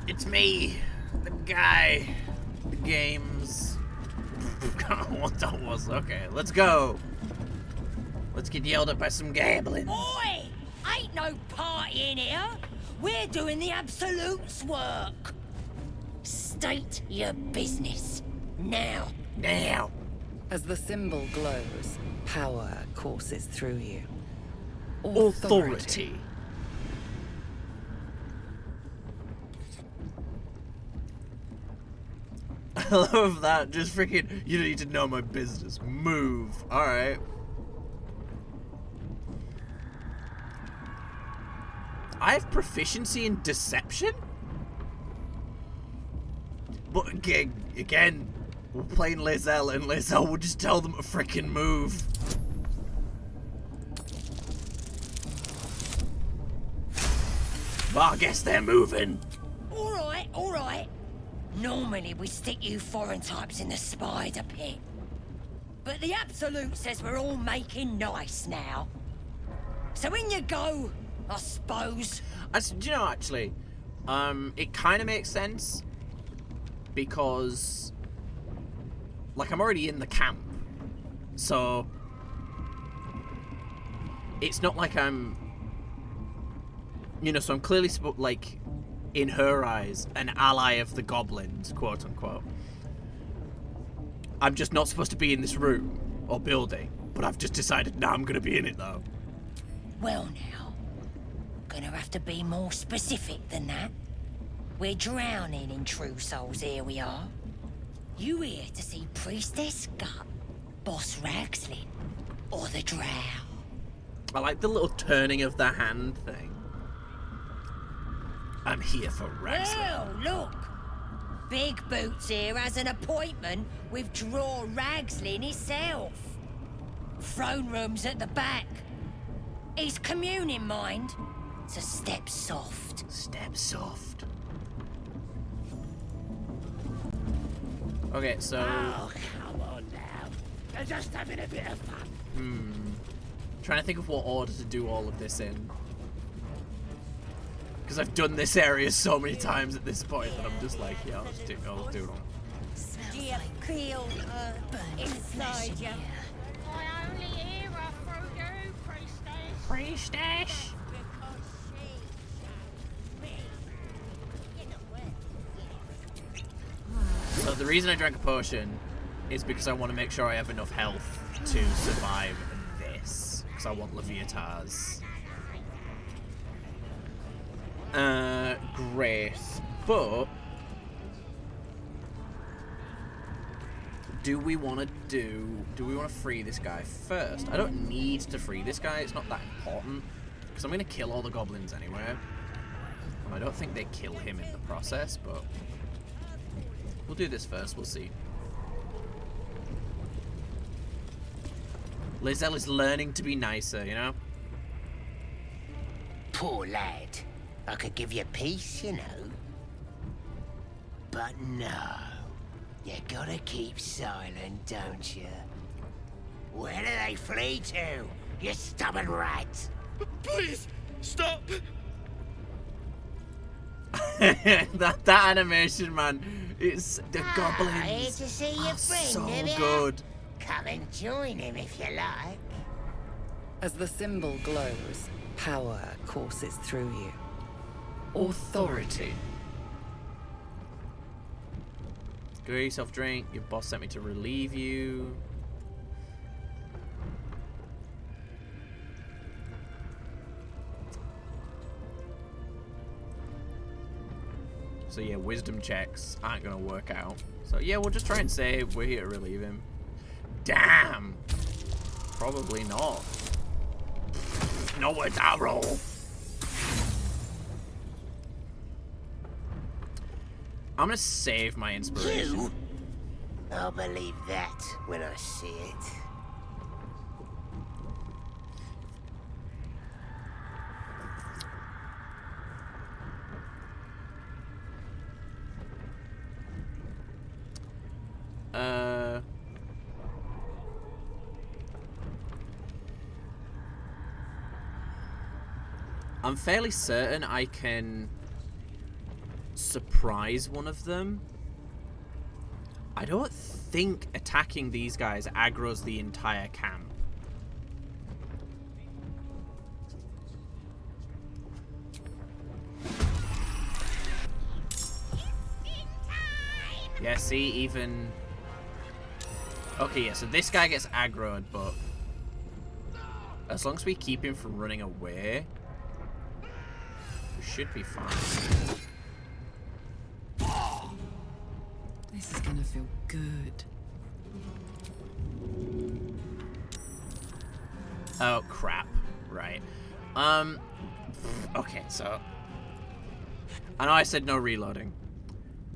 It's me, the guy, the games. What that was? Okay, let's go. Let's get yelled at by some gablins. Oi! Ain't no party in here. We're doing the Absolute's work. State your business. Now. Now. As the symbol glows, power courses through you. Authority. I love that. Just freaking, you don't need to know my business. Move. Alright. I have proficiency in deception? But again, we're playing Lae'zel, and Lae'zel will just tell them to freaking move. Well, I guess they're moving. Alright, alright. Normally we stick you foreign types in the spider pit. But the Absolute says we're all making nice now. So in you go, I suppose. Do you know, actually, it kind of makes sense. Because, like, I'm already in the camp. So, it's not like I'm, you know, so I'm clearly, like, in her eyes, an ally of the goblins, quote unquote. I'm just not supposed to be in this room or building, but I've just decided, nah, I'm gonna be in it though. Well now, gonna have to be more specific than that. We're drowning in true souls, here we are. You here to see Priestess Gut, Boss Ragslin, or the Drow? I like the little turning of the hand thing. I'm here for Ragslin. Well, look. Big Boots here has an appointment with Draw Ragslin himself. Throne room's at the back. He's communing, mind. So step soft. Step soft. Okay, so... Oh, come on now. They're just having a bit of fun. Trying to think of what order to do all of this in. Because I've done this area so many times at this point that I'm just like, yeah, I'll just do it all. Do you feel inside you? I only hear her through you, Priestess. Priestess! So the reason I drank a potion is because I want to make sure I have enough health to survive this. Because I want Leviatars. Great. But do we want to free this guy first? I don't need to free this guy, it's not that important. Because I'm going to kill all the goblins anyway. And I don't think they kill him in the process, but we'll do this first, we'll see. Lae'zel is learning to be nicer, you know? Poor lad. I could give you peace, you know. But no. You gotta keep silent, don't you? Where do they flee to, you stubborn rat? Please, stop! that animation, man. It's the Here goblins. to see are your friend, so have ya? good. Come and join him if you like. As the symbol glows, power courses through you. Authority. Go get yourself a drink. Your boss sent me to relieve you. So yeah, wisdom checks aren't gonna work out. So yeah, we'll just try and save. We're here to relieve him. Damn. Probably not. Nowhere to roll. I'm gonna save my inspiration. You? I'll believe that when I see it. I'm fairly certain I can surprise one of them. I don't think attacking these guys aggroes the entire camp. Yeah, see, even... Okay, yeah, so this guy gets aggroed, but as long as we keep him from running away, we should be fine. This is gonna feel good. Oh, crap. Right. Okay, so... I know I said no reloading,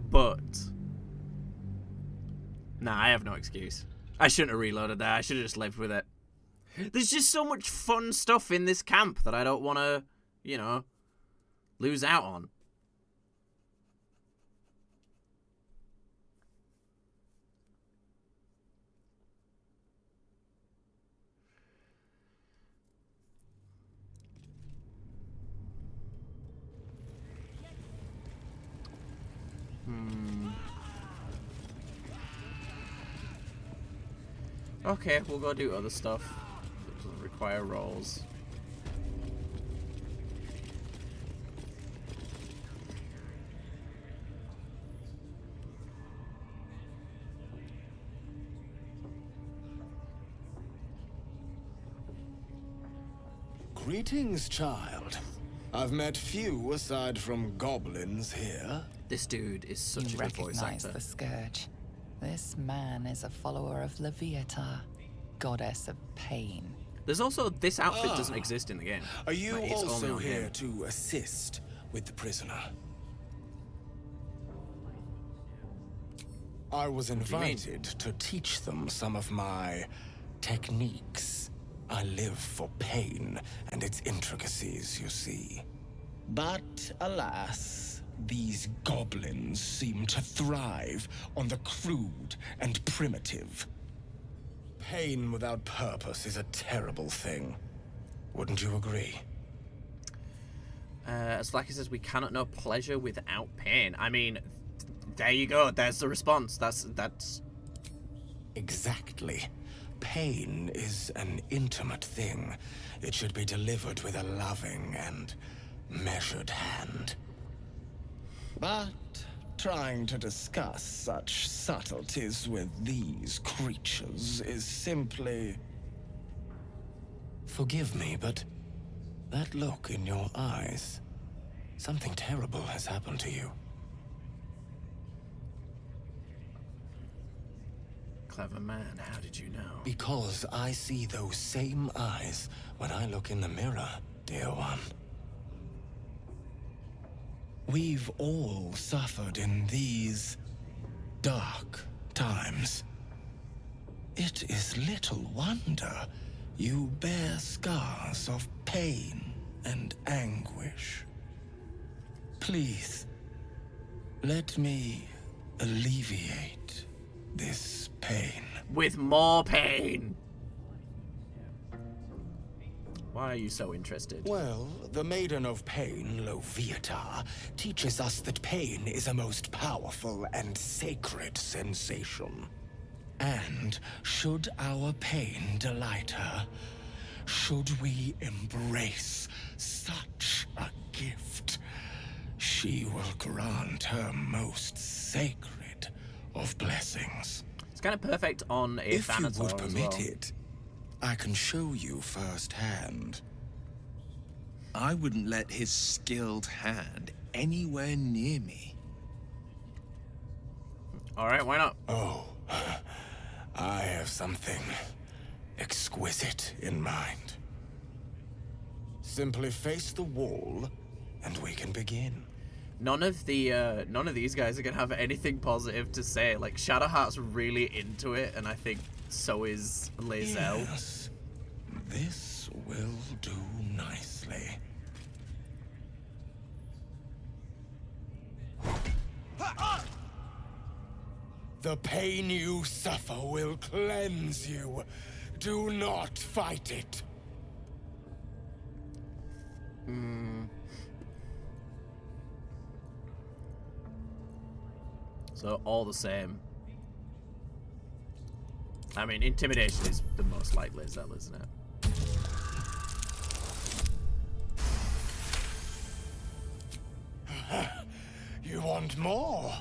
but... Nah, I have no excuse. I shouldn't have reloaded that. I should have just lived with it. There's just so much fun stuff in this camp that I don't want to, you know, lose out on. Okay, we'll go do other stuff that doesn't require rolls. Greetings, child. I've met few aside from goblins here. This dude is such You a good voice recognize actor. the scourge. This man is a follower of Leviata, goddess of pain. There's also, this outfit doesn't exist in the game. Are you Like, it's only also on here him. to assist with the prisoner? I was do you mean? invited to teach them some of my techniques. I live for pain and its intricacies, you see. But alas, these goblins seem to thrive on the crude and primitive. Pain without purpose is a terrible thing. Wouldn't you agree? As Lucky says, we cannot know pleasure without pain. I mean, there you go. There's the response. That's... Exactly. Pain is an intimate thing. It should be delivered with a loving and measured hand. But trying to discuss such subtleties with these creatures is simply... Forgive me, but that look in your eyes, something terrible has happened to you. Clever man, how did you know? Because I see those same eyes when I look in the mirror, dear one. We've all suffered in these dark times. It is little wonder you bear scars of pain and anguish. Please, let me alleviate this pain. With more pain! Why are you so interested? Well, the Maiden of Pain, Leviata, teaches us that pain is a most powerful and sacred sensation. And should our pain delight her, should we embrace such a gift, she will grant her most sacred of blessings. It's kind of perfect on a If you Thanator would as permit well. it, I can show you firsthand. I wouldn't let his skilled hand anywhere near me. Alright, why not? Oh, I have something exquisite in mind. Simply face the wall, and we can begin. None of these guys are gonna have anything positive to say. Like, Shadowheart's really into it, and I think so is Lae'zel. Yes, this will do nicely. The pain you suffer will cleanse you. Do not fight it. So all the same. I mean, intimidation is the most like Lae'zel, isn't it? You want more?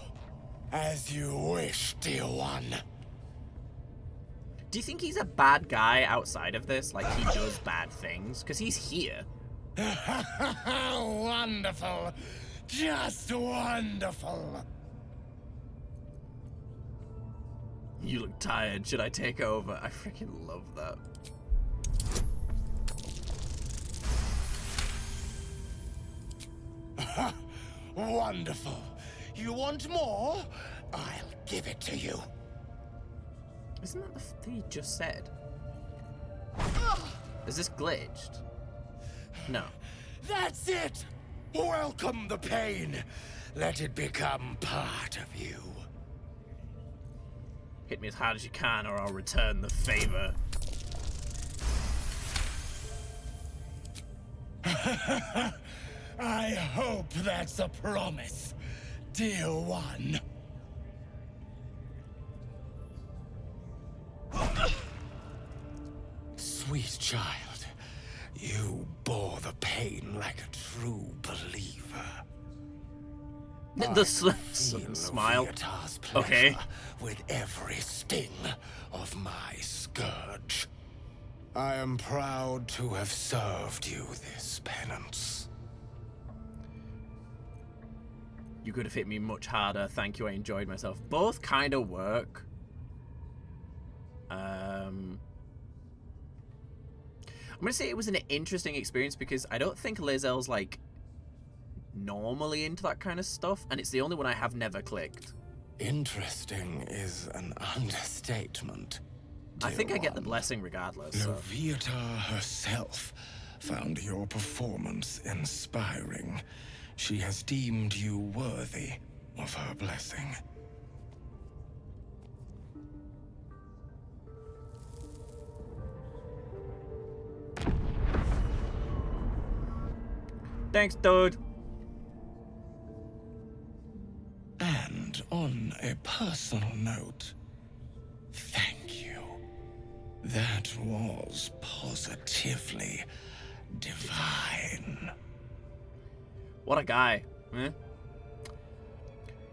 As you wish, dear one. Do you think he's a bad guy outside of this? Like, he does bad things? Because he's here. Wonderful. Just wonderful. You look tired. Should I take over? I freaking love that. Wonderful. You want more? I'll give it to you. Isn't that the thing he just said? Is this glitched? No. That's it! Welcome the pain. Let it become part of you. Hit me as hard as you can or I'll return the favor. I hope that's a promise, dear one. Sweet child, you bore the pain like a true believer. The smile. Okay. With every sting of my scourge. I am proud to have served you this penance. You could have hit me much harder. Thank you, I enjoyed myself. Both kind of work. I'm going to say it was an interesting experience because I don't think Lae'zel's like normally into that kind of stuff, and it's the only one I have never clicked. Interesting is an understatement. I think I get the blessing regardless. So. Leviatha herself found your performance inspiring. She has deemed you worthy of her blessing. Thanks, dude. And on a personal note, thank you. That was positively divine. What a guy. Eh?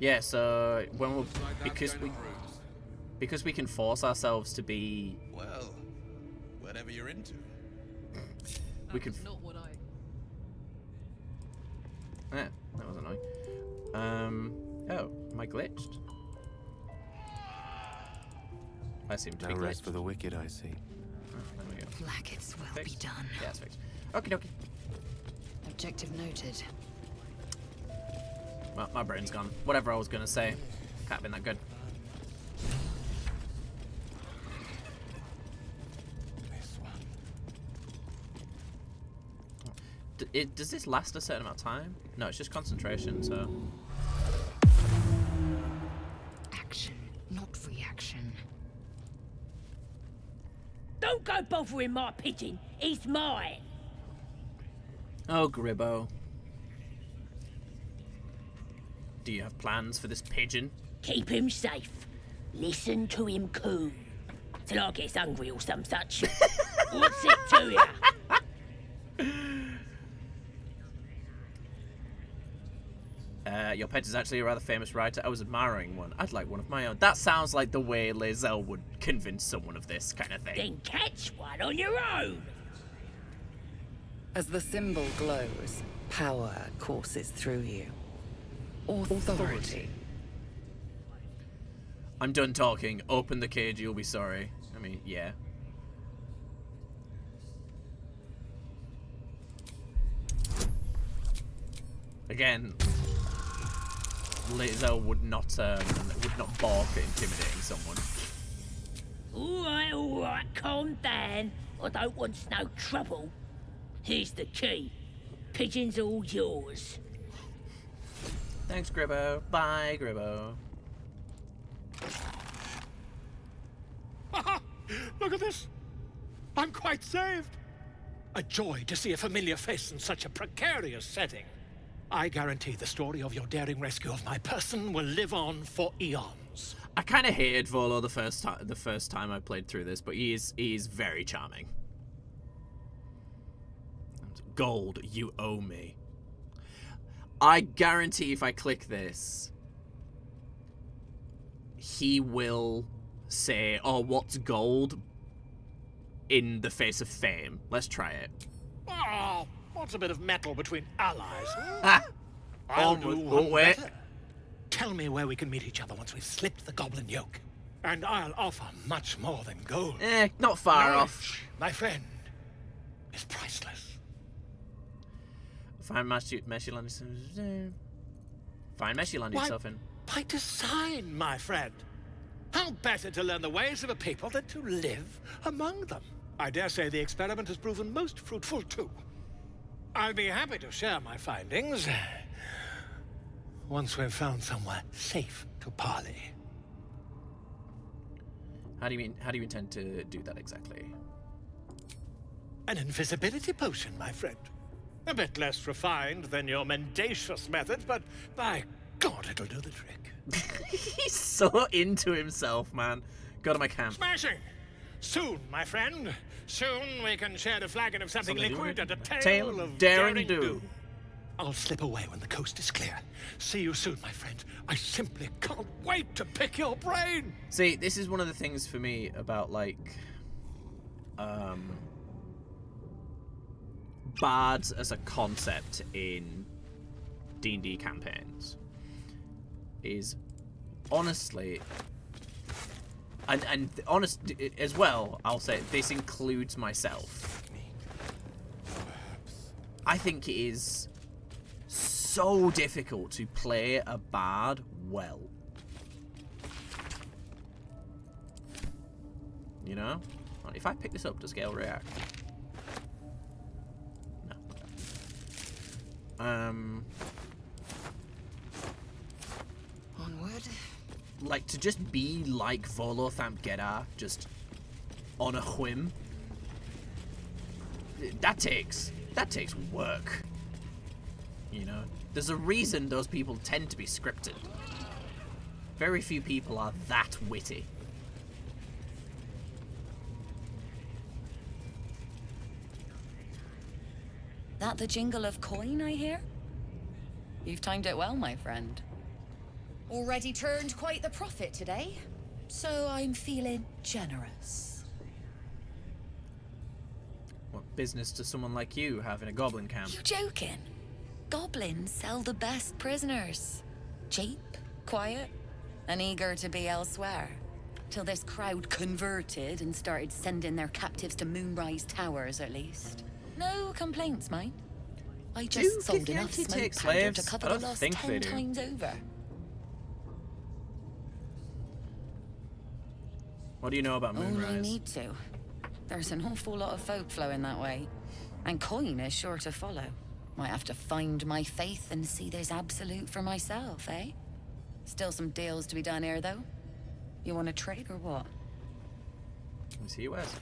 Yeah, so when we're because we can force ourselves to be Well, whatever you're into. we can Not what I... that was annoying. Oh, am I glitched? I seem to be No glitched. rest for the wicked, I see. Oh, there we go. Blackets will be Fixed? done. Yeah, it's fixed. Okie dokie. Objective noted. Well, my brain's gone. Whatever I was gonna say. Can't have been that good. This one. Does this last a certain amount of time? No, it's just concentration, so... Action, not reaction. Don't go bothering my pigeon. He's mine. Oh, Gribbo. Do you have plans for this pigeon? Keep him safe. Listen to him coo. Till I gets hungry or some such. What's it to ya? Your pet is actually a rather famous writer. I was admiring one. I'd like one of my own. That sounds like the way Lae'zel would convince someone of this kind of thing. Then catch one on your own. As the symbol glows, power courses through you. Authority. I'm done talking. Open the cage, you'll be sorry. I mean, yeah. Again, Lae'zel would not balk at intimidating someone. All right, calm down. I don't want no trouble. Here's the key. Pigeon's all yours. Thanks, Gribbo. Bye, Gribbo. Look at this. I'm quite saved. A joy to see a familiar face in such a precarious setting. I guarantee the story of your daring rescue of my person will live on for eons. I kind of hated Volo the first time I played through this, but he is very charming. Gold, you owe me. I guarantee if I click this, he will say, "Oh, what's gold?" in the face of fame. Let's try it. Oh, what's a bit of metal between allies? Ah! I'll do one wait. better. Tell me where we can meet each other once we've slipped the goblin yoke. And I'll offer much more than gold. Not far off. Knowledge, my friend, is priceless. Find mesh you land yourself in. By design, my friend. How better to learn the ways of a people than to live among them? I dare say the experiment has proven most fruitful, too. I'll be happy to share my findings once we've found somewhere safe to parley. How do you intend to do that exactly? An invisibility potion, my friend. A bit less refined than your mendacious methods, but by God, it'll do the trick. He's so into himself, man. Go to my camp. Smashing! Soon, my friend. Soon we can share a flagon of something liquid and a tale of daring do. I'll slip away when the coast is clear. See you soon, my friend. I simply can't wait to pick your brain. See, this is one of the things for me about, like, bards as a concept in D&D campaigns is honestly, and honest as well, I'll say this includes myself. I think it is so difficult to play a bard well. You know? If I pick this up, does scale react? No. Onward. Like, to just be like Volothamp Gedar, just on a whim, that takes work. You know? There's a reason those people tend to be scripted. Very few people are that witty. That the jingle of coin I hear? You've timed it well, my friend. Already turned quite the profit today, so I'm feeling generous. What business does someone like you have in a goblin camp? You joking? Goblins sell the best prisoners. Cheap, quiet, and eager to be elsewhere. Till this crowd converted and started sending their captives to Moonrise Towers, at least. No complaints, mind. I just sold enough smoke powder to cover the loss 10 times over. What do you know about Moonrise? Only need to. There's an awful lot of folk flowing that way. And coin is sure to follow. Might have to find my faith and see this absolute for myself, eh? Still some deals to be done here, though. You want to trade or what? Let me see you, Wes.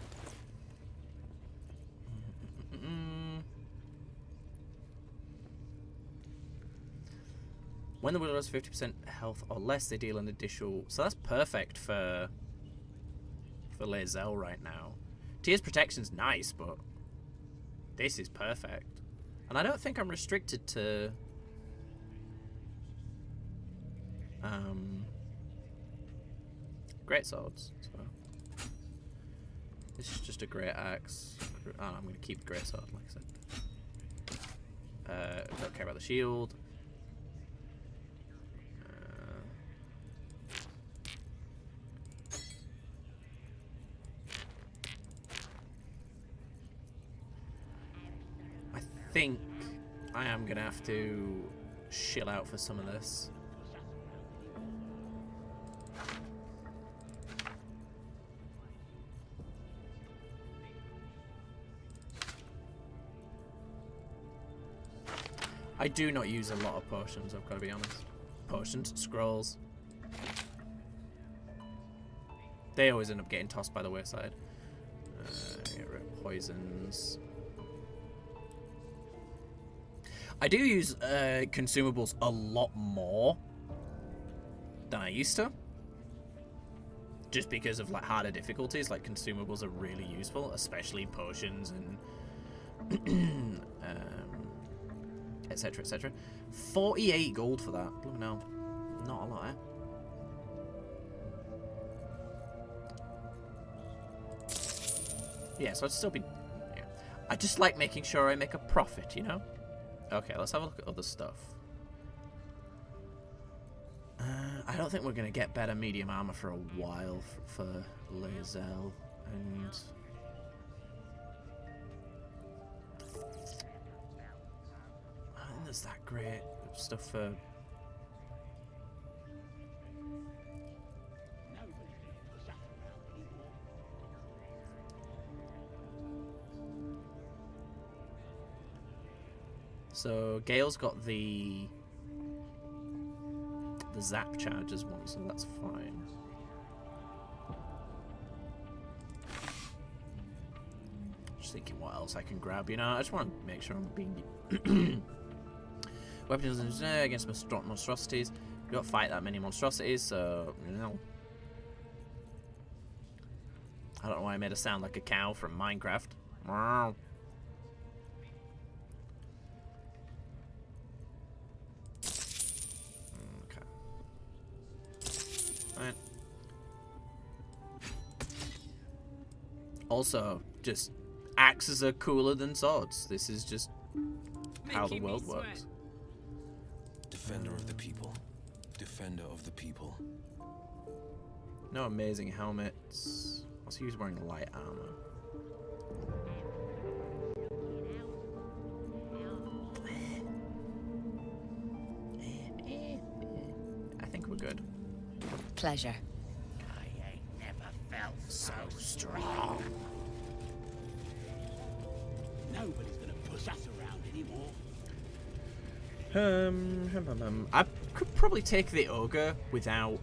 When the widow has 50% health or less, they deal an additional. So that's perfect for Lae'zel right now. Tears protection's nice, but this is perfect. And I don't think I'm restricted to great swords. So this is just a great axe. Oh, I'm going to keep the great sword, like I said. Don't care about the shield. I think I am going to have to chill out for some of this. I do not use a lot of potions, I've got to be honest. Potions, scrolls. They always end up getting tossed by the wayside. Get rid of poisons. I do use consumables a lot more than I used to. Just because of like harder difficulties, like consumables are really useful, especially potions and etc. etc. 48 gold for that. Blooming hell. Not a lot, eh? Yeah, so I'd still be... Yeah. I just like making sure I make a profit, you know? Okay, let's have a look at other stuff. I don't think we're going to get better medium armor for a while for Lae'zel, and... I don't think there's that great stuff for... So, Gale's got the zap charges one, so that's fine. Just thinking what else I can grab, you know? I just want to make sure I'm being... Weapons against monstrosities. We don't fight that many monstrosities, so, you know. I don't know why I made a sound like a cow from Minecraft. Wow. Also, just axes are cooler than swords. This is just how the world works. Defender of the people. Defender of the people. No amazing helmets. Also, he's wearing light armor. I think we're good. Pleasure. I ain't never felt so strong. Nobody's gonna push us around anymore. I could probably take the ogre without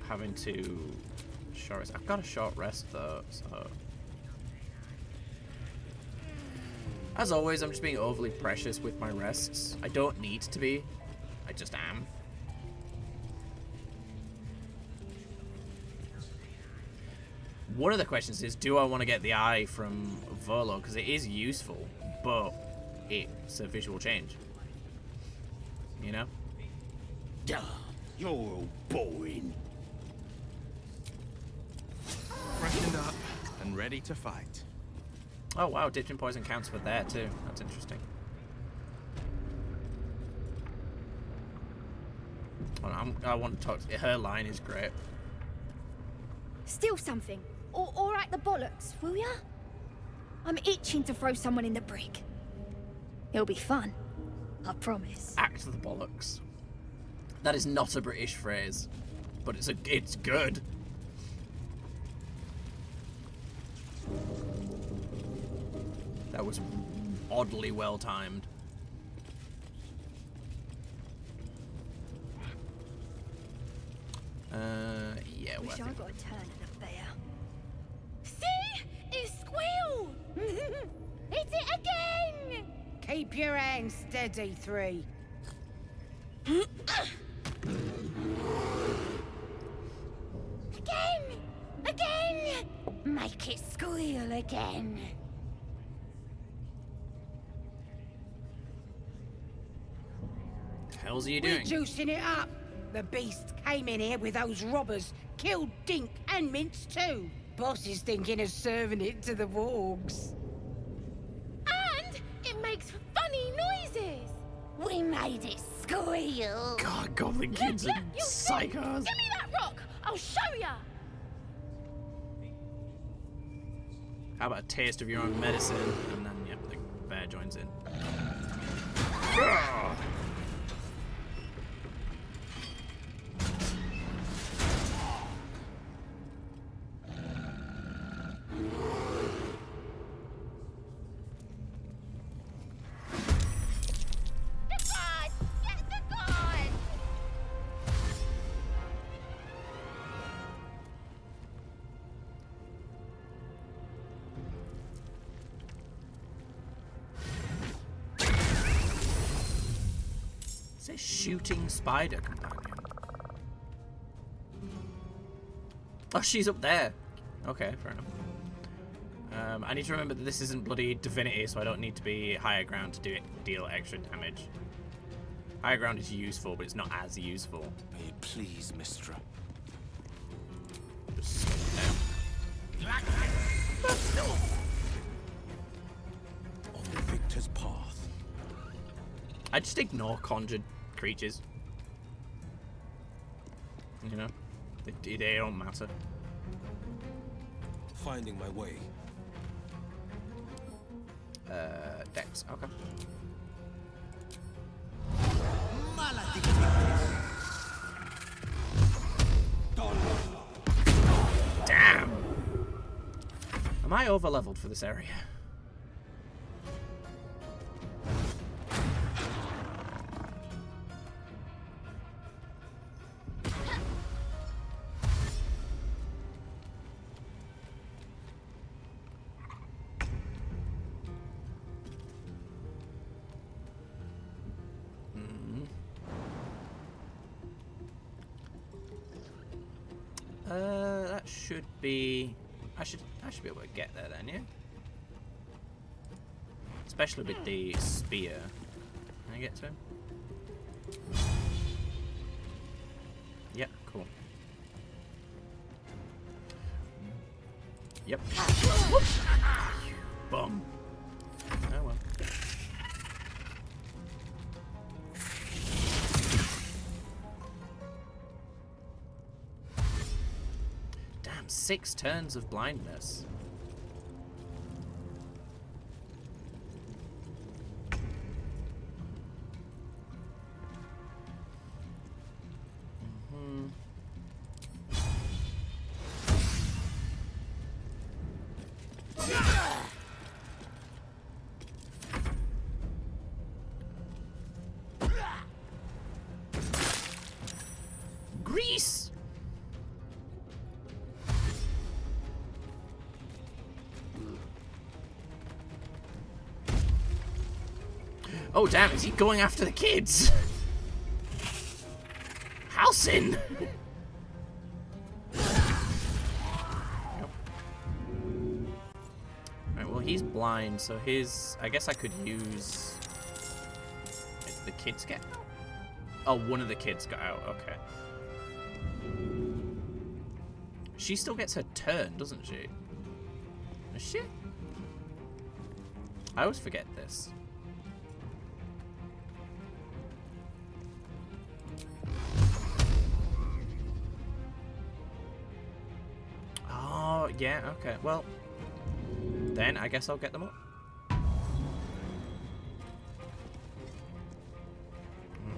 having to short rest. I've got a short rest though, so as always, I'm just being overly precious with my rests. I don't need to be. I just am. One of the questions is, do I want to get the eye from Volo? Because it is useful, but it's a visual change. You know? Duh, you're all boring. Freshened up and ready to fight. Oh wow, dipped in poison counts for there too. That's interesting. Oh, I want to talk. Her line is great. Steal something. Or act the bollocks, will ya? I'm itching to throw someone in the brig. It'll be fun. I promise. Act the bollocks. That is not a British phrase, but it's good. That was oddly well timed. Yeah, Wish I weapon. got a turn at the bear. See? It squealed! Hit it again! Keep your hands steady, 3. Again! Again! Make it squeal again. The hell's are you We're doing? juicing it up. The beast came in here with those robbers, killed Dink and Mince too. Boss is thinking of serving it to the wargs. And it makes funny noises! We made it squeal. God, goblin kids are you psychos. Give me that rock! I'll show ya! How about a taste of your own medicine? And then, yep, the bear joins in. The guard! Get the guard! shooting spider companion? Oh, she's up there. Okay, fair enough. I need to remember that this isn't bloody divinity, so I don't need to be higher ground to deal extra damage. Higher ground is useful, but it's not as useful. May it please, Mistra. Just slow down. On the victor's path. I just ignore conjured creatures. You know, they don't matter. Finding my way. Dex, okay. Damn! Am I over leveled for this area? That should be... I should be able to get there then, yeah? Especially with the spear. Can I get to him? Yep, cool. Yep. Boom. Oh well. Damn, 6 turns of blindness. Grease! Oh damn, is he going after the kids? Halcyon! Right, well he's blind, so I guess I could use... Did the kids get out? Oh, one of the kids got out, okay. She still gets her turn, doesn't she? Does she? I always forget this. Oh, yeah, okay. Well, then I guess I'll get them up.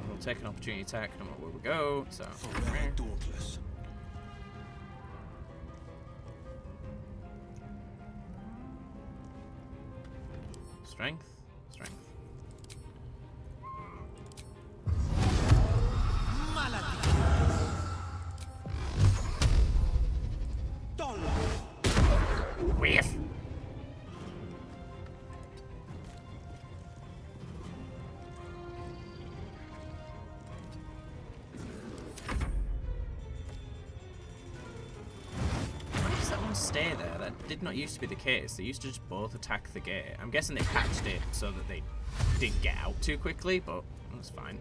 We'll take an opportunity attack no matter where we go. So, Dauntless. strength, strength. Whiff. Why does that one stay there? That did not used to be the case. They used to just both attack the gate. I'm guessing they patched it so that they didn't get out too quickly, but that's fine.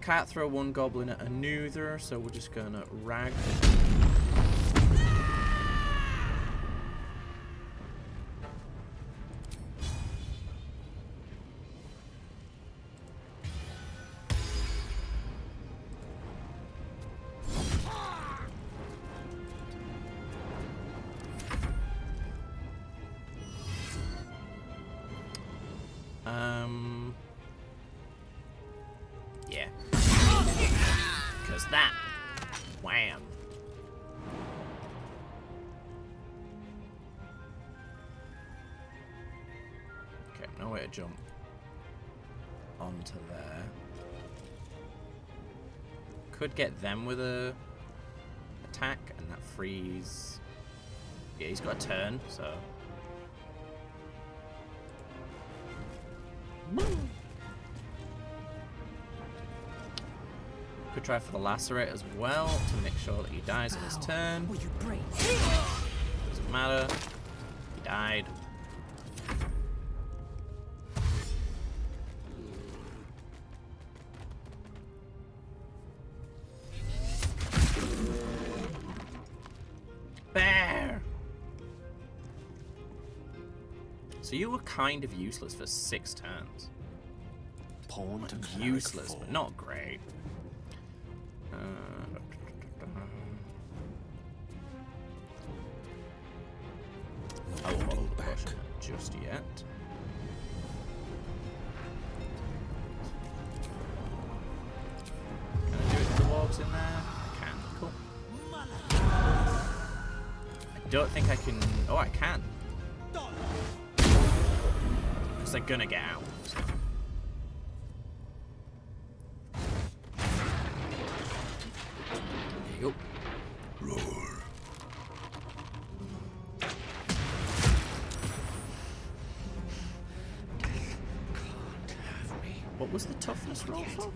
Can't throw one goblin at another, so we're just gonna rag. Yeah. Cause that. Wham. Okay, no way to jump onto there. Could get them with a attack, and that frees. Yeah, he's got a turn, so. could try for the lacerate as well to make sure that he dies on his turn. Will you breathe? Doesn't matter. He died. Bear! So you were kind of useless for 6 turns. Pawn to Useless, but not great. I won't hold the potion just yet. Can I do it with the wargs in there? I can. Cool. I don't think I can. Oh, I can. Because they're gonna get out. So. There you go. Roar. What was the toughness roll for?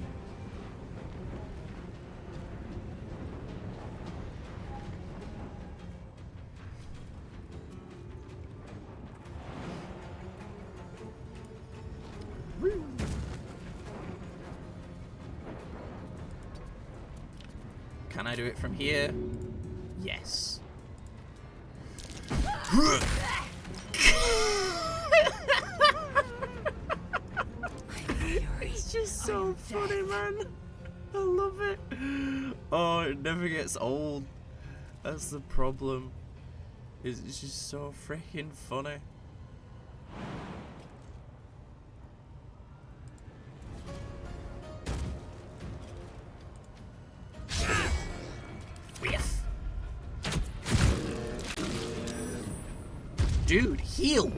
Can I do it from here? Yes. It's just so funny, man. I love it. Oh, it never gets old. That's the problem. It's just so freaking funny. Whiff. Dude, heal.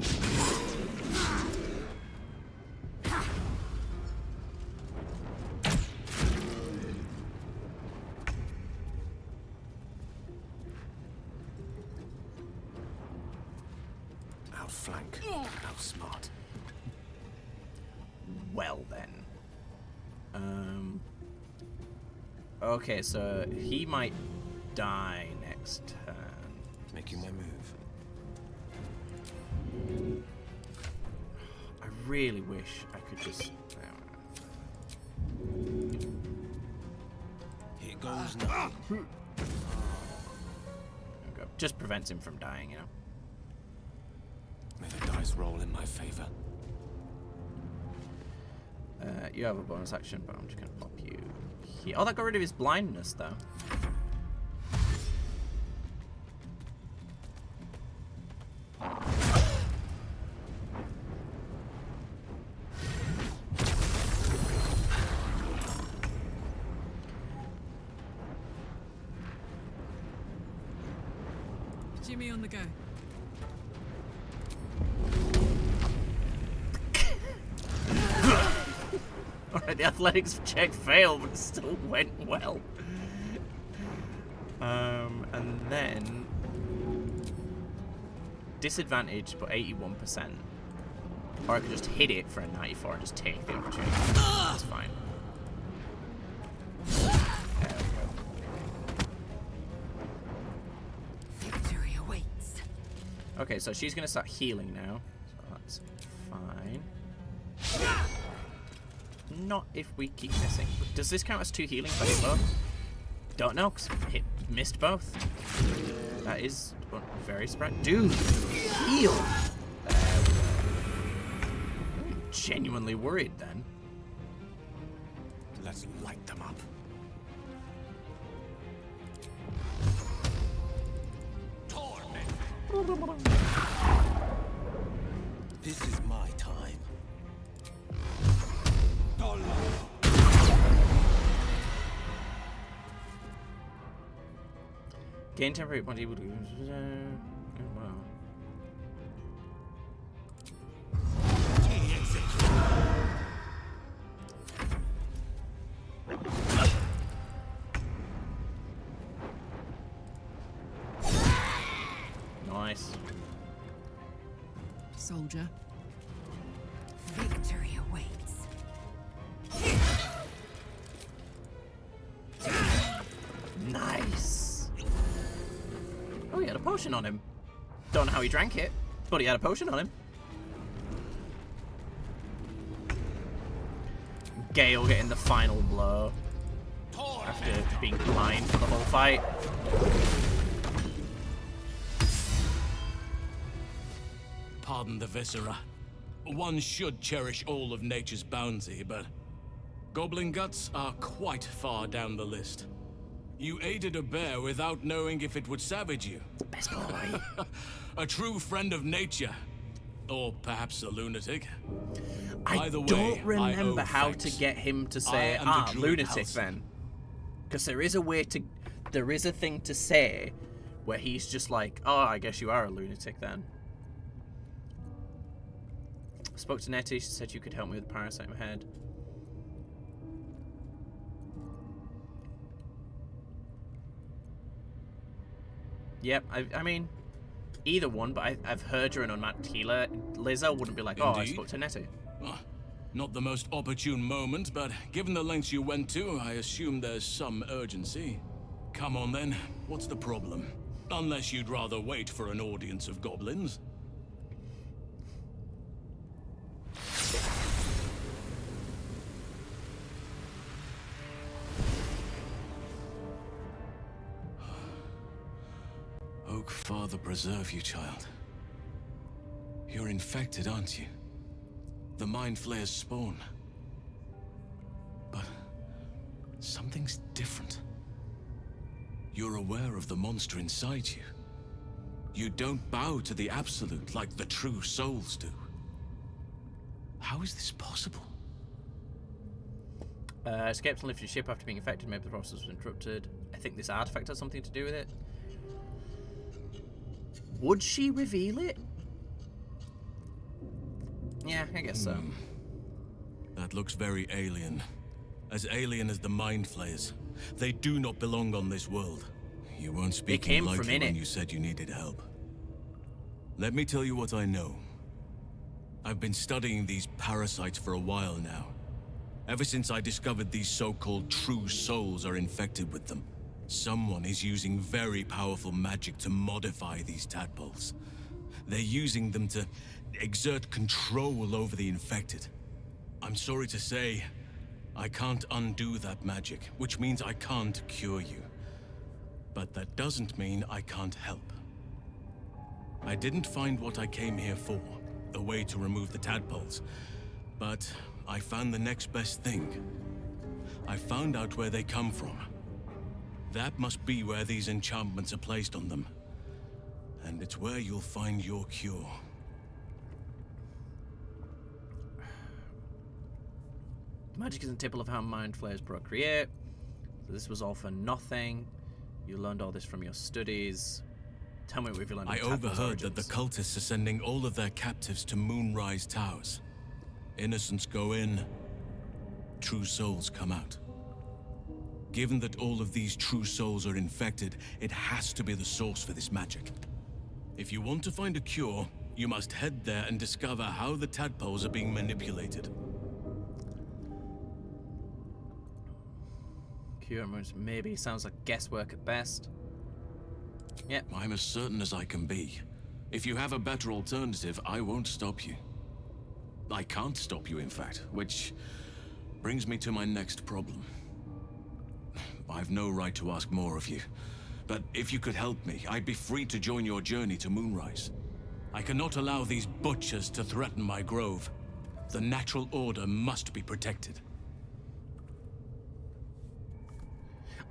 Outflank. How smart. Well then. Okay, so he might die next turn. Making my move. I really wish I could just. Here goes nothing. There we go. Just prevents him from dying, you know. May the dice roll in my favor. You have a bonus action, but I'm just gonna pop you here. Oh, that got rid of his blindness, though. Jimmy on the go. Alright, the athletics check failed, but it still went well. And then disadvantage, but 81%. Or I could just hit it for a 94 and just take the opportunity. That's fine. There we go. Victory awaits. Okay, so she's gonna start healing now. So that's fine. Not if we keep missing. Does this count as 2 healing if I hit both? Don't know, because missed both. That is very surprising. Dude, heal! I'm genuinely worried then. Let's light them up. This is my time. Gain temporary body. Wow. Nice. Soldier. Victory awaits. potion on him. Don't know how he drank it, but he had a potion on him. Gale getting the final blow after being blind for the whole fight. Pardon the viscera. One should cherish all of nature's bounty, but goblin guts are quite far down the list. You aided a bear without knowing if it would savage you. Best boy. A true friend of nature. Or perhaps a lunatic. I don't remember how to get him to say, lunatic then. Because there is a thing to say where he's just like, oh, I guess you are a lunatic then. I spoke to Nettie, she said you could help me with the parasite in my head. Yep, I mean, either one, but I've heard you're an unmatched healer. Lae'zel wouldn't be like, oh, I spoke to Nettie. Not the most opportune moment, but given the lengths you went to, I assume there's some urgency. Come on then, what's the problem? Unless you'd rather wait for an audience of goblins. Oak Father preserve you, child. You're infected, aren't you? The Mind Flayer's spawn. But something's different. You're aware of the monster inside you. You don't bow to the Absolute like the true souls do. How is this possible? Escaped and lifted your ship after being infected. Maybe the process was interrupted. I think this artifact has something to do with it. Would she reveal it? Yeah, I guess so. That looks very alien. As alien as the Mind Flayers. They do not belong on this world. You weren't speaking lightly when you said you needed help. Let me tell you what I know. I've been studying these parasites for a while now. Ever since I discovered these so-called true souls are infected with them. Someone is using very powerful magic to modify these tadpoles. They're using them to exert control over the infected. I'm sorry to say, I can't undo that magic, which means I can't cure you. But that doesn't mean I can't help. I didn't find what I came here for, a way to remove the tadpoles. But I found the next best thing. I found out where they come from. That must be where these enchantments are placed on them. And it's where you'll find your cure. Magic isn't typical of how Mind Flayers procreate. So this was all for nothing. You learned all this from your studies. Tell me what you've learned. I overheard that the cultists are sending all of their captives to Moonrise Towers. Innocents go in, true souls come out. Given that all of these true souls are infected, it has to be the source for this magic. If you want to find a cure, you must head there and discover how the tadpoles are being manipulated. Cure maybe sounds like guesswork at best. Yep. I'm as certain as I can be. If you have a better alternative, I won't stop you. I can't stop you, in fact, which brings me to my next problem. I've no right to ask more of you, but if you could help me, I'd be free to join your journey to Moonrise. I cannot allow these butchers to threaten my grove. The natural order must be protected.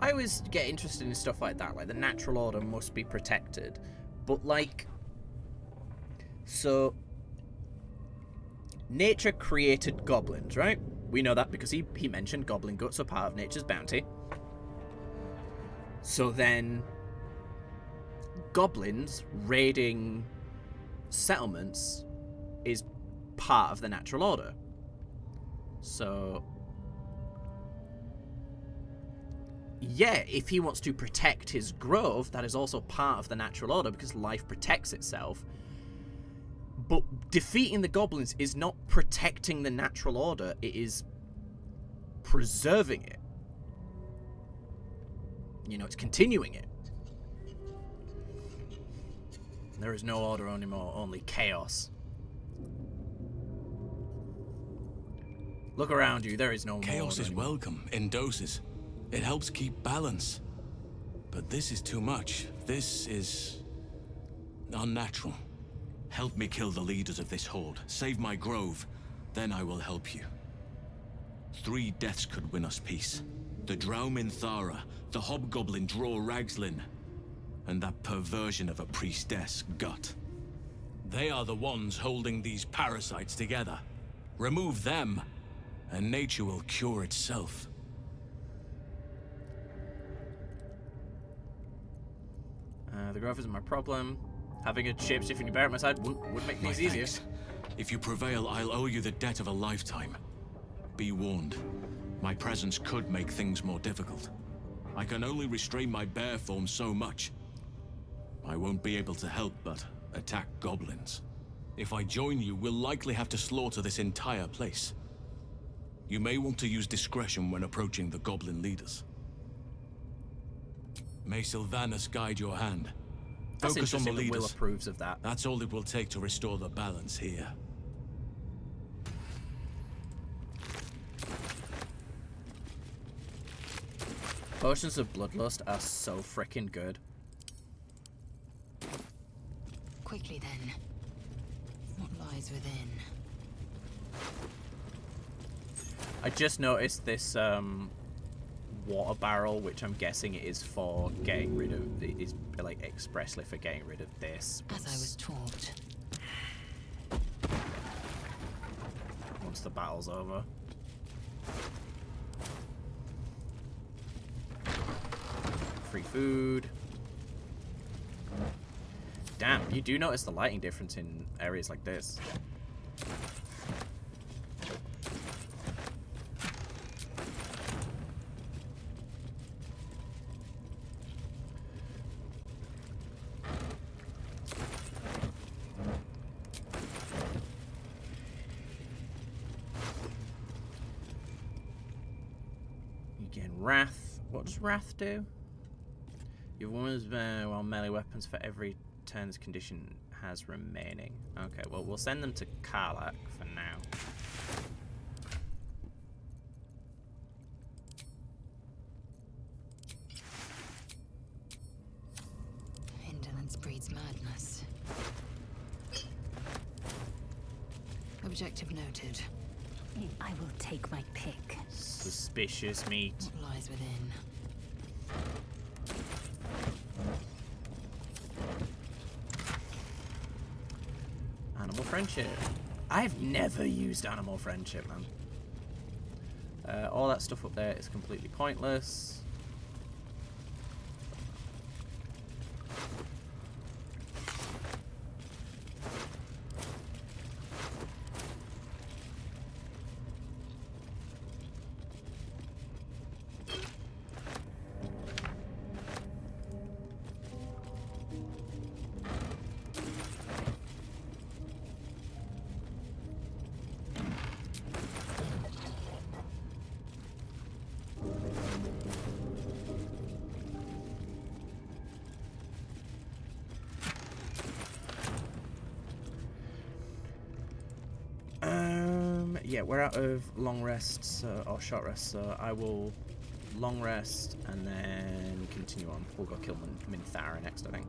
I always get interested in stuff like that, like the natural order must be protected. But like, so nature created goblins, right? We know that because he mentioned goblin guts are part of nature's bounty. So then goblins raiding settlements is part of the natural order. So yeah, if he wants to protect his grove, that is also part of the natural order because life protects itself. But defeating the goblins is not protecting the natural order, it is preserving it. You know, it's continuing it. There is no order anymore, only chaos. Look around you, there is no Chaos is anymore. welcome in doses. It helps keep balance. But this is too much. This is unnatural. Help me kill the leaders of this horde. Save my grove. Then I will help you. 3 deaths could win us peace. The Drow in Thara, the Hobgoblin Draw Ragslin, and that perversion of a priestess, Gut. They are the ones holding these parasites together. Remove them, and nature will cure itself. The growth isn't my problem. Having a shape-shifting bear at my side would make things easier. If you prevail, I'll owe you the debt of a lifetime. Be warned. My presence could make things more difficult. I can only restrain my bear form so much. I won't be able to help but attack goblins. If I join you, we'll likely have to slaughter this entire place. You may want to use discretion when approaching the goblin leaders. May Sylvanas guide your hand. Focus on the leaders. Will approves of that. That's all it will take to restore the balance here. Potions of Bloodlust are so freaking good. Quickly then. What lies within? I just noticed this water barrel, which I'm guessing is for getting rid of. It is like expressly for getting rid of this. As I was taught. Once the battle's over. Free food. Damn, you do notice the lighting difference in areas like this. You gain Wrath. What does Wrath do? Your woman's while melee weapons for every turn this condition has remaining. Okay, well, we'll send them to Karlach for now. Indolence breeds madness. Objective noted. I will take my pick. Suspicious meat. What lies within? Animal friendship. I've never used animal friendship, man. All that stuff up there is completely pointless. Yeah, we're out of long rests or short rests, so I will long rest and then continue on. We'll go kill Minthara next, I think.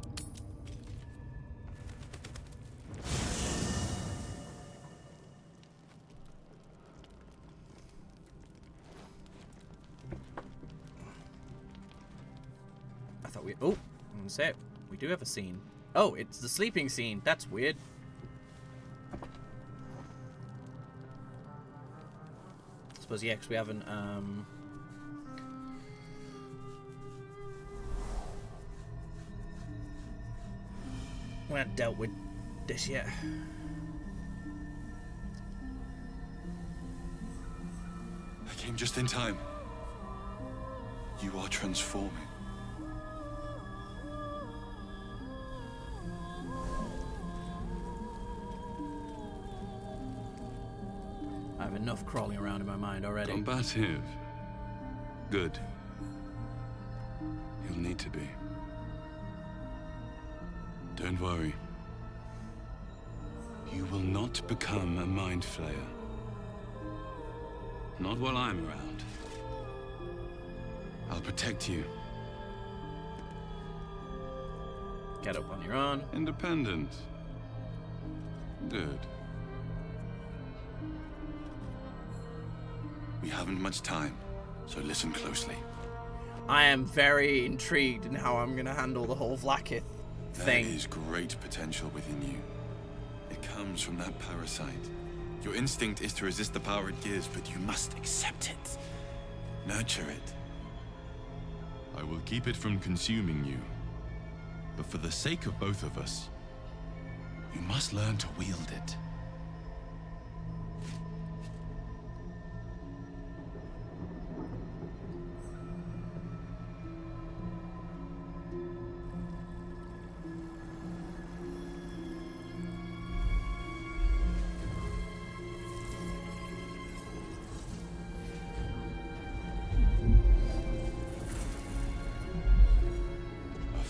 I thought we. Oh, I'm gonna say it. We do have a scene. Oh, it's the sleeping scene. That's weird. I suppose, yeah, because we haven't, dealt with this yet. I came just in time. You are transforming. I have enough crawling around in my mind already. Combative. Good. You'll need to be. Don't worry. You will not become a mind flayer. Not while I'm around. I'll protect you. Get up on your own. Independent. Good. We haven't much time, so listen closely. I am very intrigued in how I'm going to handle the whole Vlaakith thing. There is great potential within you. It comes from that parasite. Your instinct is to resist the power it gives, but you must accept it. Nurture it. I will keep it from consuming you. But for the sake of both of us, you must learn to wield it.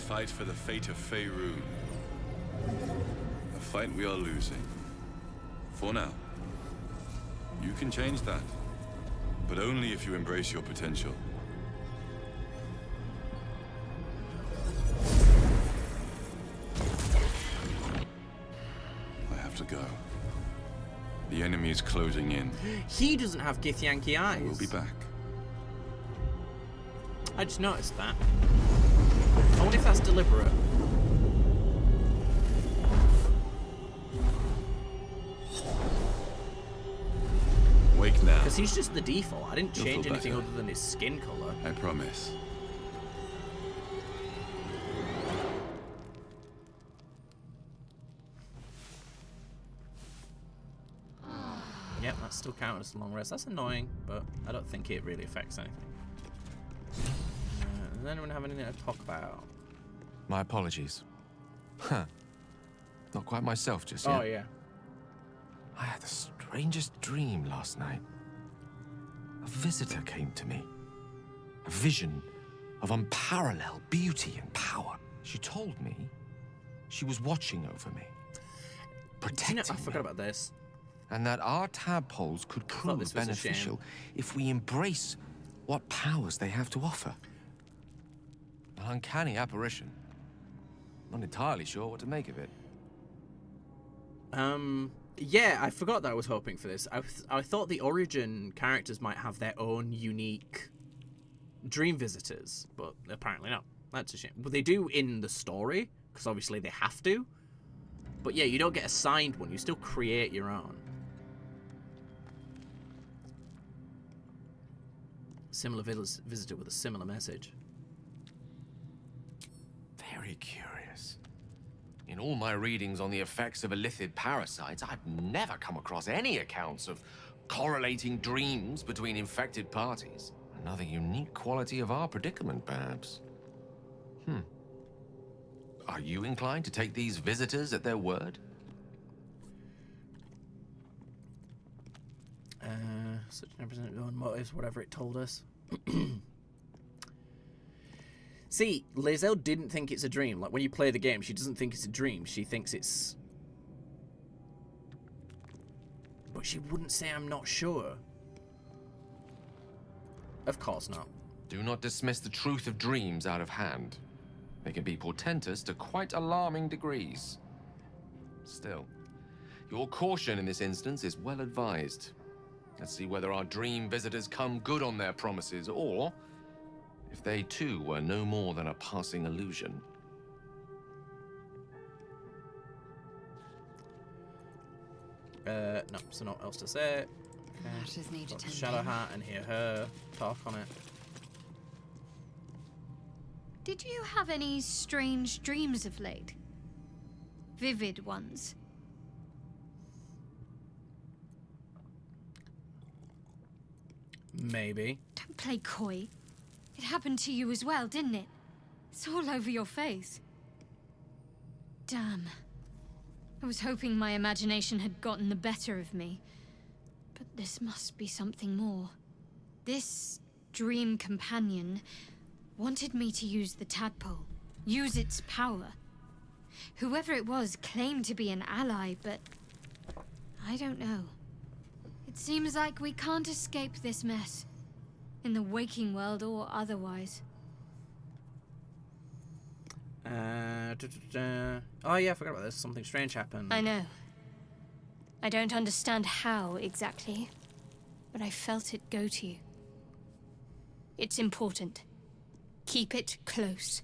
Fight for the fate of Faerun. A fight we are losing. For now. You can change that. But only if you embrace your potential. I have to go. The enemy is closing in. He doesn't have Githyanki eyes. We'll be back. I just noticed that. I wonder if that's deliberate. Wake now. Because he's just the default. I didn't You'll change feel anything better. other than his skin color. I promise. Yep, that's still counted as a long rest. That's annoying, but I don't think it really affects anything. Does anyone have anything to talk about? My apologies. Huh. Not quite myself just yet. Oh, yeah. I had the strangest dream last night. A visitor came to me. A vision of unparalleled beauty and power. She told me she was watching over me. Protecting I forgot me. about this. And that our tadpoles could prove this was a beneficial shame. if we embrace what powers they have to offer. An uncanny apparition. Not entirely sure what to make of it. Yeah, I forgot that I was hoping for this. I thought the origin characters might have their own unique dream visitors, but apparently not. That's a shame. But they do in the story, because obviously they have to. But yeah, you don't get assigned one. You still create your own. Similar visitor with a similar message. Very curious. In all my readings on the effects of illithid parasites, I've never come across any accounts of correlating dreams between infected parties. Another unique quality of our predicament, perhaps. Are you inclined to take these visitors at their word? Such an representative of motives, whatever it told us. See, Lae'zel didn't think it's a dream. Like, when you play the game, she doesn't think it's a dream. She thinks it's... But she wouldn't say I'm not sure. Of course not. Do not dismiss the truth of dreams out of hand. They can be portentous to quite alarming degrees. Still, your caution in this instance is well advised. Let's see whether our dream visitors come good on their promises, or if they too were no more than a passing illusion. No, so not else to say. Okay. Matters need Got the attention. Shadow Hat and hear her talk on it. Did you have any strange dreams of late? Vivid ones? Maybe. Don't play coy. It happened to you as well, didn't it? It's all over your face. Damn. I was hoping my imagination had gotten the better of me. But this must be something more. This dream companion wanted me to use the tadpole, use its power. Whoever it was claimed to be an ally, but I don't know. It seems like we can't escape this mess. In the waking world or otherwise. Oh yeah, I forgot about this. Something strange happened. I know. I don't understand how exactly, but I felt it go to you. It's important. Keep it close.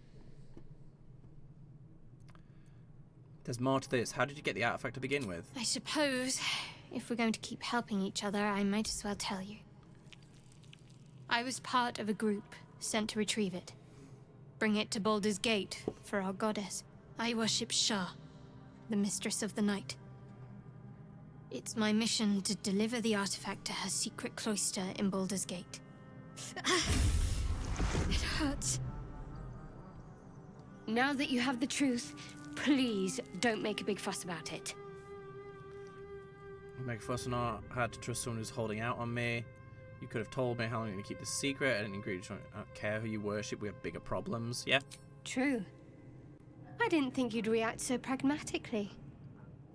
There's more to this. How did you get the artifact to begin with? I suppose, if we're going to keep helping each other, I might as well tell you. I was part of a group sent to retrieve it. Bring it to Baldur's Gate for our goddess. I worship Shah, the mistress of the night. It's my mission to deliver the artifact to her secret cloister in Baldur's Gate. It hurts. Now that you have the truth, please don't make a big fuss about it. Make a fuss or not. I had to trust someone who's holding out on me. You could have told me how long you're going to keep this secret. I didn't agree to. I don't care who you worship. We have bigger problems. Yeah? True. I didn't think you'd react so pragmatically.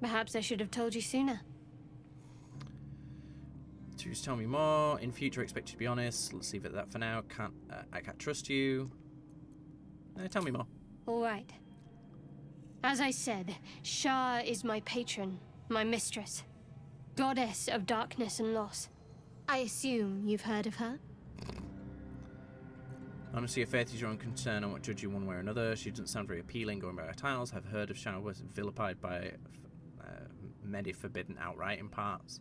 Perhaps I should have told you sooner. Just tell me more. In future, I expect you to be honest. Let's leave it at that for now. I can't trust you. Tell me more. All right. As I said, Shah is my patron, my mistress. Goddess of darkness and loss. I assume you've heard of her? Honestly, your faith is your own concern. I won't judge you one way or another. She doesn't sound very appealing going by her titles. I've heard of Shah was vilified by many forbidden outright in parts.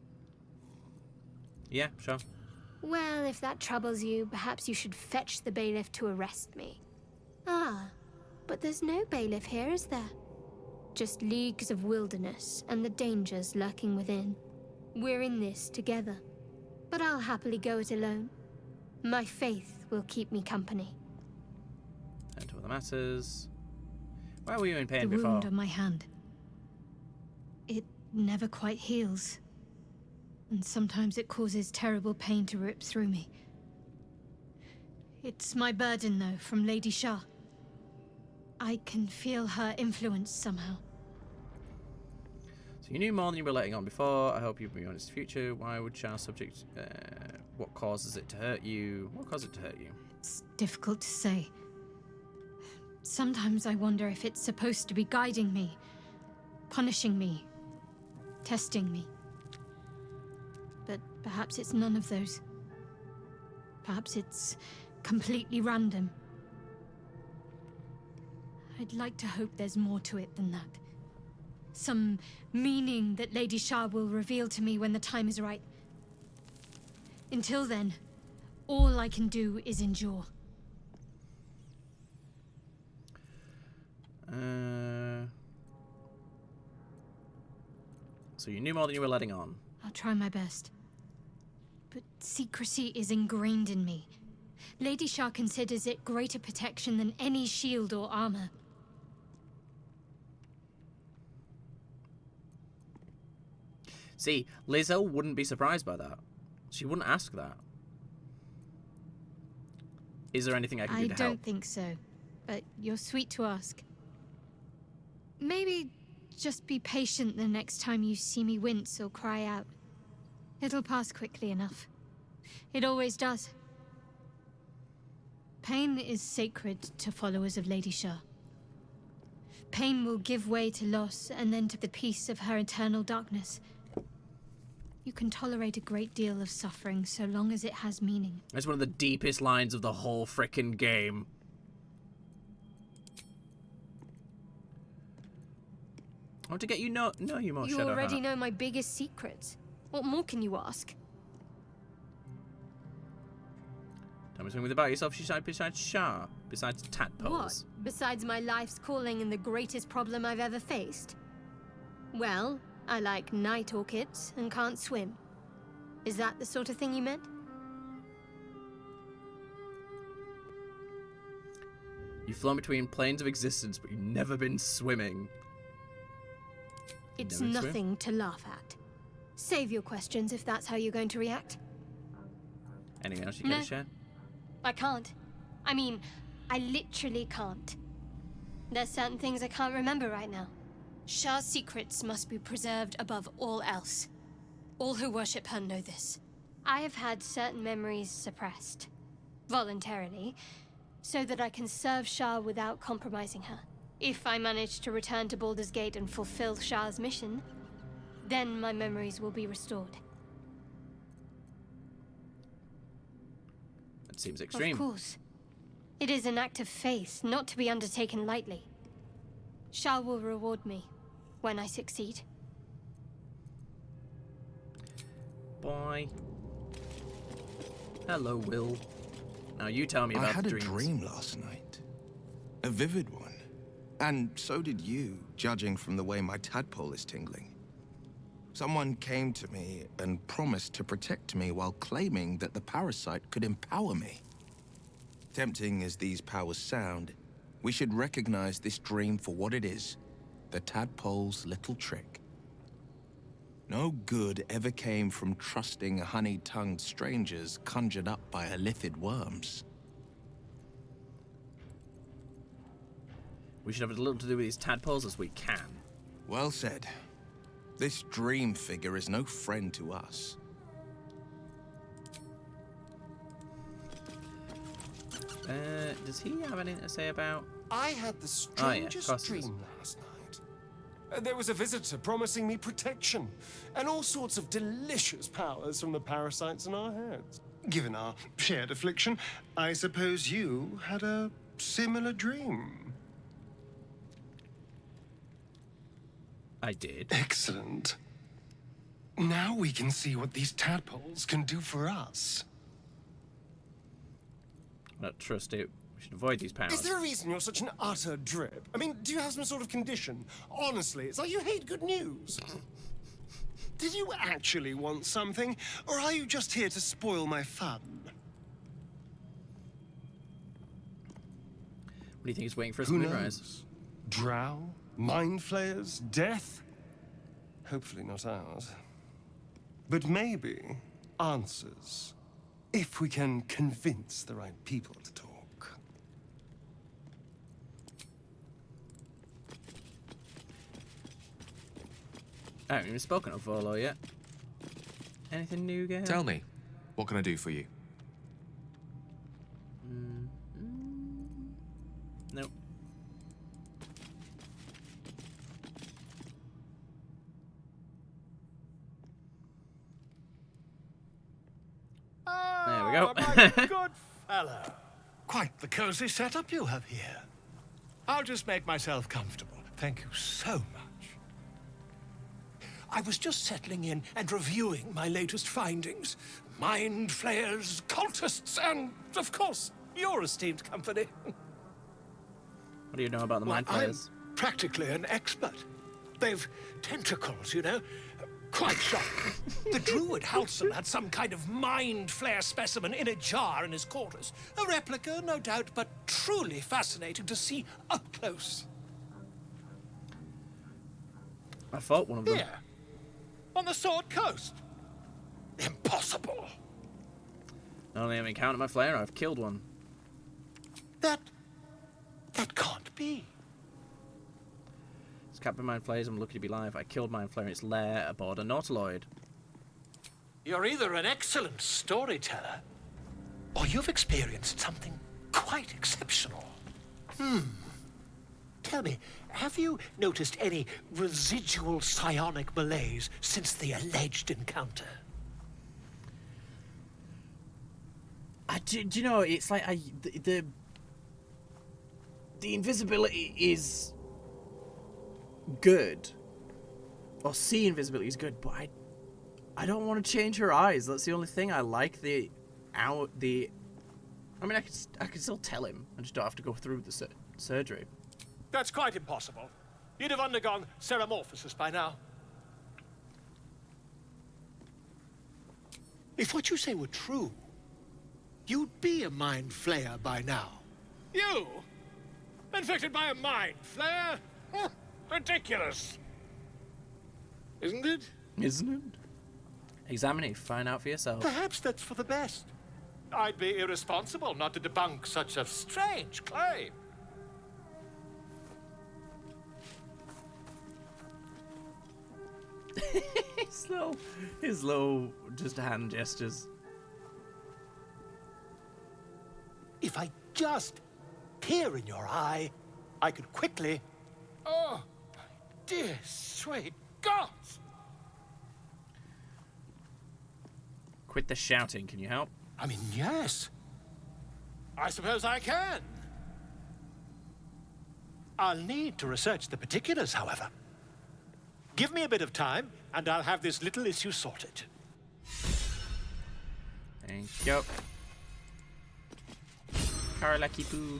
Yeah, sure. Well, if that troubles you, perhaps you should fetch the bailiff to arrest me. Ah, but there's no bailiff here, is there? Just leagues of wilderness and the dangers lurking within. We're in this together. But I'll happily go it alone. My faith will keep me company. And to other matters. Why were you in pain the before? Wound on my hand. It never quite heals. And sometimes it causes terrible pain to rip through me. It's my burden, though, from Lady Shah. I can feel her influence somehow. So you knew more than you were letting on before. I hope you'll be honest in the future. Why would Shah subject... what causes it to hurt you? What caused it to hurt you? It's difficult to say. Sometimes I wonder if it's supposed to be guiding me, punishing me, testing me. But perhaps it's none of those. Perhaps it's completely random. I'd like to hope there's more to it than that. Some meaning that Lady Shah will reveal to me when the time is right. Until then, all I can do is endure. So you knew more than you were letting on. I'll try my best. But secrecy is ingrained in me. Lady Shah considers it greater protection than any shield or armor. See, Lae'zel wouldn't be surprised by that. She wouldn't ask that. Is there anything I can do to help? I don't think so, but you're sweet to ask. Maybe just be patient the next time you see me wince or cry out. It'll pass quickly enough. It always does. Pain is sacred to followers of Lady Shah. Pain will give way to loss and then to the peace of her eternal darkness. You can tolerate a great deal of suffering so long as it has meaning. That's one of the deepest lines of the whole frickin' game. I want to get you know you more, You Shadowheart. already know my biggest secrets. What more can you ask? Tell me something about yourself besides Shah, besides tadpoles. What? Besides my life's calling and the greatest problem I've ever faced? Well, I like night orchids and can't swim. Is that the sort of thing you meant? You've flown between planes of existence, but you've never been swimming. It's nothing to laugh at. Save your questions if that's how you're going to react. Anything else you care to share? I can't. I mean, I literally can't. There's certain things I can't remember right now. Shah's secrets must be preserved above all else. All who worship her know this. I have had certain memories suppressed, voluntarily, so that I can serve Shah without compromising her. If I manage to return to Baldur's Gate and fulfill Shah's mission, then my memories will be restored. That seems extreme. Of course. It is an act of faith, not to be undertaken lightly. Shah will reward me when I succeed. Bye. Hello, Will. Now you tell me about the dreams. I had a dream last night. A vivid one. And so did you, judging from the way my tadpole is tingling. Someone came to me and promised to protect me while claiming that the parasite could empower me. Tempting as these powers sound, we should recognize this dream for what it is, the tadpole's little trick. No good ever came from trusting honey-tongued strangers conjured up by illithid worms. We should have as little to do with these tadpoles as we can. Well said. This dream figure is no friend to us. Does he have anything to say about... I had the strangest dream last night. There was a visitor promising me protection and all sorts of delicious powers from the parasites in our heads. Given our shared affliction, I suppose you had a similar dream. I did. Excellent. Now we can see what these tadpoles can do for us. I don't trust it. We should avoid these powers. Is there a reason you're such an utter drip? I mean, do you have some sort of condition? Honestly, it's like you hate good news. Did you actually want something, or are you just here to spoil my fun? What do you think is waiting for us Who to knows? moonrise? Drow? Mind flayers? Death? Hopefully not ours. But maybe answers. If we can convince the right people to talk. I haven't even spoken of Volo yet. Anything new, Gale? Tell me, what can I do for you? Nope. There we go. My good fellow. Quite the cozy setup you have here. I'll just make myself comfortable. Thank you so much. I was just settling in and reviewing my latest findings. Mind flayers, cultists, and, of course, your esteemed company. What do you know about the mind flayers? I'm practically an expert. They've tentacles, you know. Quite shocking. The druid Halsam had some kind of mind flare specimen in a jar in his quarters. A replica, no doubt, but truly fascinating to see up close. I fought one of them. Here, on the Sword Coast. Impossible. Not only have I encountered my flare, I've killed one. That can't be. It's Captain Mind Flayers. I'm lucky to be alive. I killed Mind Flayer in its lair aboard a Nautiloid. You're either an excellent storyteller, or you've experienced something quite exceptional. Tell me, have you noticed any residual psionic malaise since the alleged encounter? Do you know, it's like the invisibility is good, or see invisibility is good, but I don't want to change her eyes. That's the only thing I like. I mean, I can still tell him. I just don't have to go through the surgery. That's quite impossible. You'd have undergone ceramorphosis by now. If what you say were true, you'd be a mind flayer by now. You? Infected by a mind flayer? Ridiculous. Isn't it? Isn't it? Examine it, find out for yourself. Perhaps that's for the best. I'd be irresponsible not to debunk such a strange claim. his little just hand gestures. If I just peer in your eye, I could quickly... Oh, my dear, sweet gods! Quit the shouting, can you help? I mean, yes. I suppose I can. I'll need to research the particulars, however. Give me a bit of time, and I'll have this little issue sorted. Thank you. Karalaki poo.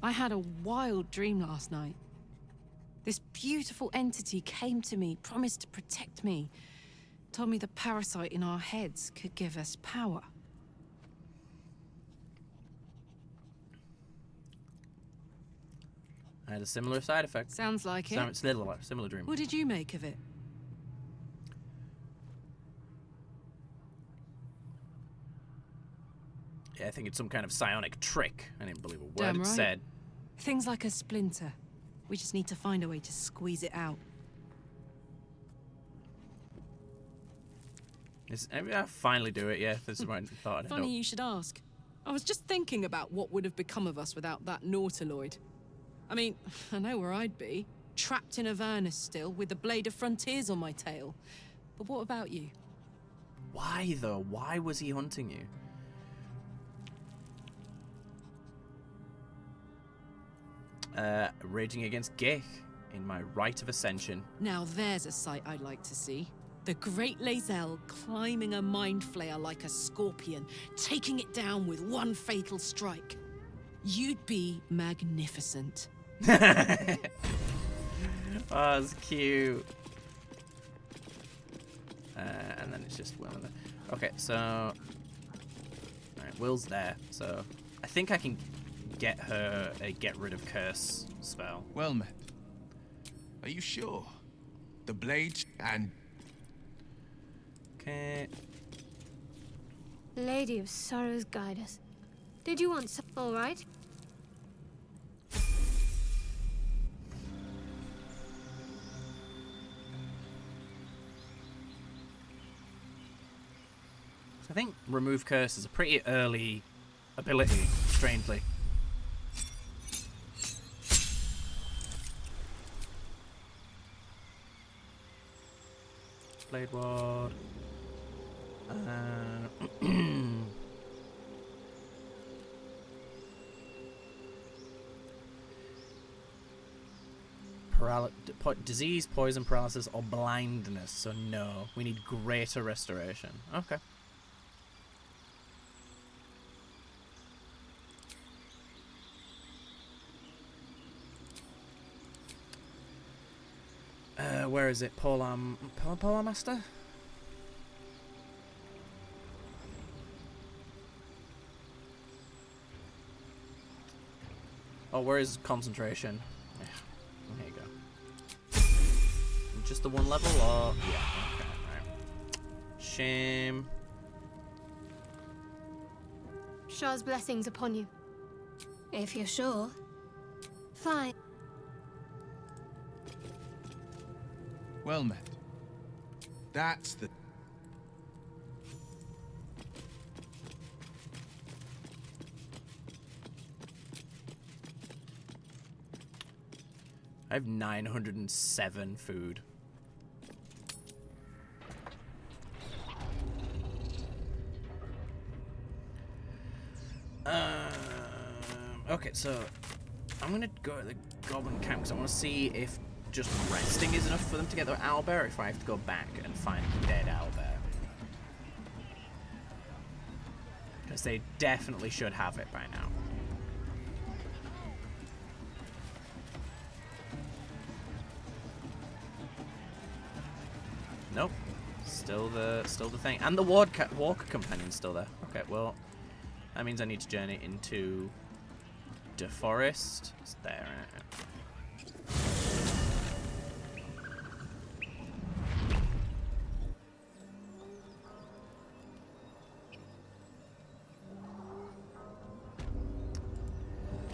I had a wild dream last night. This beautiful entity came to me, promised to protect me, told me the parasite in our heads could give us power. I had a similar side effect. Sounds like it. Similar dream. What did you make of it? Yeah, I think it's some kind of psionic trick. I didn't believe a word Damn it right. said. Things like a splinter. We just need to find a way to squeeze it out. Maybe I'll finally do it, yeah. This is what I thought. Funny you should ask. I was just thinking about what would have become of us without that Nautiloid. I mean, I know where I'd be. Trapped in Avernus still, with the Blade of Frontiers on my tail. But what about you? Why, though? Why was he hunting you? Raging against Gich in my rite of ascension. Now there's a sight I'd like to see. The great Lae'zel climbing a mind flayer like a scorpion, taking it down with one fatal strike. You'd be magnificent. Oh, that's cute. And then it's just Will. Okay, so... Alright, Will's there, so... I think I can get her a get rid of curse spell. Well met. Are you sure? The blade and... Okay. Lady of Sorrows, guide us. Did you want some? All right. So I think remove curse is a pretty early ability, strangely. Blade Ward. Disease, poison, paralysis, or blindness. So no, we need greater restoration. Okay. Where is it? Polar Master? Oh, where is concentration? Yeah. There you go. Just the one level, or yeah? Okay, right. Shame. Shah's blessings upon you. If you're sure. Fine. Well met. That's the... I have 907 food. Okay, so I'm gonna go to the Goblin camp because I want to see if just resting is enough for them to get their owlbear, or if I have to go back and find the dead owlbear. Because they definitely should have it by now. Nope. Still the thing. And the Walker Companion's still there. Okay, well, that means I need to journey into the forest. It's there.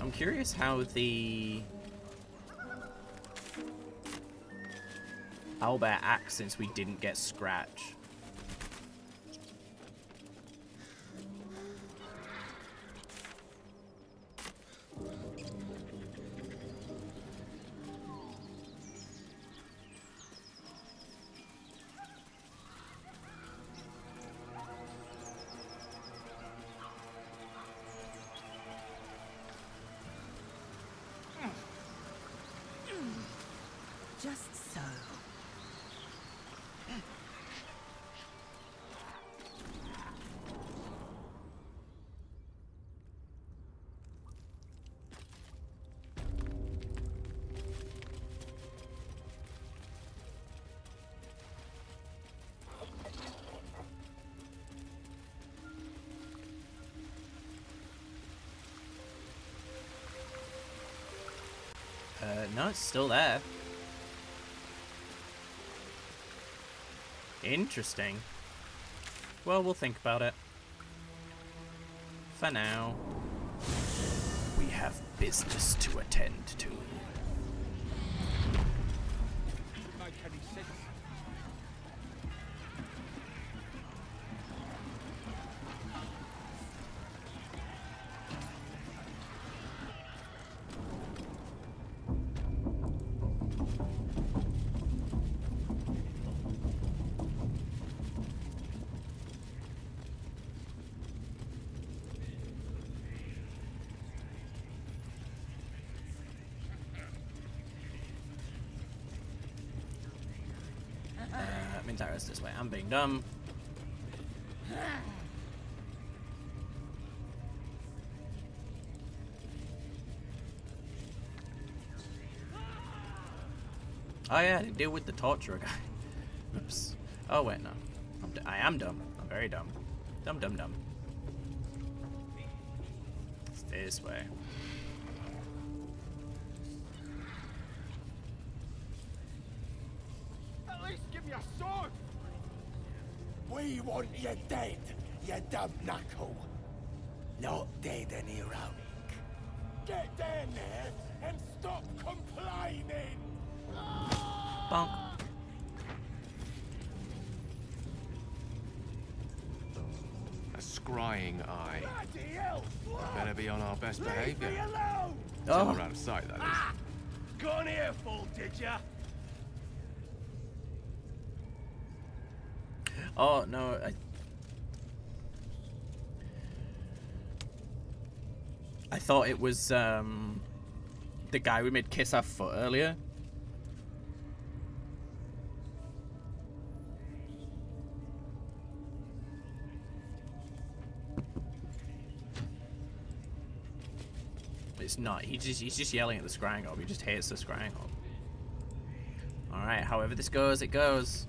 I'm curious how the... Owlbear axe since we didn't get Scratch. Just so. No, it's still there. Interesting. Well, we'll think about it. For now, we have business to attend to. Mintaro's this way. I'm being dumb. Oh yeah, I didn't deal with the torturer guy. Oops. Oh wait, no. I am dumb. I'm very dumb. Dumb. It's this way. At least give me a sword! We want you dead, you dumb knuckle. Not dead and heroic. Get down there and stop complaining! Bonk. A scrying eye. Better be on our best behavior. Oh. Till we're out of sight, that is. Gone here, fool, did ya? Oh no, I thought it was the guy we made kiss our foot earlier. It's not. He's just yelling at the scrying orb. He just hates the scrying orb. All right. However this goes, it goes.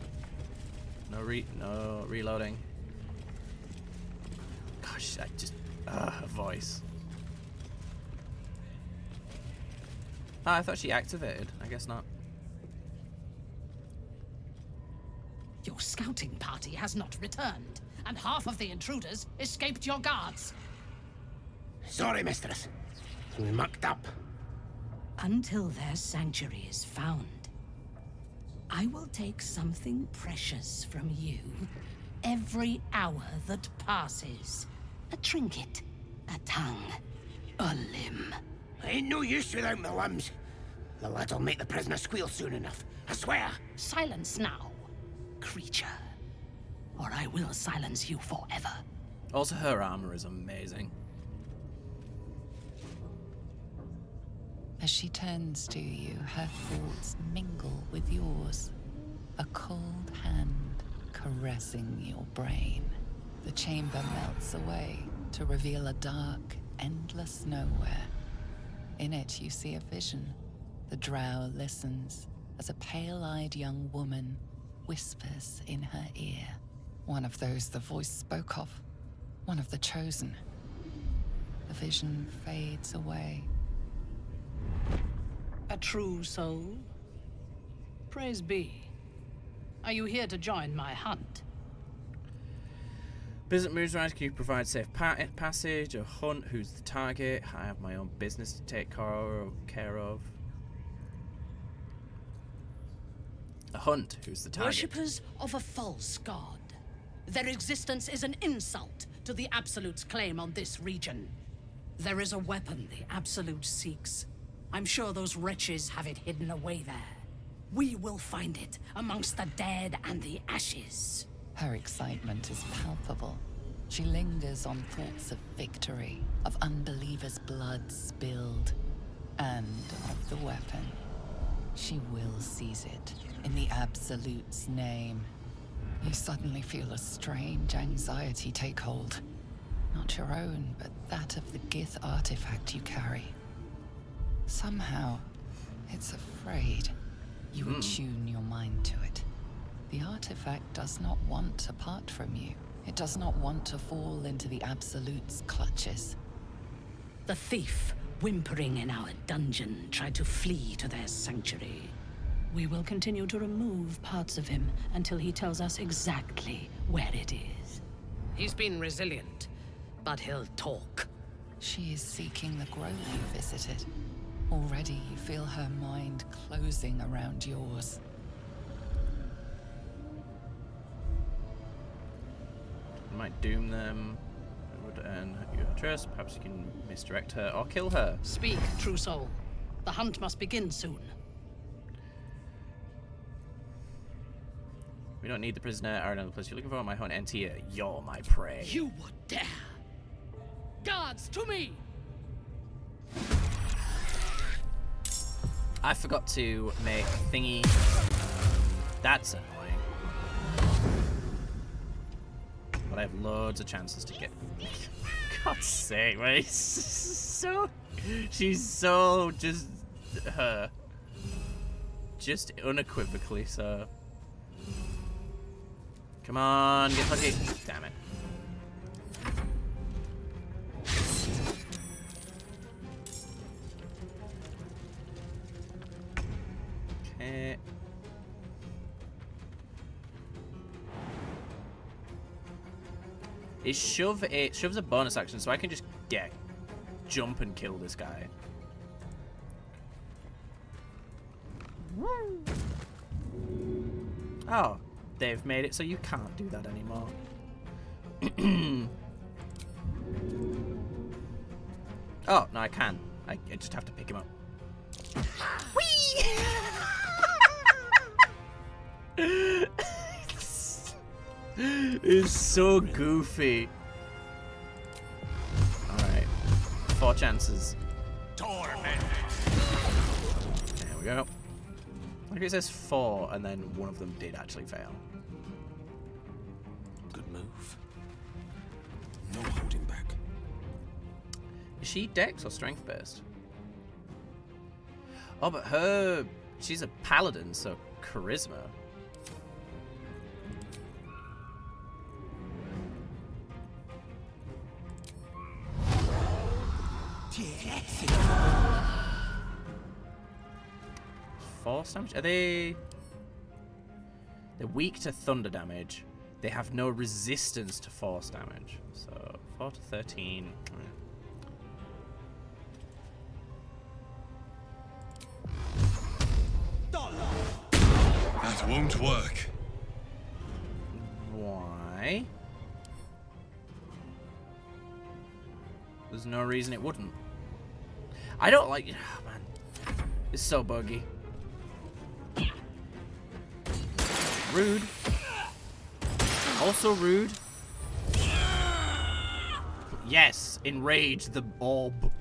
No reloading. Gosh, I just a voice. Oh, I thought she activated. I guess not. Your scouting party has not returned, and half of the intruders escaped your guards. Sorry, mistress. We mucked up. Until their sanctuary is found, I will take something precious from you every hour that passes. A trinket, a tongue, a limb. Ain't no use without my limbs. The lad'll make the prisoner squeal soon enough. I swear. Silence now, creature, or I will silence you forever. Also, her armor is amazing. As she turns to you, her thoughts mingle with yours. A cold hand caressing your brain. The chamber melts away to reveal a dark, endless nowhere. In it, you see a vision. The drow listens as a pale-eyed young woman whispers in her ear. One of those the voice spoke of. One of the chosen. The vision fades away. A true soul? Praise be. Are you here to join my hunt? Visit Moonrise, can you provide safe passage? A hunt, who's the target? I have my own business to take care of. A hunt. Who's the target? Worshippers of a false god. Their existence is an insult to the Absolute's claim on this region. There is a weapon the Absolute seeks. I'm sure those wretches have it hidden away there. We will find it amongst the dead and the ashes. Her excitement is palpable. She lingers on thoughts of victory, of unbelievers' blood spilled, and of the weapon. She will seize it, in the Absolute's name. You suddenly feel a strange anxiety take hold. Not your own, but that of the Gith artifact you carry. Somehow, it's afraid. You attune your mind to it. The artifact does not want to part from you. It does not want to fall into the Absolute's clutches. The thief, whimpering in our dungeon, tried to flee to their sanctuary. We will continue to remove parts of him until he tells us exactly where it is. He's been resilient, but he'll talk. She is seeking the grove you visited. Already you feel her mind closing around yours. Might doom them. It would earn your trust. Perhaps you can misdirect her or kill her. Speak, true soul. The hunt must begin soon. We don't need the prisoner or another place you're looking for. My hunt ends here. You're my prey. You would dare! Guards, to me! I forgot to make thingy. That's annoying. But I have loads of chances to get. God's sake, right? She's so just her. Just unequivocally so. Come on, get lucky. Damn it. Okay. It shoves a bonus action, so I can just jump and kill this guy. Oh, they've made it so you can't do that anymore. Oh, no, I can. I just have to pick him up. Whee! It's so goofy. Alright. 4 chances. There we go. Like it says 4, and then one of them did actually fail. Good move. No holding back. Is she Dex or Strength based? Oh, but she's a paladin, so charisma. Force damage? Are they? They're weak to thunder damage. They have no resistance to force damage. So 4 to 13. That won't work. Why? There's no reason it wouldn't. I don't like. Oh, man, it's so buggy. Rude. Also rude. Yes, enrage the orb.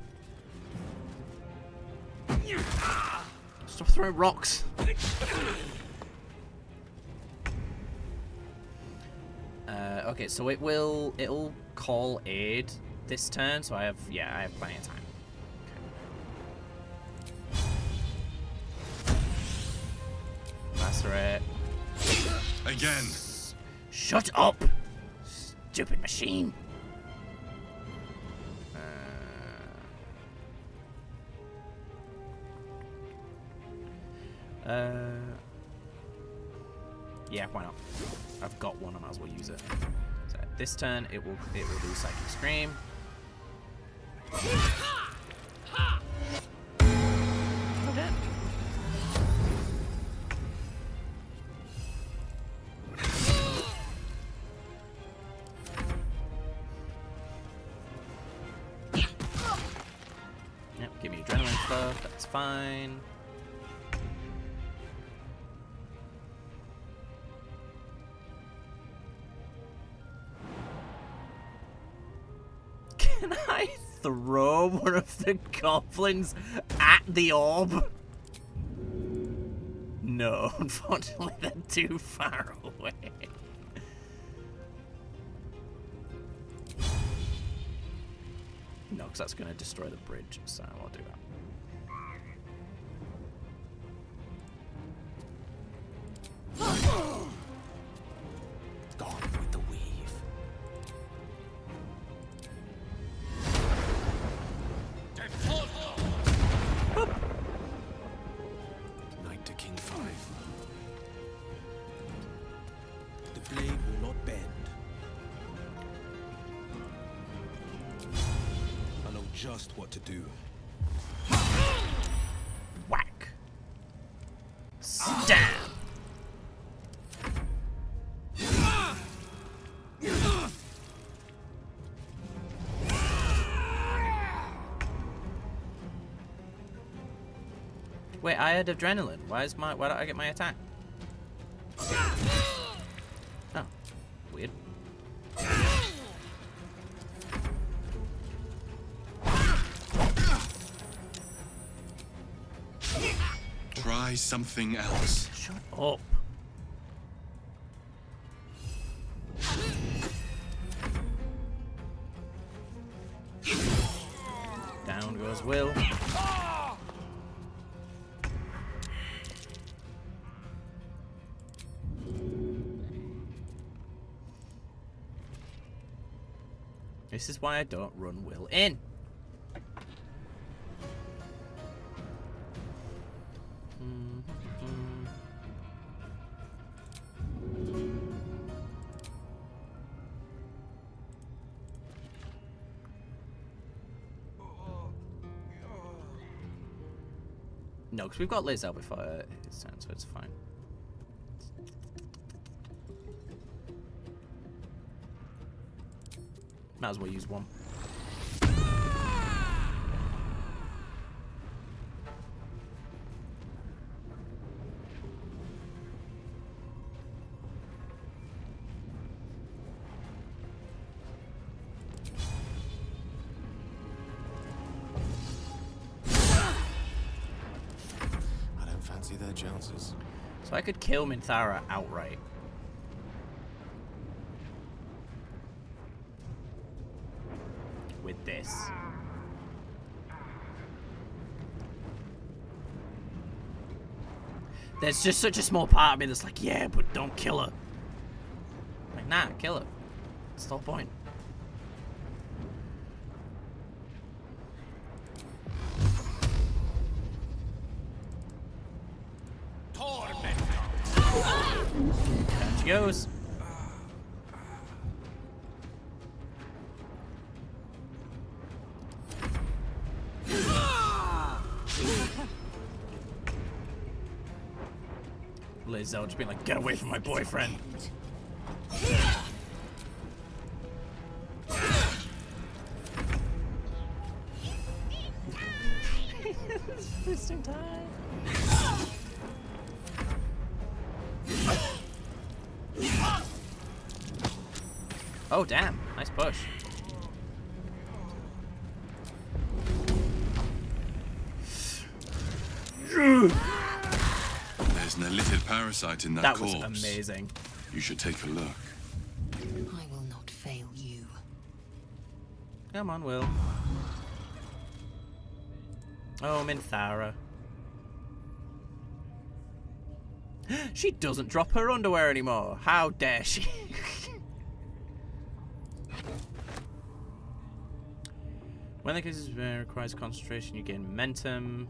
Stop throwing rocks. Okay, so it'll call aid this turn, so I have plenty of time. Okay. Lacerate. Again. Shut up, stupid machine. Yeah, why not? I've got one, I might as well use it. So this turn, it will do Psychic Scream. stuff. That's fine. Can I throw one of the goblins at the orb? No, unfortunately they're too far away. No, because that's going to destroy the bridge, so I'll do that. Gone with the weave. Knight to King 5. The blade will not bend. I know just what to do. Whack. Stab. Wait, I had adrenaline. Why don't I get my attack? Oh, weird. Try something else. Shut up. Down goes Will. This is why I don't run Will in. No, because we've got Lae'zel before his turn, so it's fine. Might as well use one. I don't fancy their chances. So I could kill Minthara outright. With this. There's just such a small part of me that's like, yeah, but don't kill her. Like, nah, kill her. That's the whole point. Down she goes. Lae'zel just being like, get away from my boyfriend. Fisting time. Oh damn, nice push. There's an elitid parasite in that corpse. That was amazing. You should take a look. I will not fail you. Come on, Will. Oh, Minthara. She doesn't drop her underwear anymore. How dare she? When the case requires concentration, you gain momentum.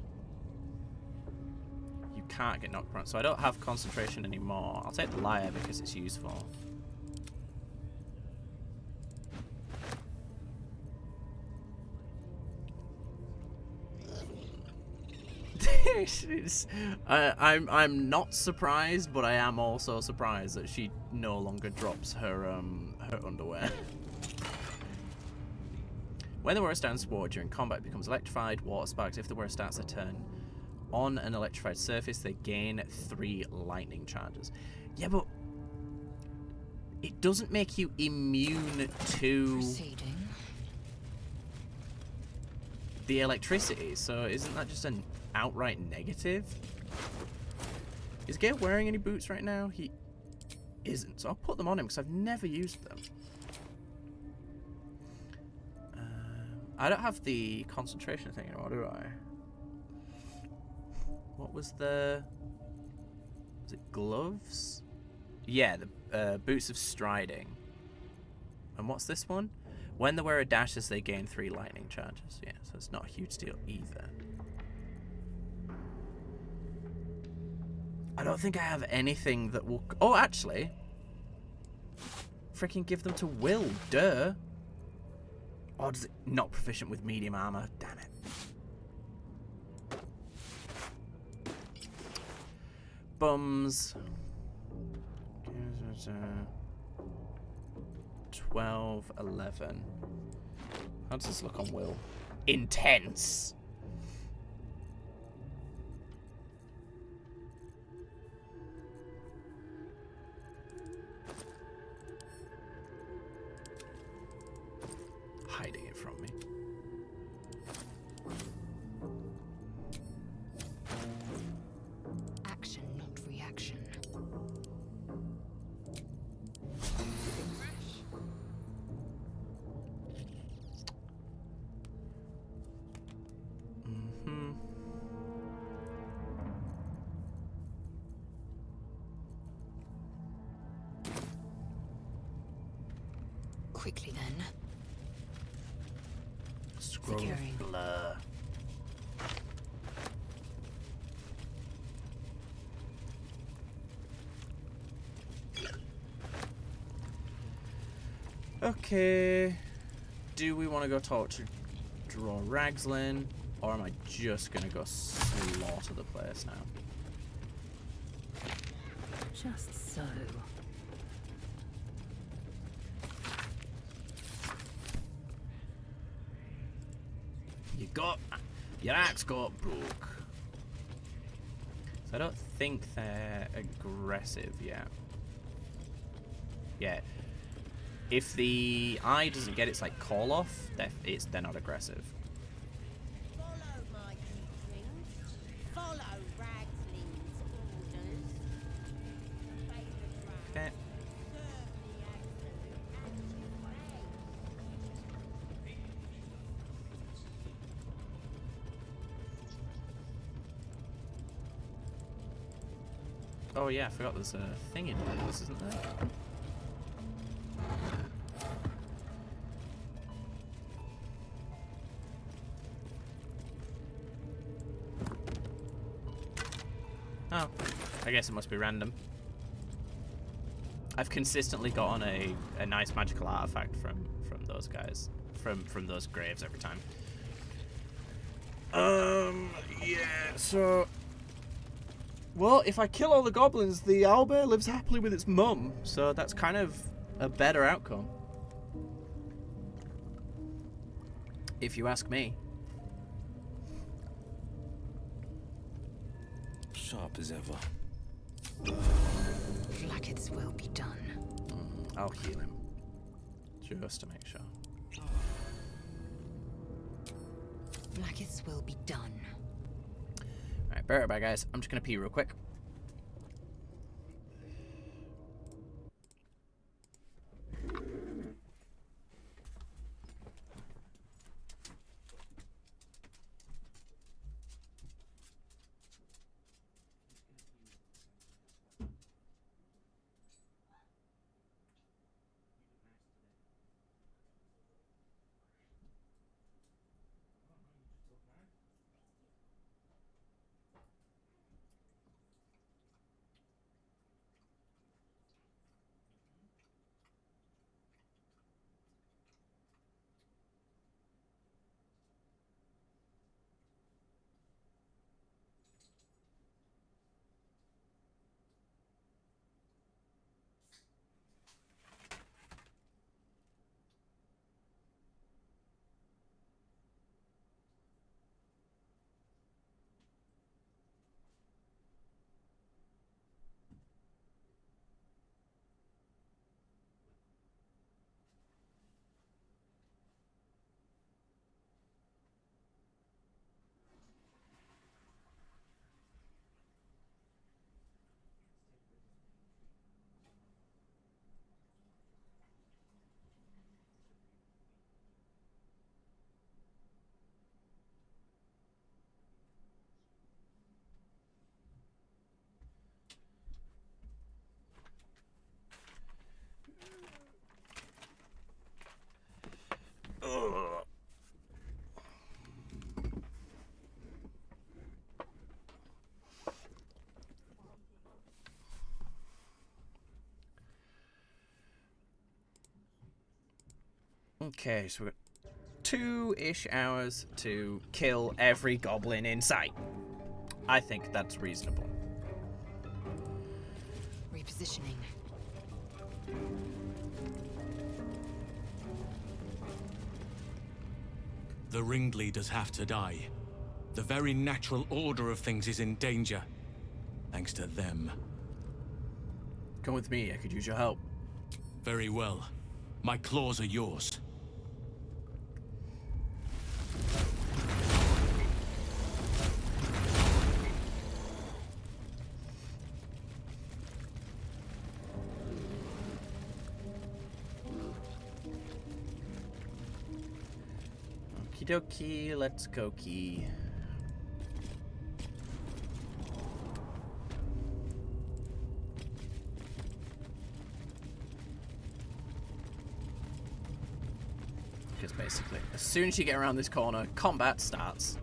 You can't get knocked prone. So I don't have concentration anymore. I'll take the lyre because it's useful. I'm not surprised, but I am also surprised that she no longer drops her her underwear. When the wearer stands water during combat, it becomes electrified. Water sparks. If the wearer starts a turn on an electrified surface, they gain 3 lightning charges. Yeah, but it doesn't make you immune to the electricity, so isn't that just an outright negative? Is Gale wearing any boots right now? He isn't, so I'll put them on him because I've never used them. I don't have the concentration thing anymore, do I? What was the... Was it gloves? Yeah, the boots of striding. And what's this one? When the wearer dashes, they gain 3 lightning charges. Yeah, so it's not a huge deal either. I don't think I have anything that will... Oh, actually. Freaking give them to Will. Duh. Oh, does it not proficient with medium armor? Damn it. Bums. 12, 11. How does this look on Will? Intense. Hiding it from me. Action, not reaction. Quickly then. Scroll of blur. Okay. Do we want to go talk to draw Raxlin, or am I just gonna go slaughter the place now? Just so. Your axe got broke. So I don't think they're aggressive yet. Yeah. If the eye doesn't get its like call off, they're not aggressive. Follow my teachings. Follow Ragslin's orders. Okay. Oh yeah, I forgot there's a thing in this, isn't there? Oh, I guess it must be random. I've consistently gotten a nice magical artifact from those guys, from those graves every time. Yeah, so... Well, if I kill all the goblins, the owlbear lives happily with its mum, so that's kind of a better outcome. If you ask me. Sharp as ever. Blackets will be done. I'll heal him. Just to make sure. Blackets will be done. Alright, bear it back, guys. I'm just gonna pee real quick. Okay, so we've got 2-ish hours to kill every goblin in sight. I think that's reasonable. Repositioning. The ringleaders have to die. The very natural order of things is in danger. Thanks to them. Come with me, I could use your help. Very well. My claws are yours. Okie dokie, let's go key. Because basically, as soon as you get around this corner, combat starts.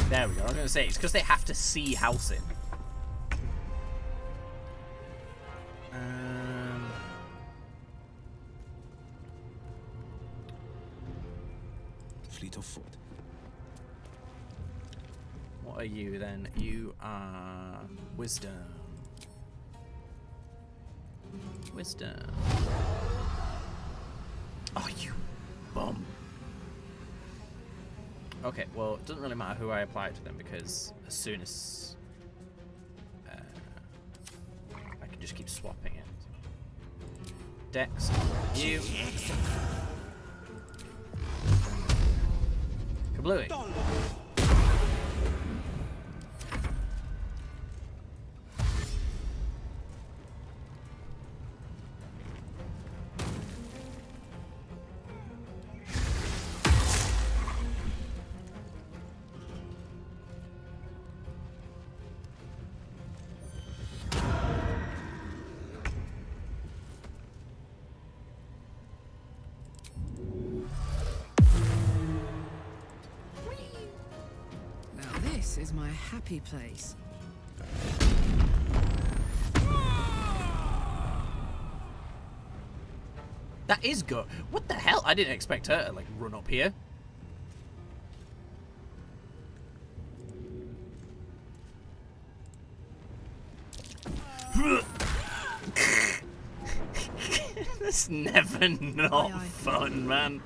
There we go. I was going to say, it's because they have to see Halcyon. Fleet of foot. What are you then? You are wisdom. Wisdom. Oh, you bum. Okay, well, it doesn't really matter who I apply it to them because as soon as I can just keep swapping it. Dex, you. Kablooey. This is my happy place. That is good. What the hell? I didn't expect her to, like, run up here. That's never not fun, man.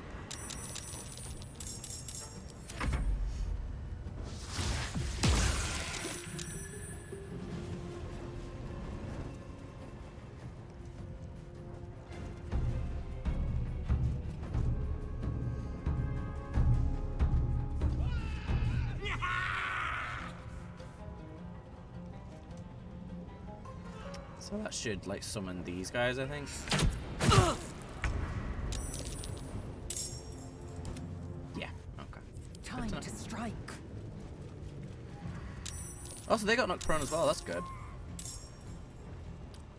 So that should, like, summon these guys, I think. Yeah, okay. Time to strike. Oh, so they got knocked prone as well, that's good.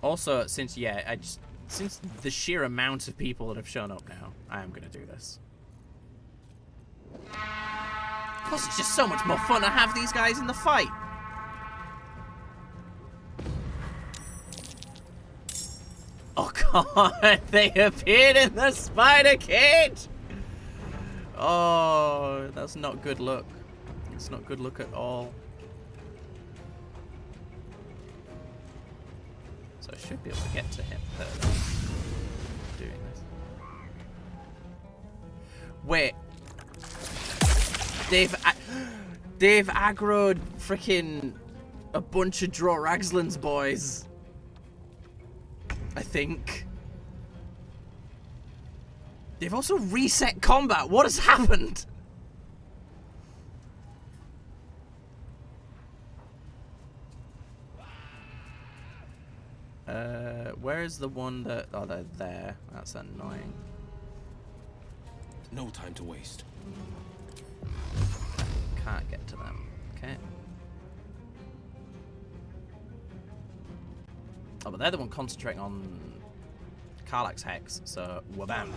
Also, since the sheer amount of people that have shown up now, I am gonna do this. Plus, it's just so much more fun to have these guys in the fight. Oh god, they appeared in the spider cage! Oh, that's not good luck. It's not good luck at all. So I should be able to get to him doing this. Wait. They've aggroed freaking a bunch of Ragslan's boys. I think. They've also reset combat. What has happened? Where is the one that... Oh, they're there. That's annoying. No time to waste. Can't get to them. Okay. Oh, but they're the one concentrating on Karlach's Hex, so wabam.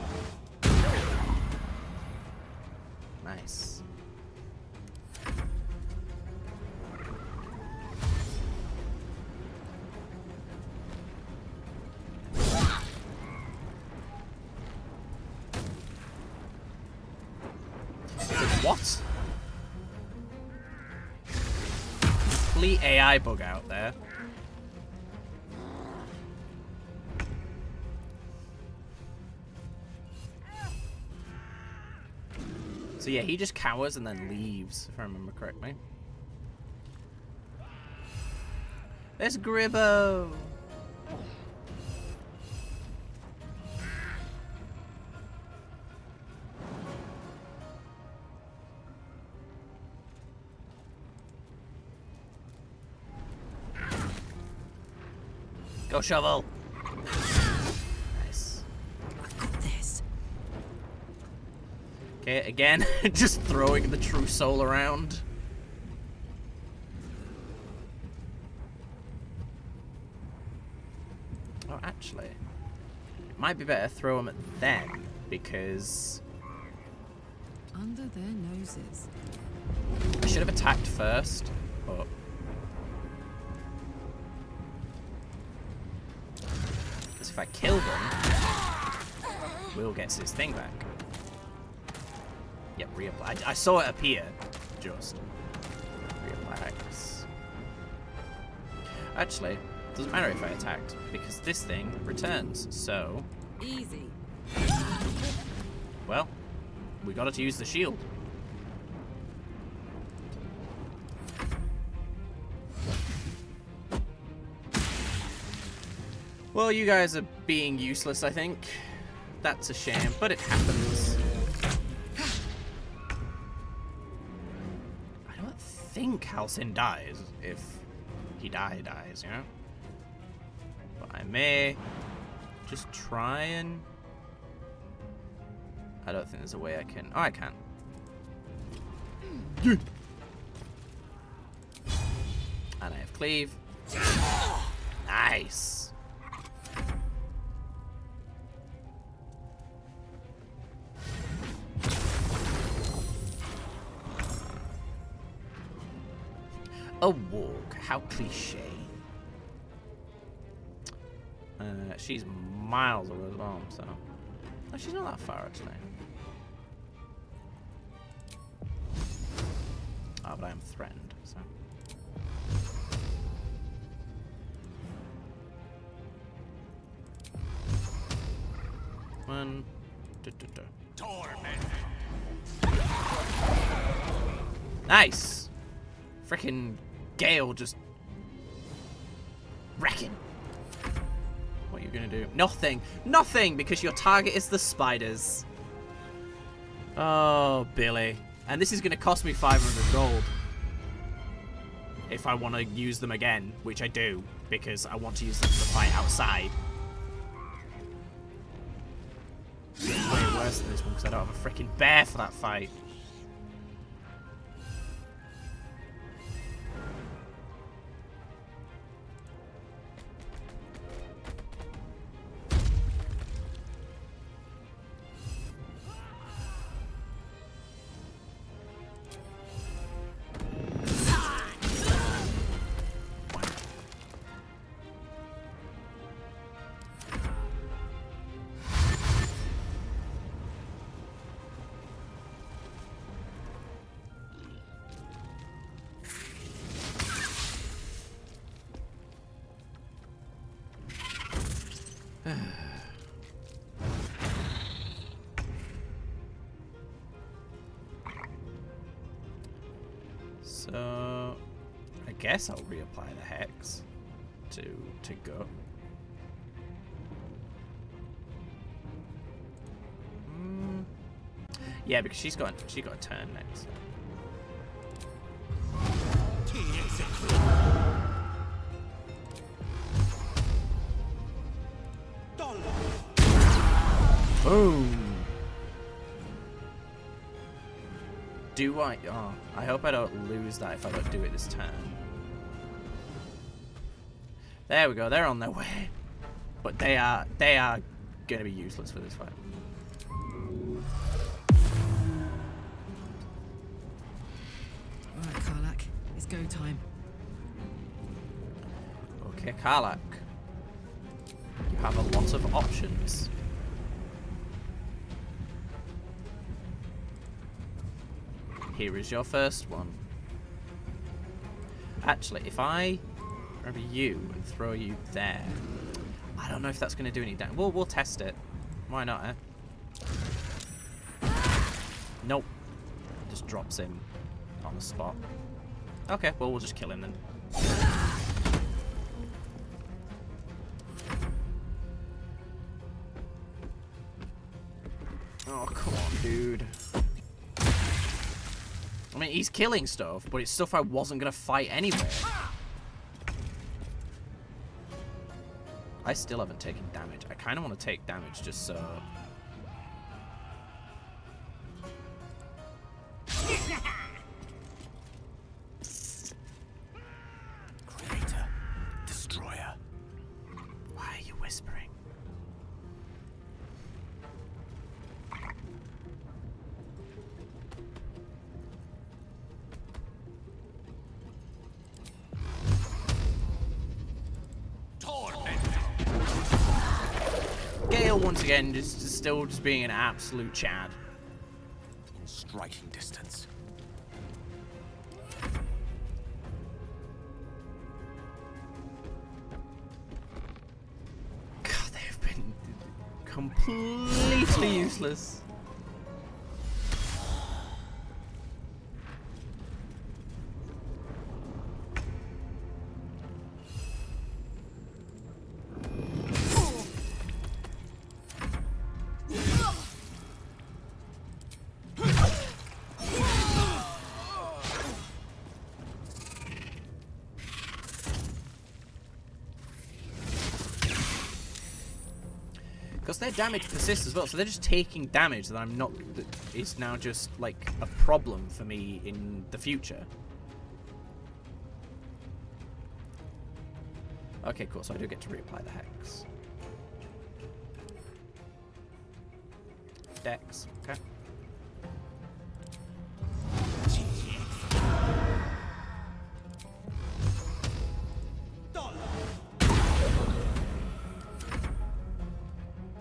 Nice. What? Complete AI bug out there. So yeah, he just cowers and then leaves, if I remember correctly. There's Gribbo! Go shovel! Nice. I got this. Okay, again, just throwing the true soul around. Oh, actually, it might be better to throw them at them, because Under their noses. I should have attacked first, but because if I kill them, Will gets his thing back. Yep, reapply. I saw it appear, just. Reapply X. Actually, it doesn't matter if I attacked, because this thing returns, so... Easy. Well, we got to use the shield. Well, you guys are being useless, I think. That's a shame, but it happens. I don't think Halcyon dies if he dies, you know? But I may just try and... I don't think there's a way I can... Oh, I can. And I have cleave. Nice. A walk, how cliche. She's miles away as well, so... Oh, she's not that far, actually. Oh, but I am threatened, so... One... Nice! Frickin' Gale just... wrecking. What are you gonna do? Nothing! Nothing! Because your target is the spiders. Oh, Billy. And this is gonna cost me 500 gold. If I want to use them again, which I do, because I want to use them for the fight outside. It's way worse than this one, because I don't have a frickin' bear for that fight. So, I guess I'll reapply the hex to go. Yeah, because she got a turn next. Boom. Do I? Oh, I hope I don't lose that if I don't do it this turn. There we go. They're on their way, but they are going to be useless for this fight. All right, Karlak, it's go time. Okay, Karlak. You have a lot of options. Here is your first one. Actually, if I grab you and throw you there, I don't know if that's going to do any damage. We'll test it. Why not, eh? Nope. Just drops him on the spot. Okay, well, we'll just kill him then. Oh, come on, dude. I mean, he's killing stuff, but it's stuff I wasn't going to fight anyway. I still haven't taken damage. I kind of want to take damage just so... Creator, destroyer. Why are you whispering? Gale once again just still just being an absolute Chad. In striking distance. God, they've been completely useless. Because their damage persists as well, so they're just taking damage that I'm not... that is now just, like, a problem for me in the future. Okay, cool, so I do get to reapply the Hex. Dex, okay.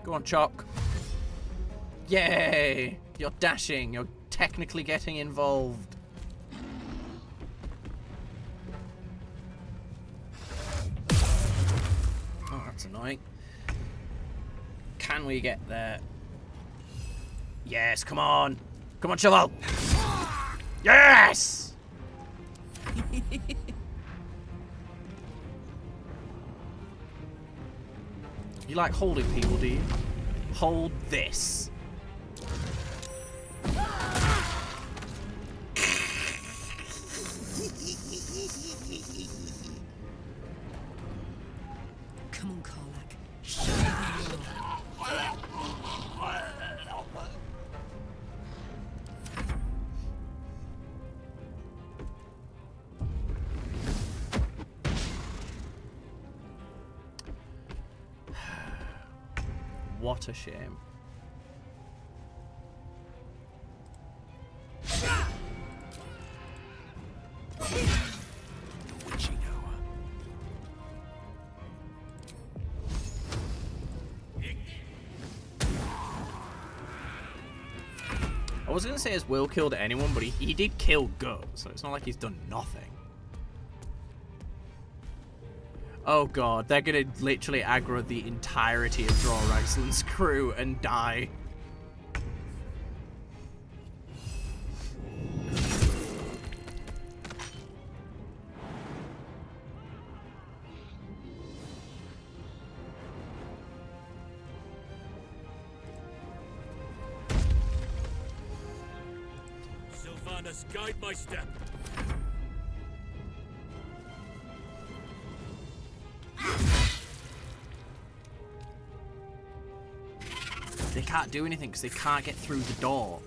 Go on, Chalk. Yay! You're dashing. You're technically getting involved. Oh, that's annoying. Can we get there? Yes, come on. Come on, Shovel. Yes! You like holding people, do you? Hold this. Come on, Karlach. What a shame. I was gonna say his will killed anyone, but he did kill Gut, so it's not like he's done nothing. Oh god, they're gonna literally aggro the entirety of Raxlin's crew and die. Sylvanas, guide my step. They can't do anything because they can't get through the door.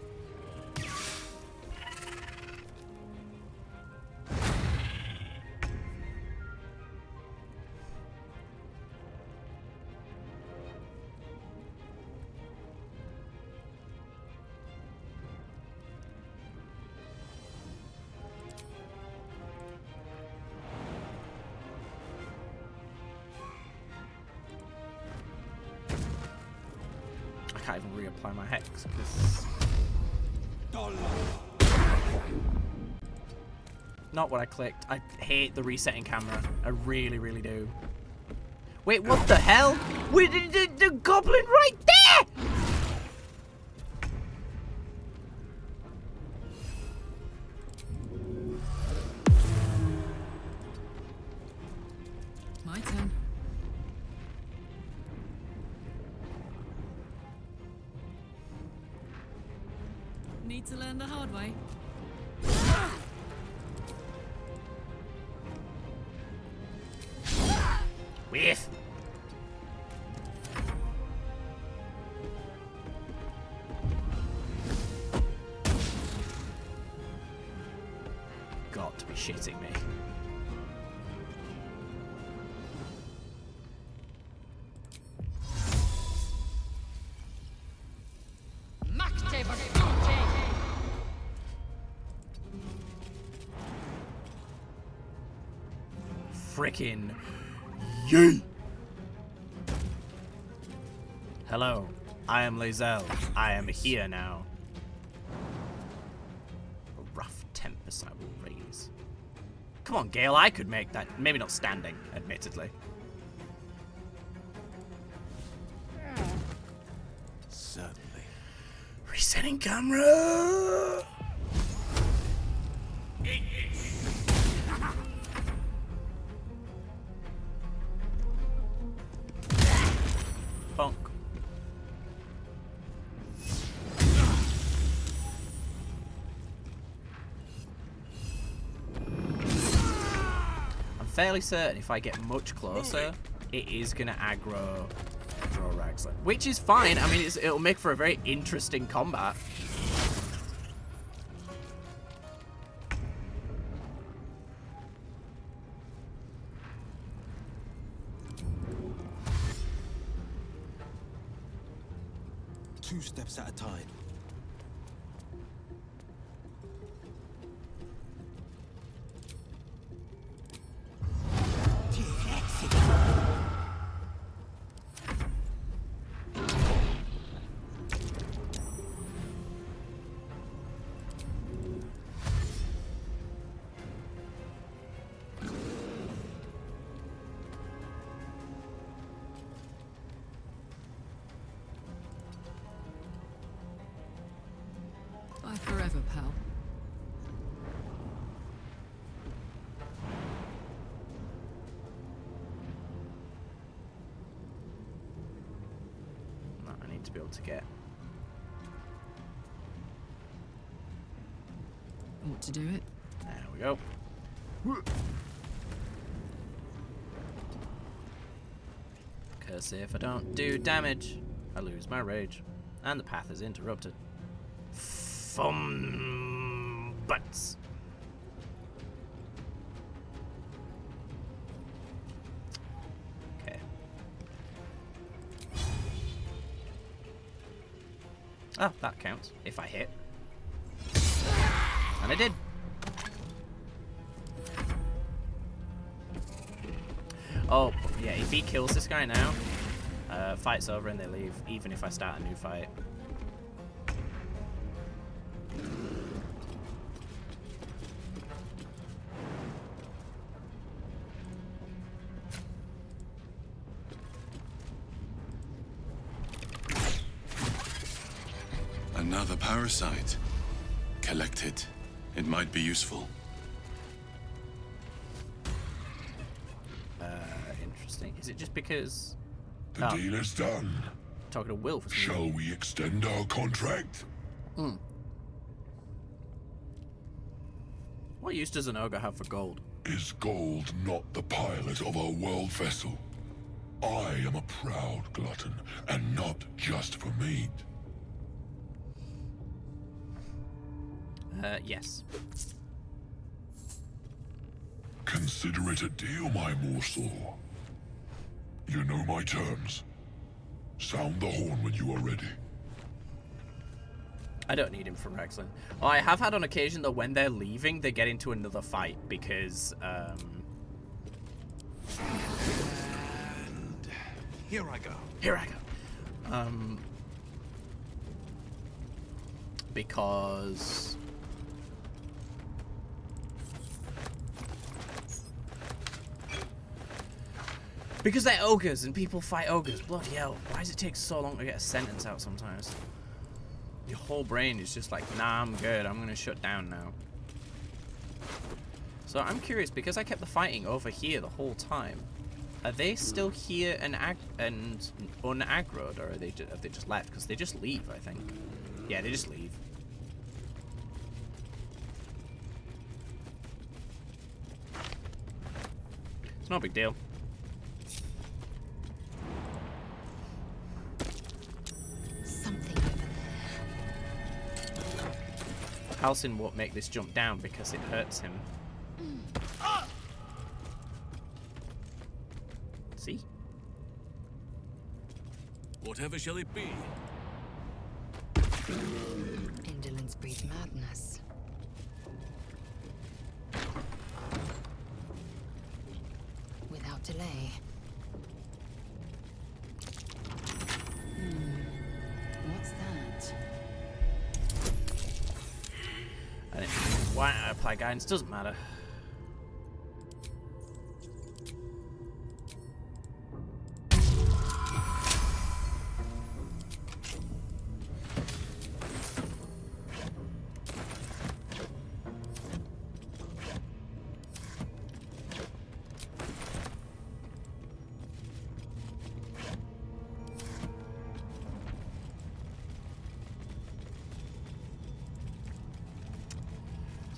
I can't even reapply my hex because Not what I clicked. I hate the resetting camera. I really, really do. Wait, what the hell? Wait, the goblin right there! My turn. Need to learn the hard way. Whiff. Got to be shitting me. Frickin' yay! Hello, I am Lae'zel. I am here now. A rough tempest I will raise. Come on, Gale, I could make that. Maybe not standing, admittedly. Certainly. Resetting camera! Bonk. I'm fairly certain if I get much closer, it is gonna aggro Lae'zel, which is fine. I mean, it'll make for a very interesting combat. Two steps at a time. Bye forever, pal. I need to be able to get. Want to do it? There we go. Because if I don't do damage, I lose my rage. And the path is interrupted. Butts. Okay. Oh, that counts. If I hit. And I did. Oh, yeah, if he kills this guy now, fight's over and they leave, even if I start a new fight. Another parasite. Collect it. It might be useful. Interesting. Is it just because... The deal is done. Talking to Will for some Shall we extend our contract? What use does an ogre have for gold? Is gold not the pilot of our world vessel? I am a proud glutton, and not just for meat. Yes. Consider it a deal, my morsel. You know my terms. Sound the horn when you are ready. I don't need him for wrestling. Oh, I have had on occasion that when they're leaving, they get into another fight because, And here I go. Here I go. Because Because they're ogres and people fight ogres. Bloody hell. Why does it take so long to get a sentence out sometimes? Your whole brain is just like, nah, I'm good. I'm going to shut down now. So I'm curious, because I kept the fighting over here the whole time. Are they still here and unaggroed, or have they just left? Because they just leave, I think. Yeah, they just leave. It's no big deal. Halsin won't make this jump down because it hurts him. See? Whatever shall it be? Indolence breeds madness. Without delay. What's that? I didn't why I apply guidance, doesn't matter.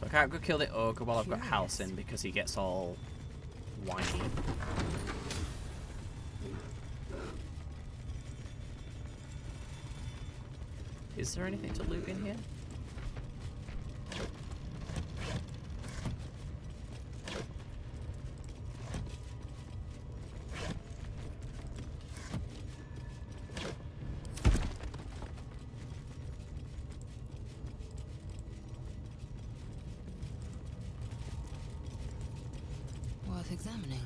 So I can't go kill the ogre while I've got Halsin because he gets all whiny. Is there anything to loot in here? Worth examining.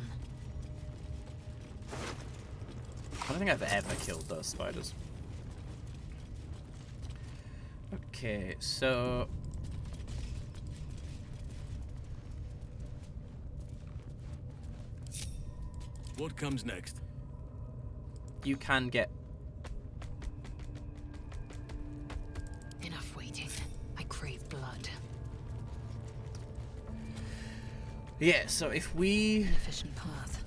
I don't think I've ever killed those spiders. Okay, so what comes next? You can get Enough waiting. I crave blood. yeah, so if we Efficient path.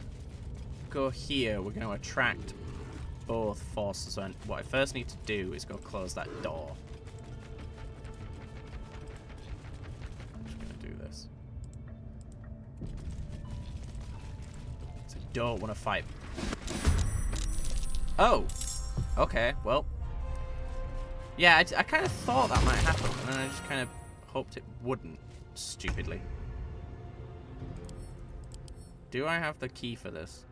go here, we're going to attract both forces. And what I first need to do is go close that door. I'm just going to do this. So I don't want to fight. Oh! Okay, well. Yeah, I kind of thought that might happen, and then I just kind of hoped it wouldn't, stupidly. Do I have the key for this?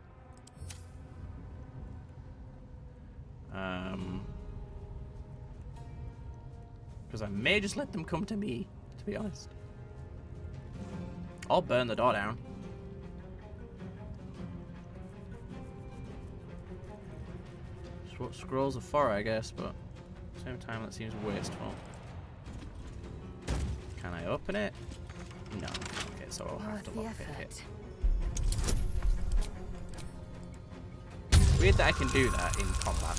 Because I may just let them come to me, to be honest. I'll burn the door down. That's what scrolls are for, I guess, but at the same time that seems wasteful. Can I open it? No. Okay, so I'll have to lockpick it. Weird that I can do that in combat.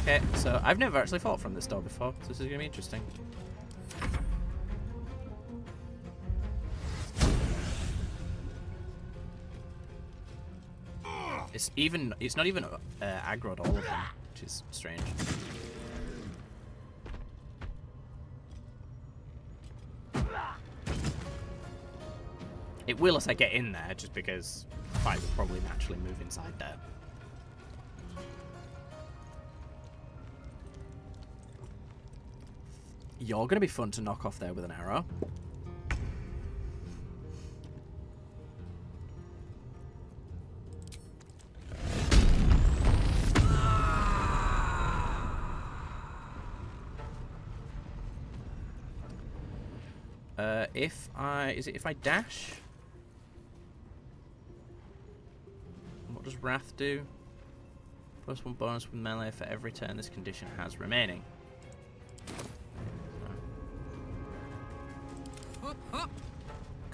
Okay, so I've never actually fought from this door before, so this is gonna be interesting. It's not even aggroed all of them, which is strange. It will as I get in there, just because I will probably naturally move inside there. You're gonna be fun to knock off there with an arrow. If I dash? What does Wrath do? Plus 1 bonus with melee for every turn this condition has remaining.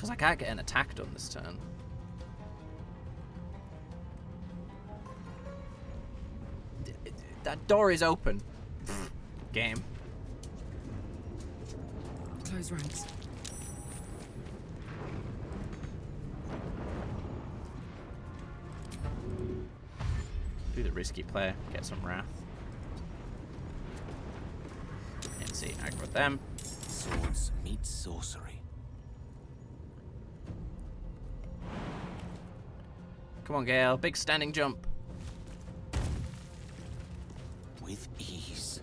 Because I can't get an attack done this turn. That door is open. Game. Close ranks. Do the risky play, get some wrath. And see, aggro them. Swords meet sorcery. Come on, Gale. Big standing jump. With ease.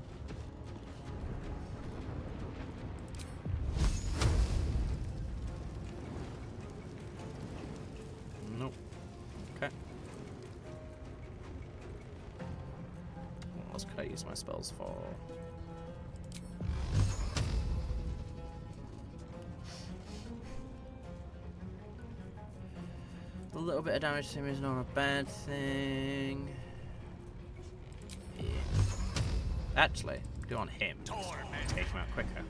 Nope. Okay. What else could I use my spells for? A little bit of damage to him is not a bad thing. Yeah. Actually, go on him. Take him out quicker.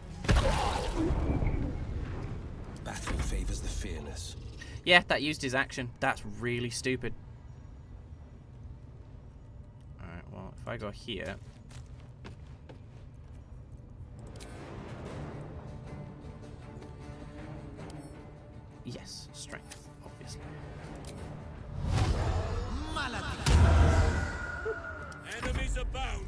Battle favors the fearless. Yeah, that used his action. That's really stupid. Alright, well, if I go here... Yes, strength, obviously. Enemies abound.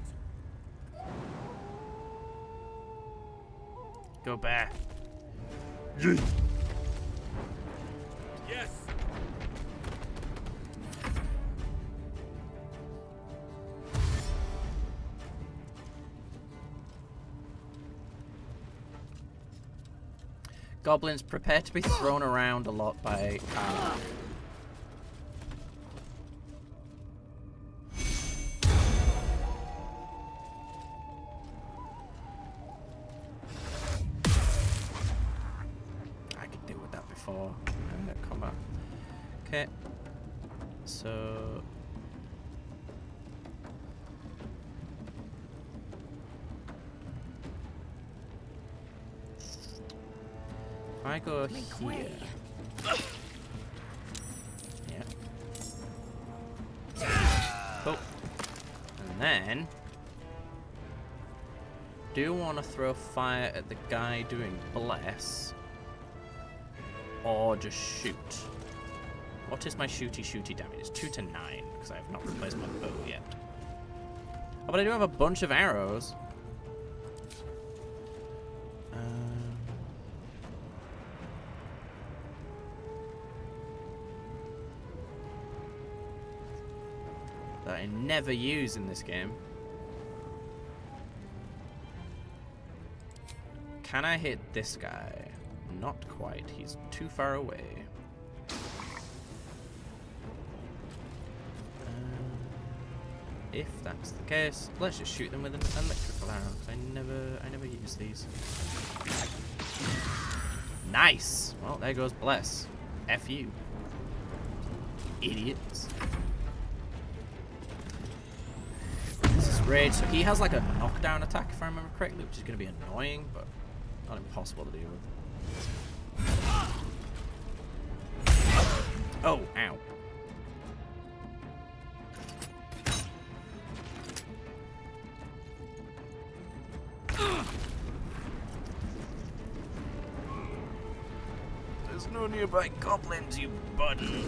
Go back. Yes. Goblins, prepare to be thrown around a lot by I could deal with that before combat. Okay, so if I go here, yeah, cool, and then do you want to throw fire at the guy doing bless, or just shoot? What is my shooty damage? It's 2 to 9 because I have not replaced my bow yet. Oh, but I do have a bunch of arrows. That I never use in this game. Can I hit this guy? Not quite. He's too far away. If that's the case, let's just shoot them with an electrical arrow. I never use these. Nice. Well, there goes bless. F you, idiots. This is great. So he has like a knockdown attack, if I remember correctly, which is going to be annoying, but not impossible to deal with. Oh, ow. There's no nearby goblins, you button.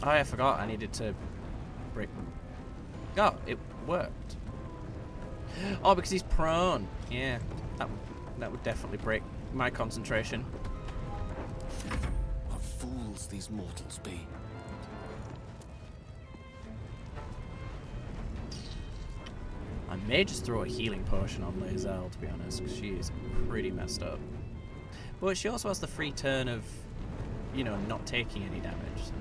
Oh, I forgot I needed to break. Oh, it worked. Oh, because he's prone. Yeah, that would definitely break my concentration. What fools these mortals be. I may just throw a healing potion on Lae'zel, to be honest, because she is pretty messed up. But she also has the free turn of, you know, not taking any damage. So.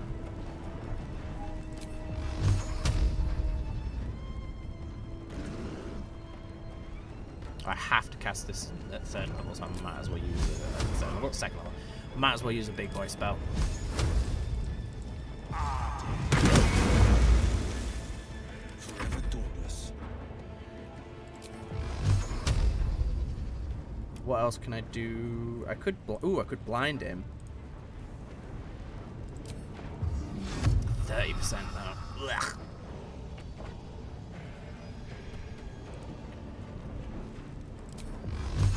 I have to cast this at 3rd level, so I might as well use it at 3rd level, 2nd level. Might as well use a big boy spell. Forever dauntless. What else can I do? I could I could blind him. 30% though. Ugh.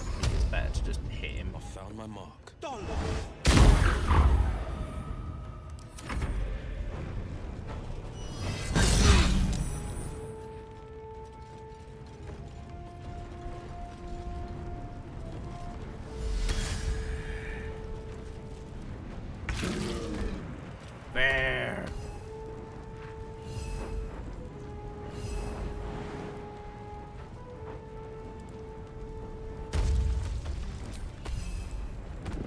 I think it's better to just hit him. I found my mark. There.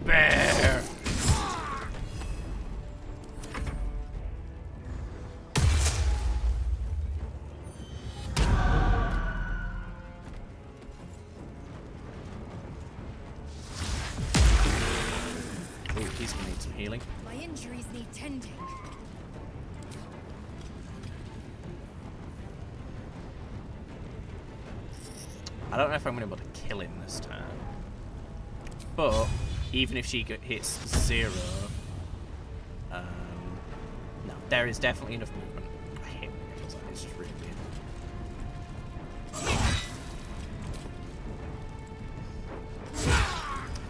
Bear. Oh, he's gonna need some healing. My injuries need tending. I don't know if I'm going to be able to kill him this time. But, even if she hits 0... no, there is definitely enough movement. I hate it. It's just really weird.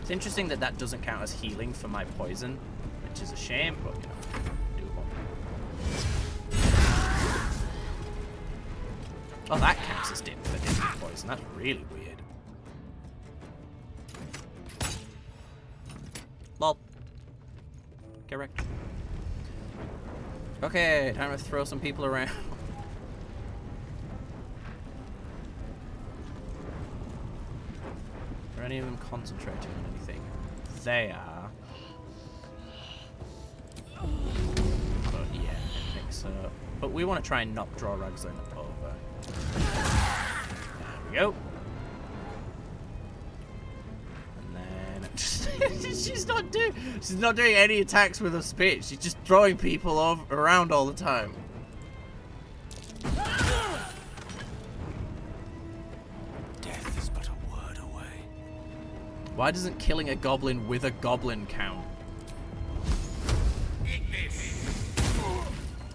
It's interesting that that doesn't count as healing for my poison, which is a shame, but, you know, doable. Oh, that counts as dip for different poison. That's really weird. Lol. Correct. Okay, time to throw some people around. Are any of them concentrating on anything? They are. But yeah, I think so. But we want to try and not draw Ragzone over. There we go. And then she's not doing any attacks with her spit. She's just throwing people around all the time. Death is but a word away. Why doesn't killing a goblin with a goblin count?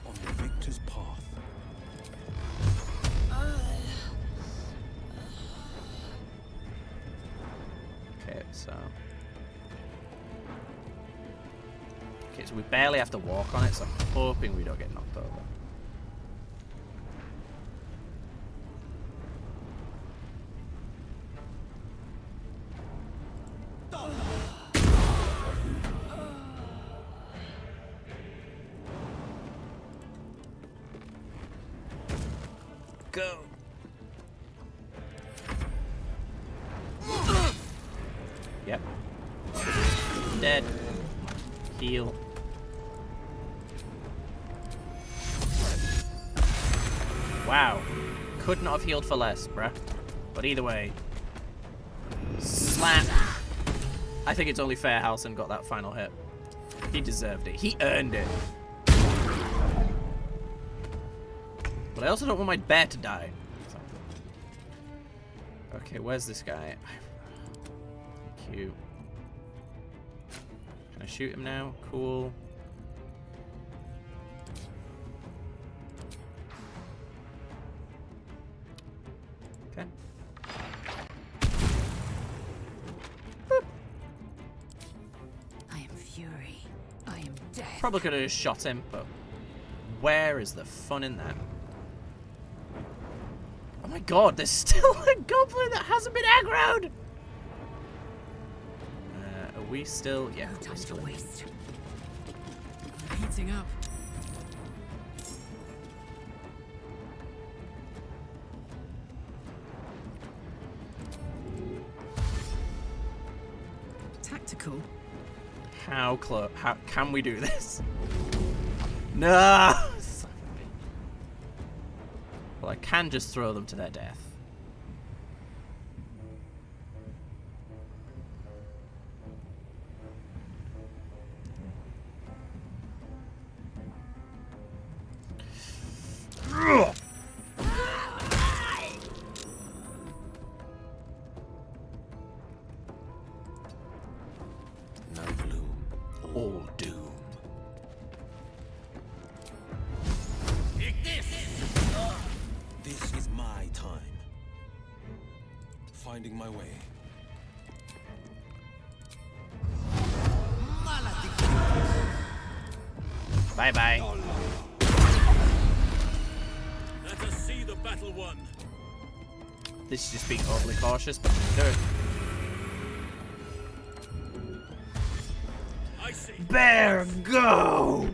On the victor's path. Okay, so we barely have to walk on it, so I'm hoping we don't get knocked over. Go. Yep. Dead. Heal. Wow. Could not have healed for less, bruh. But either way. Slap. I think it's only fair Halsin got that final hit. He deserved it. He earned it. But I also don't want my bear to die. So. Okay, where's this guy? Cute. Can I shoot him now? Cool. Okay. Boop. I am fury. I am death. Probably could have just shot him, but where is the fun in that? Oh my god, there's still a goblin that hasn't been aggroed! Are we still? Yeah, no time to waste. Heating up. Tactical. How close? How can we do this? No! Well, I can just throw them to their death. finding my way. Bye-bye. Let us see the battle won. This is just being overly cautious, but I'm gonna do it. Bear, go!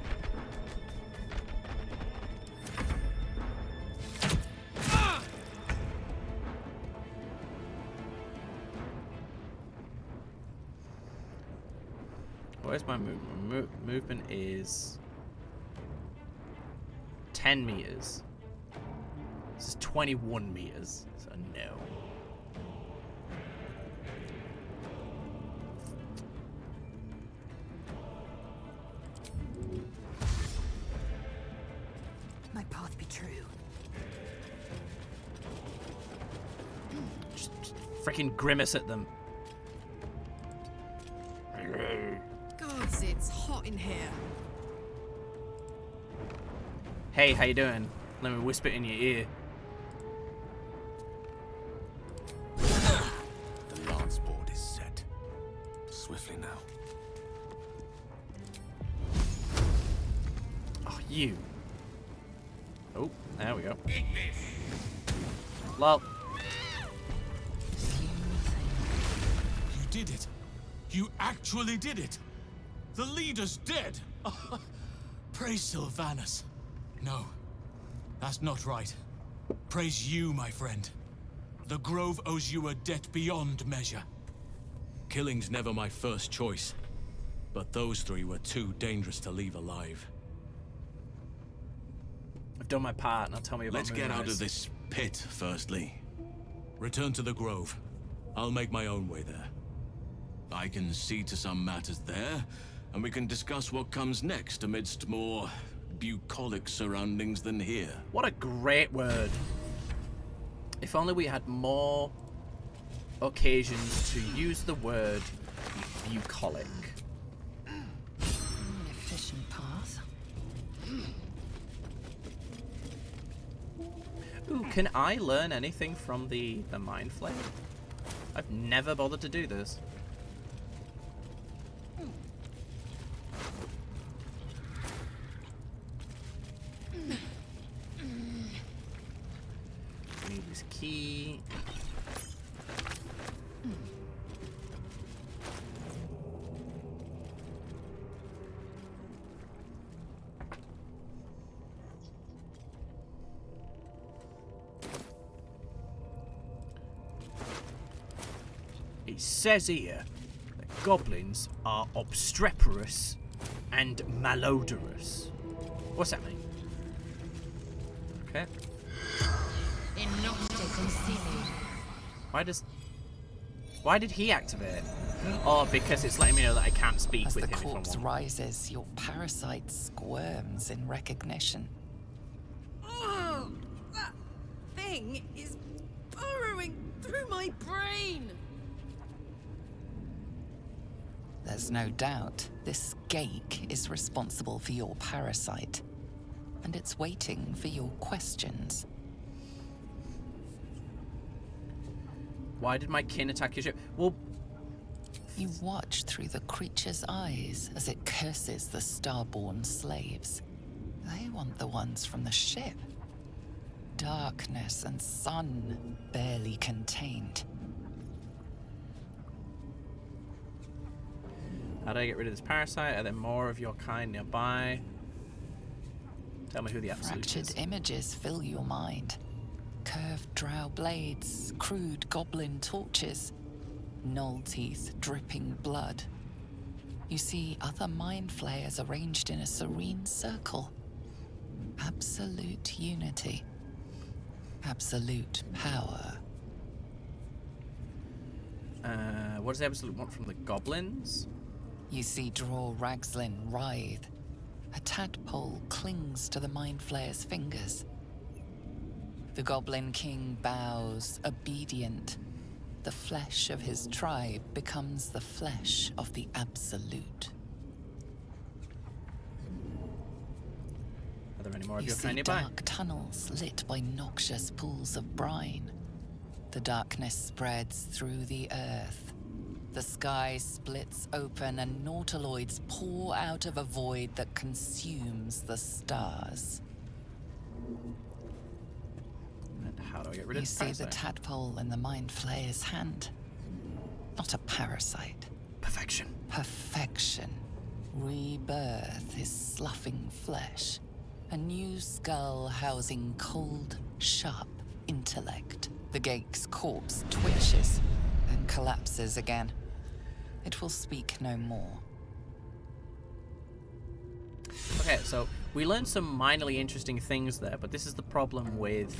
Where's my movement? Movement is 10 meters. This is 21 meters, so no. My path be true. Just freaking grimace at them. Gods, it's hot in here. Hey, how you doing? Let me whisper in your ear. The lance board is set. Swiftly now. Oh, you. Oh, there we go. Lol. You did it. You actually did it. The leader's dead. Praise Sylvanus. No, that's not right. Praise you, my friend. The Grove owes you a debt beyond measure. Killing's never my first choice, but those three were too dangerous to leave alive. I've done my part. Now tell me about. Let's get out of this pit, firstly. Return to the Grove. I'll make my own way there. I can see to some matters there, and we can discuss what comes next amidst more bucolic surroundings than here. What a great word. If only we had more occasions to use the word bucolic. An efficient path. Ooh, can I learn anything from the Mind Flayer? I've never bothered to do this. Need this key. It says here that goblins are obstreperous and malodorous. What's that mean? Okay. Why did he activate? Oh, because it's letting me know that I can't speak As with the him. corpse rises, your parasite squirms in recognition. Oh, that thing is burrowing through my brain. There's no doubt this gate is responsible for your parasite, and it's waiting for your questions. Why did my kin attack your ship? Well, you watch through the creature's eyes as it curses the starborn slaves. They want the ones from the ship. Darkness and sun barely contained. how do I get rid of this parasite? Are there more of your kind nearby? Tell me who the absolute is. Fractured images fill your mind. Curved drow blades, crude goblin torches, gnoll teeth dripping blood. You see other mind flayers arranged in a serene circle. Absolute unity. Absolute power. What does the absolute want from the goblins? You see Draw Ragslin writhe. A tadpole clings to the mind flayer's fingers. The Goblin King bows, obedient. The flesh of his tribe becomes the flesh of the Absolute. Are there any more of You your see kind nearby? dark tunnels lit by noxious pools of brine. The darkness spreads through the earth. The sky splits open and nautiloids pour out of a void that consumes the stars. And how do I get rid of You see the parasite? tadpole in the Mind Flayer's hand? Not a parasite. Perfection. Perfection. Rebirth is sloughing flesh. A new skull housing cold, sharp intellect. The Gake's corpse twitches and collapses again. It will speak no more. Okay, so we learned some minorly interesting things there, but this is the problem with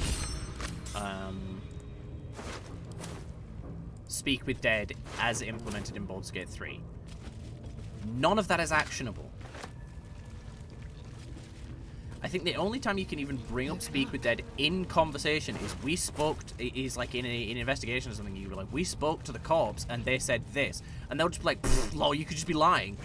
Speak with Dead as implemented in Baldur's Gate 3. None of that is actionable. I think the only time you can even bring up Speak with Dead in conversation is is like in an investigation or something. You were like, we spoke to the corpse and they said this, and they'll just be like, lol, you could just be lying.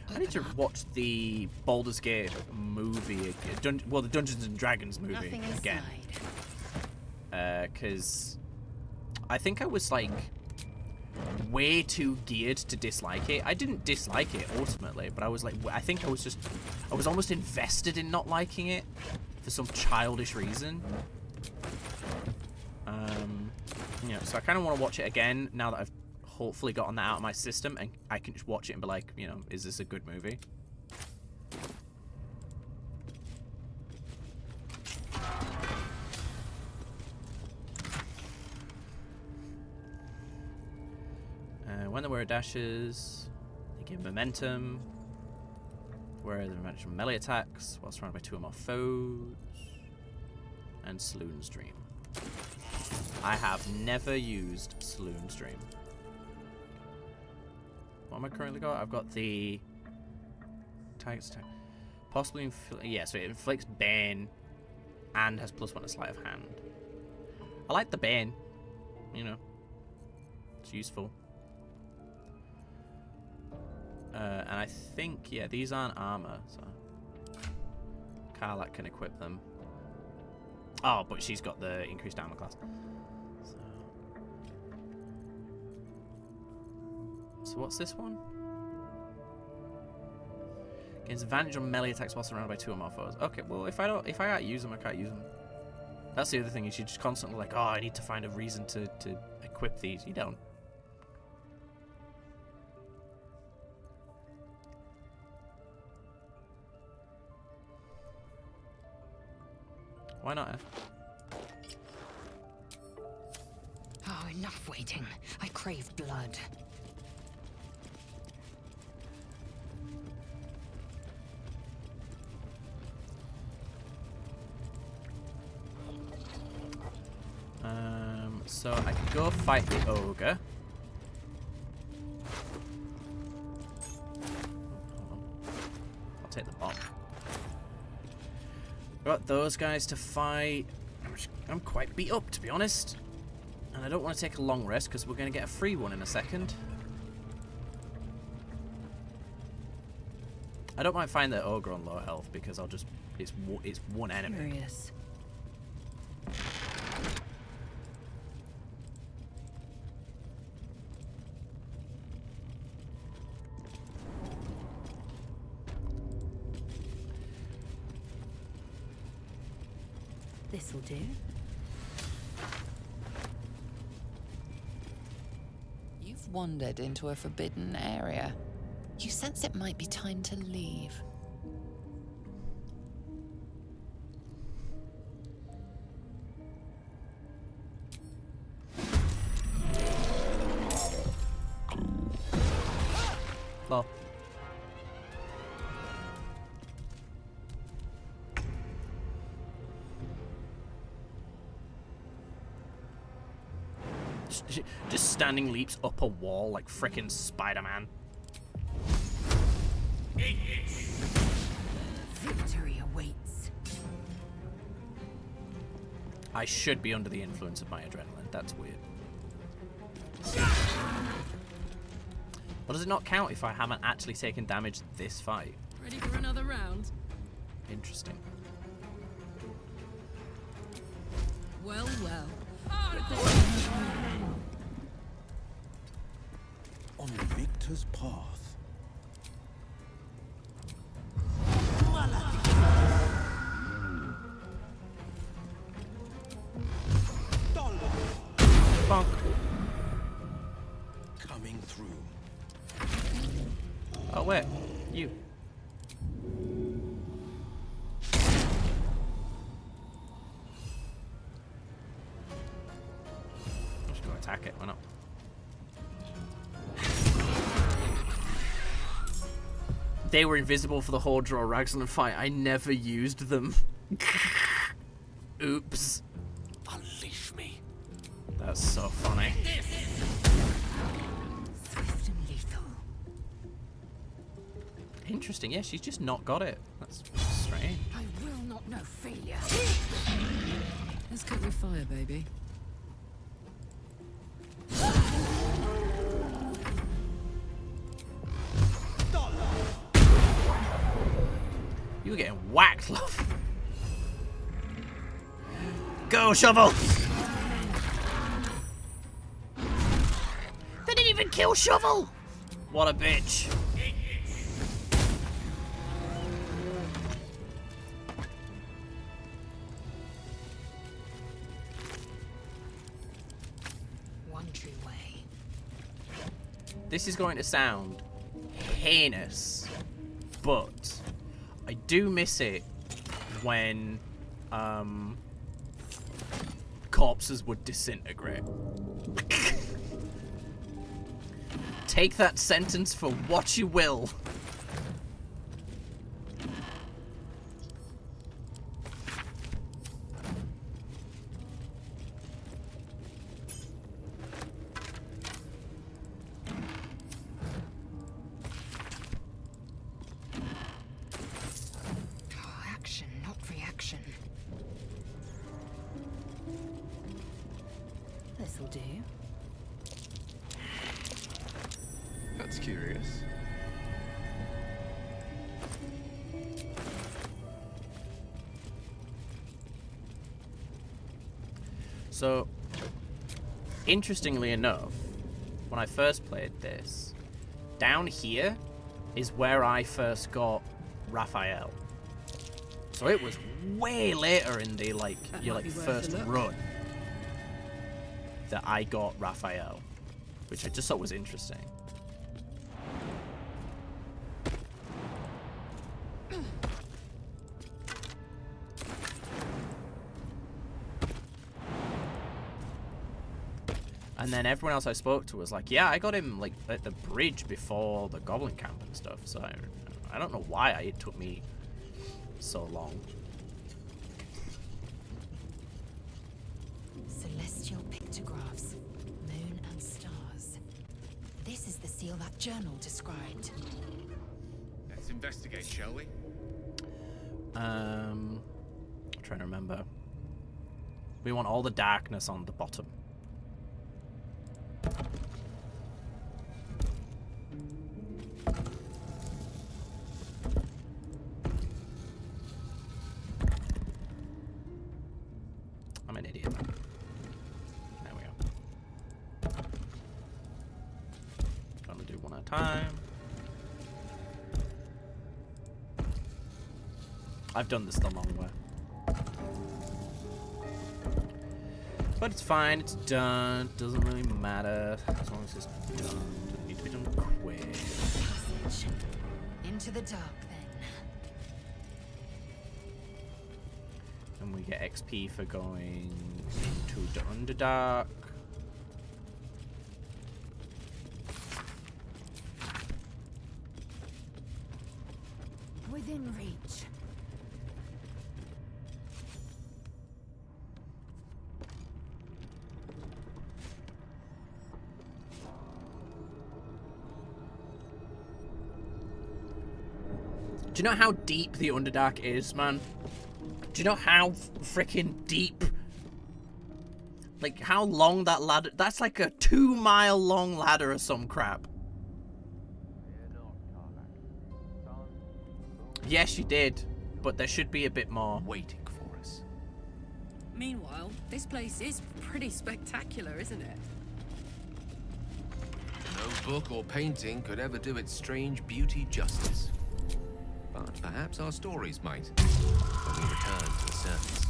I need to watch the Baldur's Gate movie again. Well, the Dungeons and Dragons movie again. Because I think I was like way too geared to dislike it. I didn't dislike it ultimately, but I was like, I think I was almost invested in not liking it for some childish reason. Yeah, so I kind of want to watch it again now that I've hopefully gotten that out of my system, and I can just watch it and be like, you know, is this a good movie? When the wearer dashes, they give momentum. Where the advantage from melee attacks while surrounded by 2 or more foes. And Saloon's Dream. I have never used Saloon's Dream. What am I currently got? I've got the target's attack. Possibly yeah, so it inflicts Bane and has +1 to sleight of hand. I like the Bane. You know. It's useful. And I think, yeah, these aren't armor, so Karlak can equip them. Oh, but she's got the increased armor class. So what's this one? Gains advantage on melee attacks while surrounded by 2 or more foes. Okay, well if I can't use them, I can't use them. That's the other thing, is you're just constantly like, oh, I need to find a reason to equip these. You don't. Why not, eh? Oh, enough waiting. I crave blood. So I could go fight the ogre. I'll take the bomb. Got those guys to fight. I'm quite beat up, to be honest. And I don't want to take a long rest because we're going to get a free one in a second. I don't mind finding the ogre on low health because I'll just... It's one enemy. Curious. This'll do. You've wandered into a forbidden area. You sense it might be time to leave. Lol. Just standing leaps up a wall like frickin' Spider-Man. Victory awaits. I should be under the influence of my adrenaline. That's weird. Or does it not count if I haven't actually taken damage this fight? Ready for another round? Interesting. Well, well. On Victor's path. Bonk. Coming through. Oh, wait. You. I'm just gonna attack it, why not? They were invisible for the Horde or Ragzlin fight. I never used them. Oops. Unleash me. That's so funny. Swift and lethal. Interesting. Yeah, she's just not got it. That's strange. I will not know failure. Let's cut your fire, baby. You were getting whacked, love. Go, Shovel! They didn't even kill Shovel! What a bitch. One true way. This is going to sound heinous, but I do miss it when corpses would disintegrate. Take that sentence for what you will. Action, not reaction. This'll do. That's curious. So, interestingly enough, when I first played this, down here is where I first got Raphael. So it was way later in the your first run that I got Raphael, which I just thought was interesting. And then everyone else I spoke to was like, yeah, I got him like at the bridge before the Goblin camp and stuff. So I don't know why it took me so long. Celestial pictographs, moon and stars. This is the seal that journal described. Let's investigate, shall we? I'm trying to remember. We want all the darkness on the bottom. I'm an idiot. There we go. Trying to do one at a time. I've done this the long way. But it's fine, it's done. Doesn't really matter as long as it's done. Doesn't need to be done quick. Passage. Into the dark, then. And we get XP for going into the Underdark. Within reach. Do you know how deep the Underdark is, man? Do you know how freaking deep? Like, how long that ladder... That's like a 2-mile long ladder or some crap. Yes, you did. But there should be a bit more. Waiting for us. Meanwhile, this place is pretty spectacular, isn't it? No book or painting could ever do its strange beauty justice. But perhaps our stories might, when we return to the surface.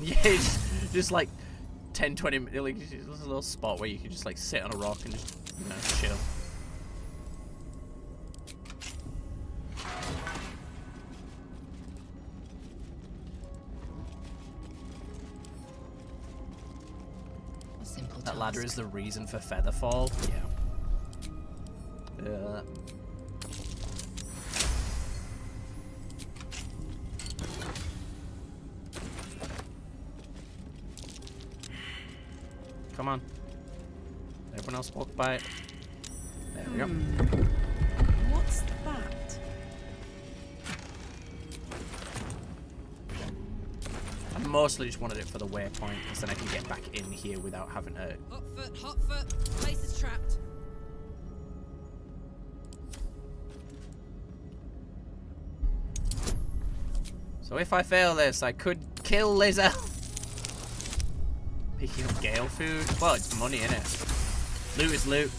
Yeah, it's just like 10, 20 minutes, like, there's a little spot where you can just like sit on a rock and just, you know, chill. Simple That ladder is the reason for Featherfall. Yeah. Yeah. Come on. Everyone else walk by it. There we go. What's that? I mostly just wanted it for the waypoint, because then I can get back in here without having to... Hot foot. Place is trapped. So if I fail this, I could kill Lae'zel. Picking up Gale food? Well, it's money, innit? Loot is loot.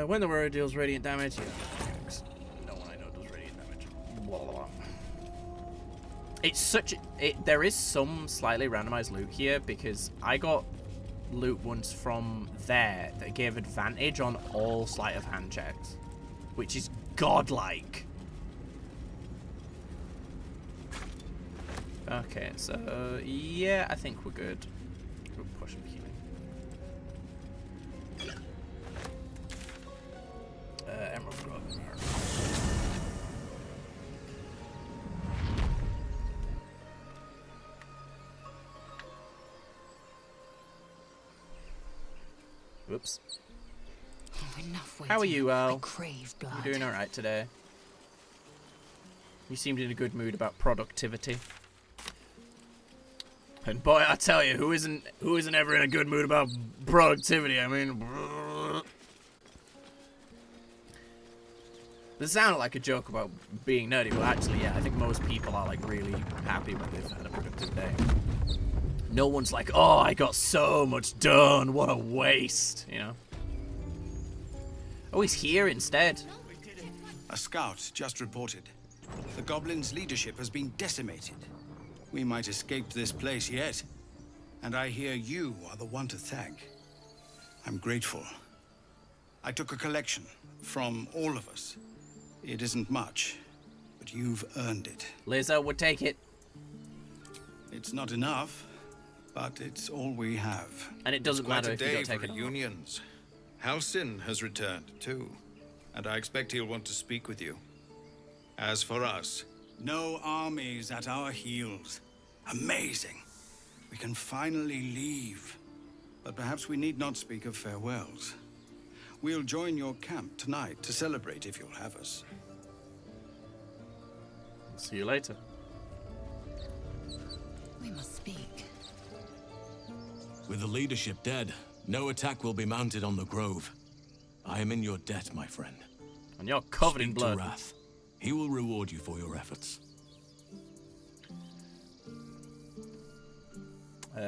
When the warrior deals radiant damage, yeah. No one I know does radiant damage. Blah, blah, blah. It's such there is some slightly randomized loot here because I got loot once from there that gave advantage on all sleight of hand checks, which is godlike. Okay, so yeah, I think we're good. We'll push and healing. Emerald Grove. Whoops. How are you, Al? You doing alright today? You seemed in a good mood about productivity. And boy, I tell you, who isn't ever in a good mood about productivity? I mean, this sounded like a joke about being nerdy, but actually, yeah, I think most people are like really happy when they've had a productive day. No one's like, oh, I got so much done, what a waste, you know? Oh, he's here instead. A scout just reported. The goblins' leadership has been decimated. We might escape this place yet. And I hear you are the one to thank. I'm grateful. I took a collection from all of us. It isn't much, but you've earned it. Lae'zel would take it. It's not enough, but it's all we have. And it doesn't matter if you don't take it. Reunions. Halsin has returned too, and I expect he'll want to speak with you. As for us, no armies at our heels. Amazing. We can finally leave. But perhaps we need not speak of farewells. We'll join your camp tonight to celebrate if you'll have us. See you later. We must speak. With the leadership dead, no attack will be mounted on the Grove. I am in your debt, my friend. And you're covered in blood. To Wrath. He will reward you for your efforts.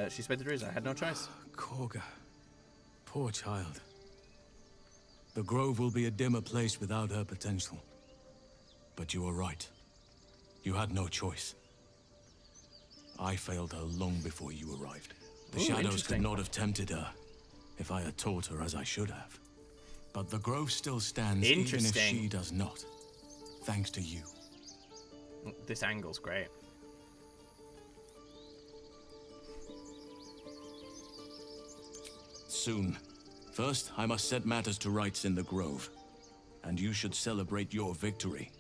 She sped the Driz. I had no choice. Korga. Poor child. The Grove will be a dimmer place without her potential. But you are right. You had no choice. I failed her long before you arrived. The shadows could not have tempted her if I had taught her as I should have. But the Grove still stands even if she does not. Thanks to you. This angle's great. Soon. First, I must set matters to rights in the Grove. And you should celebrate your victory.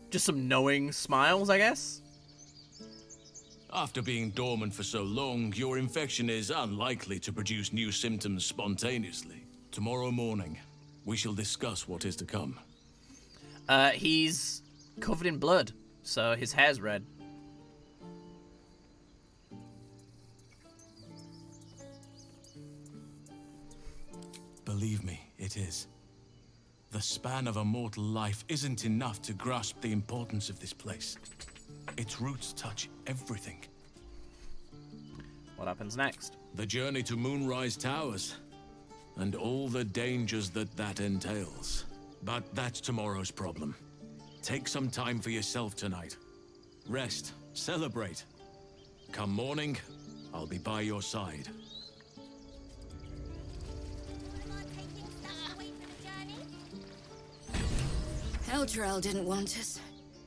Just some knowing smiles, I guess? After being dormant for so long, your infection is unlikely to produce new symptoms spontaneously. Tomorrow morning, we shall discuss what is to come. He's covered in blood, so his hair's red. Believe me, it is. The span of a mortal life isn't enough to grasp the importance of this place. Its roots touch everything. What happens next? The journey to Moonrise Towers, and all the dangers that entails. But that's tomorrow's problem. Take some time for yourself tonight. Rest, celebrate. Come morning, I'll be by your side. Eldrell didn't want us,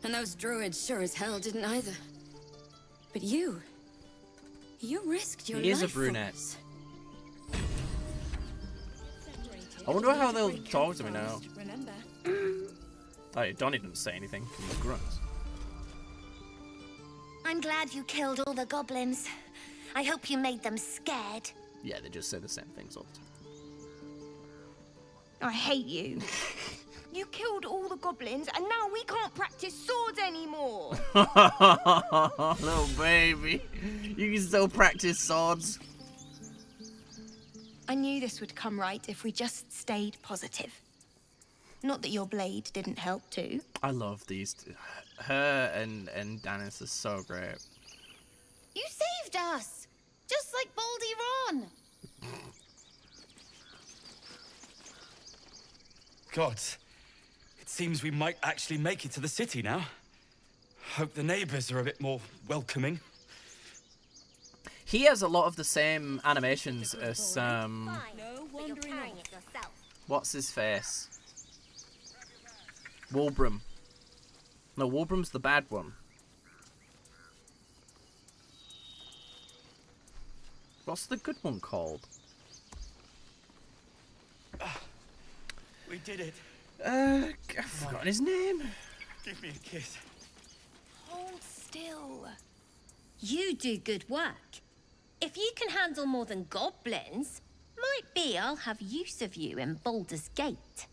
and those druids sure as hell didn't either. But you risked your life. He is a brunette. I wonder how they'll talk to me now. Oh, Donnie didn't say anything. He grunts. I'm glad you killed all the goblins. I hope you made them scared. Yeah, they just say the same things all the time. I hate you. You killed all the goblins, and now we can't practice swords anymore. Little baby. You can still practice swords. I knew this would come right if we just stayed positive. Not that your blade didn't help too. I love these two. Her and Dennis are so great. You saved us, just like Baldy Ron. Gods, it seems we might actually make it to the city now. Hope the neighbors are a bit more welcoming. He has a lot of the same animations as what's his face? Wolbram. No, Wolbram's the bad one. What's the good one called? We did it. I've forgotten his name. Give me a kiss. Hold still. You do good work. If you can handle more than goblins, might be I'll have use of you in Baldur's Gate.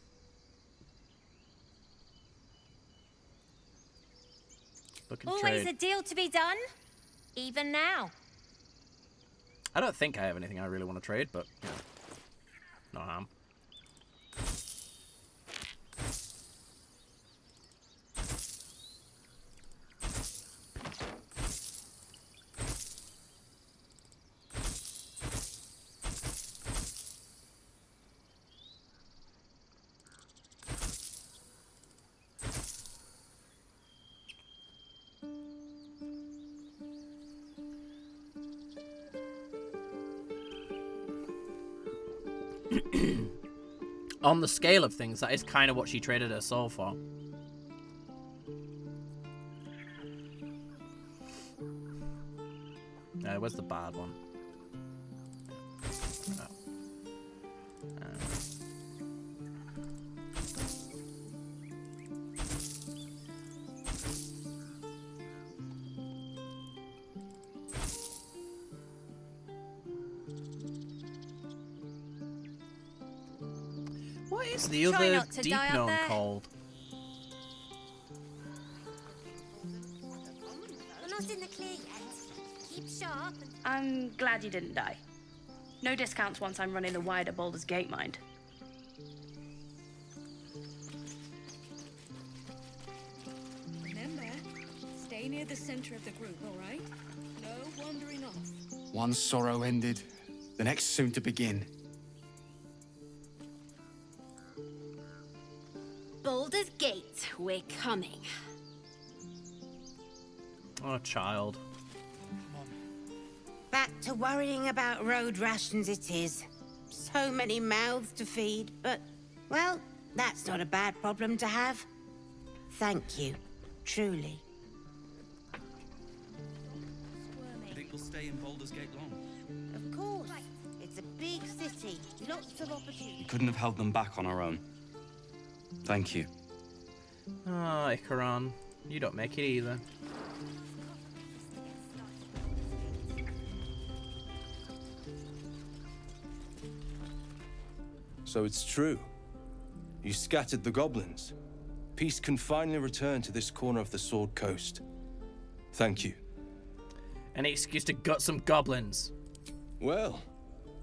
Always a deal to be done, even now. I don't think I have anything I really want to trade, but you know, no harm. On the scale of things, that is kind of what she traded her soul for. Where's the bad one? What is the other deep gnome called? We're not in the clear yet. Keep sharp. I'm glad you didn't die. No discounts once I'm running the wider Baldur's Gate mind. Remember, stay near the center of the group, all right? No wandering off. One sorrow ended, the next soon to begin. Baldur's Gate, we're coming. Oh, child. Back to worrying about road rations it is. So many mouths to feed, but, well, that's not a bad problem to have. Thank you, truly. You think we'll stay in Baldur's Gate long? Of course. It's a big city, lots of opportunity. We couldn't have held them back on our own. Thank you. Oh, Icaron. You don't make it either. So it's true. You scattered the goblins. Peace can finally return to this corner of the Sword Coast. Thank you. Any excuse to gut some goblins. Well,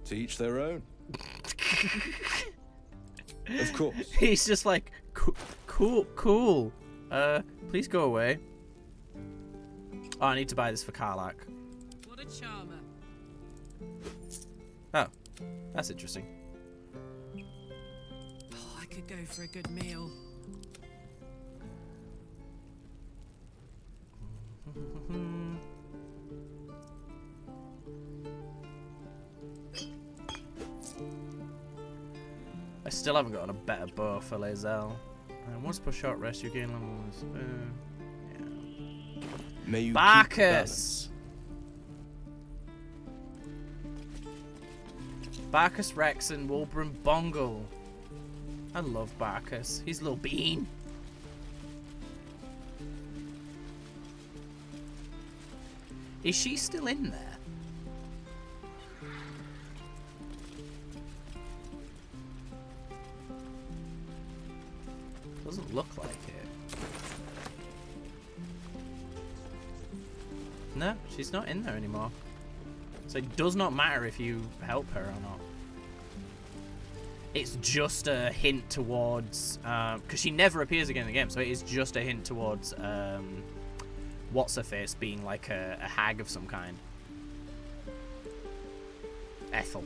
to each their own. Of course. He's just like, cool. Please go away. Oh, I need to buy this for Karlach. What a charmer. Oh, that's interesting. Oh, I could go for a good meal. I still haven't gotten a better bow for Lae'zel. Once per short rest, you gain levels. May you Bacchus! Bacchus, Rex, and Wolbram Bongle. I love Bacchus. He's a little bean. Is she still in there? Doesn't look like it. No, she's not in there anymore. So it does not matter if you help her or not. It's just a hint towards... because she never appears again in the game, so it is just a hint towards... What's-her-face being like a hag of some kind. Ethel.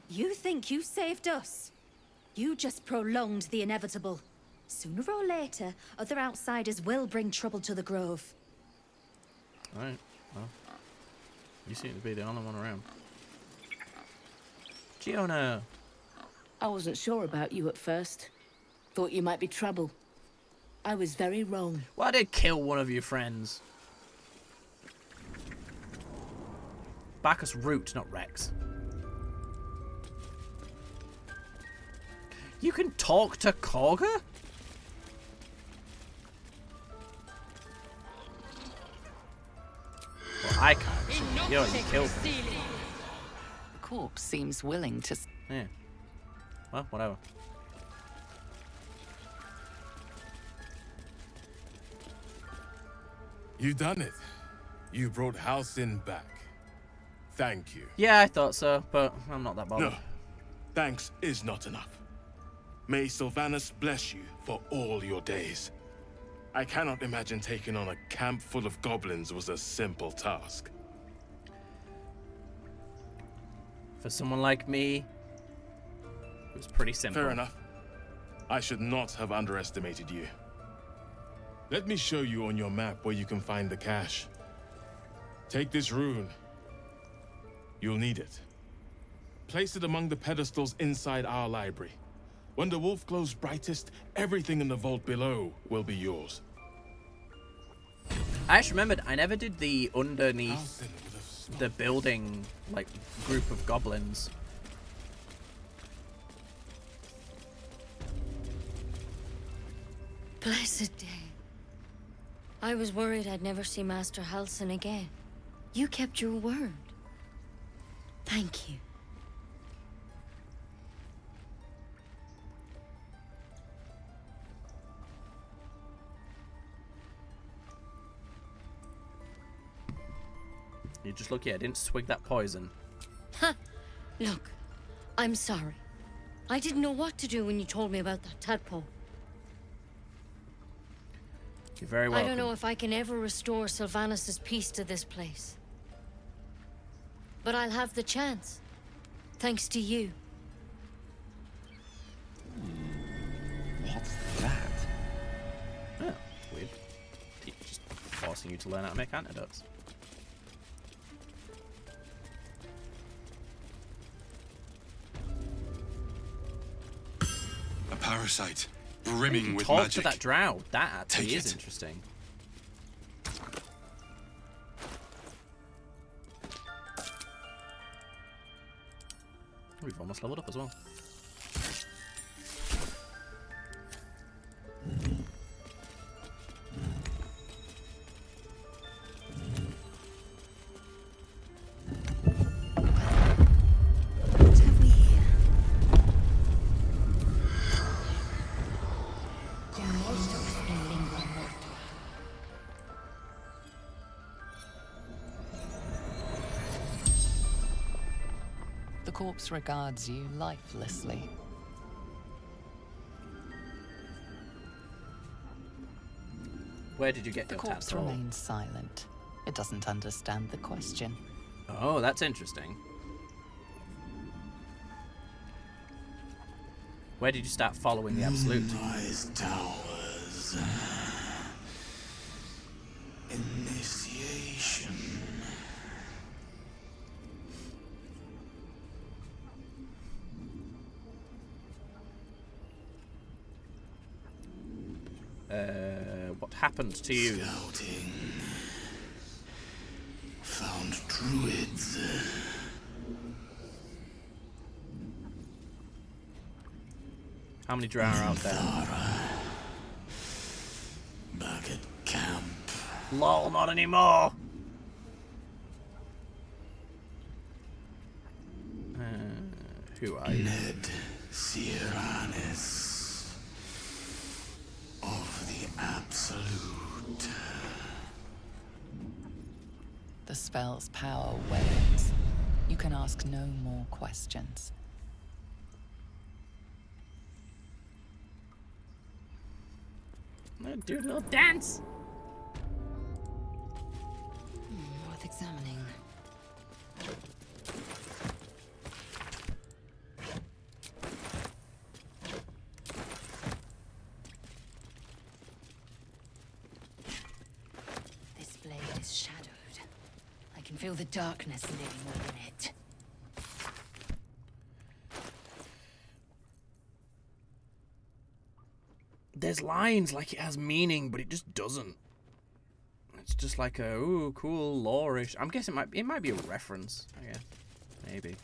You think you saved us? You just prolonged the inevitable. Sooner or later, other outsiders will bring trouble to the Grove. Alright, well. You seem to be the only one around. Giona! I wasn't sure about you at first. Thought you might be trouble. I was very wrong. Well, I did kill one of your friends. Bacchus Root, not Rex. You can talk to Korga? Well, I can't. Yo, you killed me. The corpse seems willing to... Yeah. Well, whatever. You done it. You brought Halcyon back. Thank you. Yeah, I thought so, but I'm not that bothered. No. Thanks is not enough. May Sylvanas bless you for all your days. I cannot imagine taking on a camp full of goblins was a simple task. For someone like me, it was pretty simple. Fair enough. I should not have underestimated you. Let me show you on your map where you can find the cache. Take this rune. You'll need it. Place it among the pedestals inside our library. When the wolf glows brightest, everything in the vault below will be yours. I just remembered, I never did the underneath the building, like, group of goblins. Blessed day. I was worried I'd never see Master Halcyon again. You kept your word. Thank you. You're just lucky I didn't swig that poison. Ha! Look, I'm sorry. I didn't know what to do when you told me about that tadpole. You're very welcome. I don't know if I can ever restore Sylvanas' peace to this place. But I'll have the chance. Thanks to you. What's that? Oh, weird. Just forcing you to learn how to make antidotes. A parasite, brimming with talk magic. To that drow. That actually Take is it. interesting. We've almost leveled up as well. corpse regards you lifelessly. Where did you get The your corpse tadpole? remains silent. It doesn't understand the question. Oh, that's interesting. Where did you start following the Absolute? Moonrise Towers. Initiation. What happened to you? Scouting. Found druids. How many drow are out there? Back at camp. Lol, not anymore! Who are you? Ned Sierranis of the Absolute. The spell's power wanes. You can ask no more questions. Do a little dance! Worth examining. This blade is shadowed. I can feel the darkness living within it. There's lines like it has meaning, but it just doesn't. It's just like a ooh, cool lore-ish. I'm guessing it might be a reference. I guess maybe.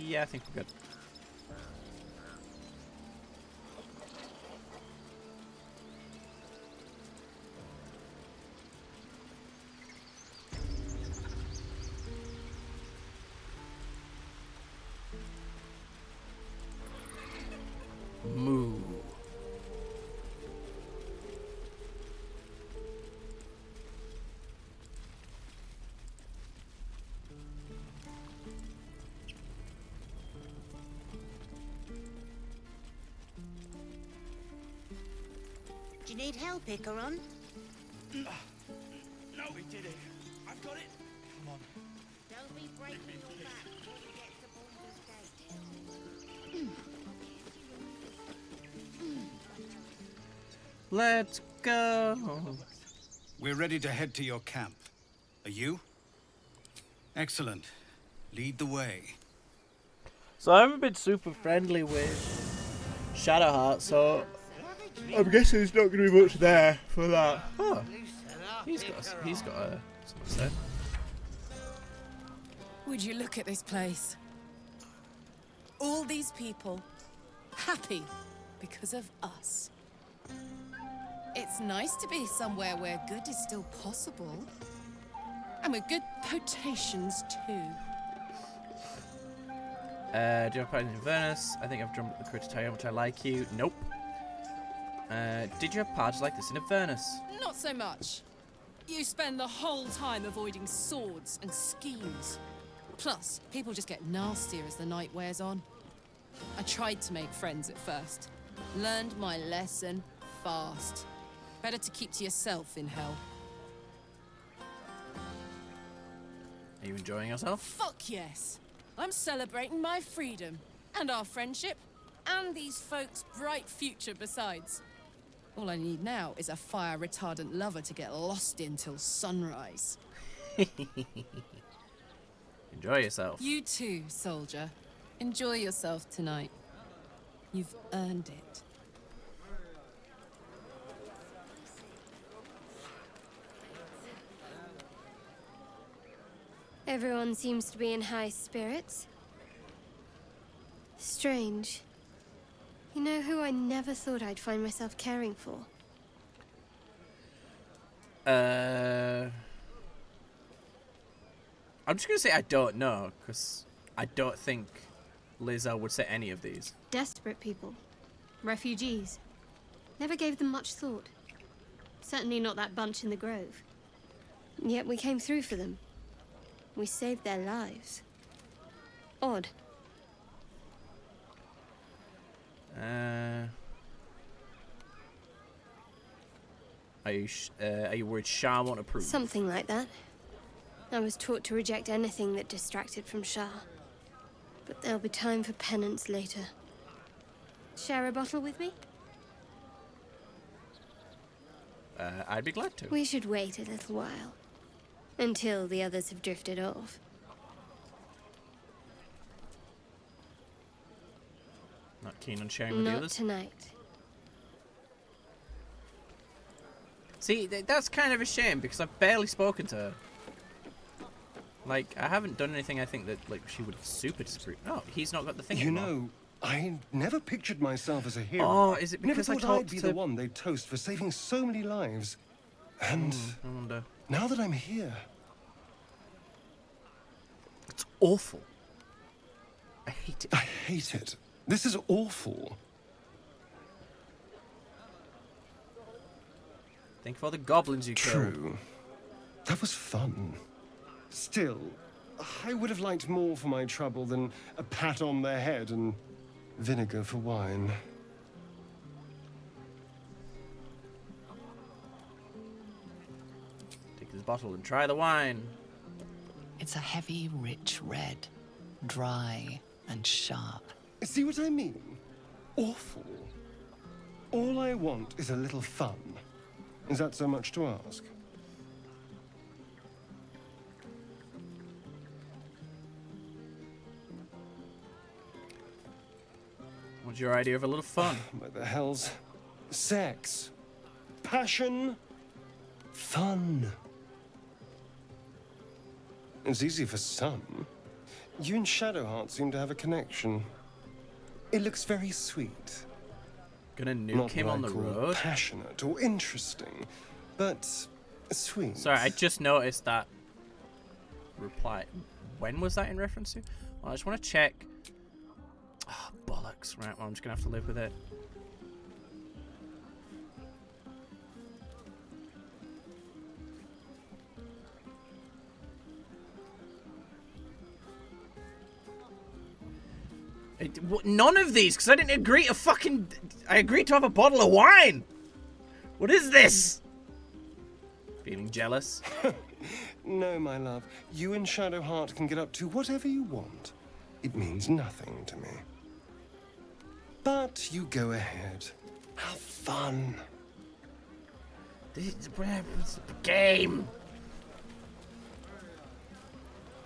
Yeah, I think we're good. Moo. Do you need help, Icaron? No, we did it. I've got it. Come on. Don't be breaking your back before we get to Baldur's Gate. Let's go. We're ready to head to your camp. Are you? Excellent. Lead the way. So I haven't been super friendly with Shadowheart, so I'm guessing there's not going to be much there for that. Oh, he's got a something to say. Would you look at this place? All these people happy because of us. It's nice to be somewhere where good is still possible. And with good potations too. Do you have parties in Inverness? I think I've drummed up the crew to tell you how much I like you. Nope. Did you have parties like this in Inverness? Not so much. You spend the whole time avoiding swords and schemes. Plus, people just get nastier as the night wears on. I tried to make friends at first. Learned my lesson fast. Better to keep to yourself in hell. Are you enjoying yourself? Fuck yes. I'm celebrating my freedom, and our friendship, and these folks' bright future besides. All I need now is a fire-retardant lover to get lost in till sunrise. Enjoy yourself. You too, soldier. Enjoy yourself tonight. You've earned it. Everyone seems to be in high spirits. Strange. You know who I never thought I'd find myself caring for? I'm just gonna say I don't know, because I don't think Lae'zel would say any of these. Desperate people. Refugees. Never gave them much thought. Certainly not that bunch in the grove. Yet we came through for them. We saved their lives. Odd. Are you worried Shah won't approve? Something like that. I was taught to reject anything that distracted from Shah. But there'll be time for penance later. Share a bottle with me? I'd be glad to. We should wait a little while. Until the others have drifted off. Not keen on sharing with the others? Not tonight. See, that's kind of a shame, because I've barely spoken to her. Like, I haven't done anything I think that, like, she would super disapprove. Oh, he's not got the thing anymore. You know, I never pictured myself as a hero. Oh, is it because never I thought talked I'd be to... the one they'd toast for saving so many lives. And I wonder. Now that I'm here... It's awful. I hate it. I hate it. This is awful. Think of all the goblins you killed. True. That was fun. Still, I would have liked more for my trouble than a pat on the head and vinegar for wine. Take this bottle and try the wine. It's a heavy, rich red. Dry and sharp. See what I mean? Awful. All I want is a little fun. Is that so much to ask? What's your idea of a little fun? What the hell's... Sex. Passion. Fun. It's easy for some. You and Shadowheart seem to have a connection. It looks very sweet. Gonna nuke Not him what on I the call road? passionate or interesting, but sweet. Sorry, I just noticed that reply. When was that in reference to? Well, I just want to check. Oh, bollocks. Right, well, I'm just gonna have to live with it. None of these, because I didn't agree to fucking... I agreed to have a bottle of wine! What is this? Feeling jealous? No, my love. You and Shadowheart can get up to whatever you want. It means nothing to me. But you go ahead. Have fun. This is the game.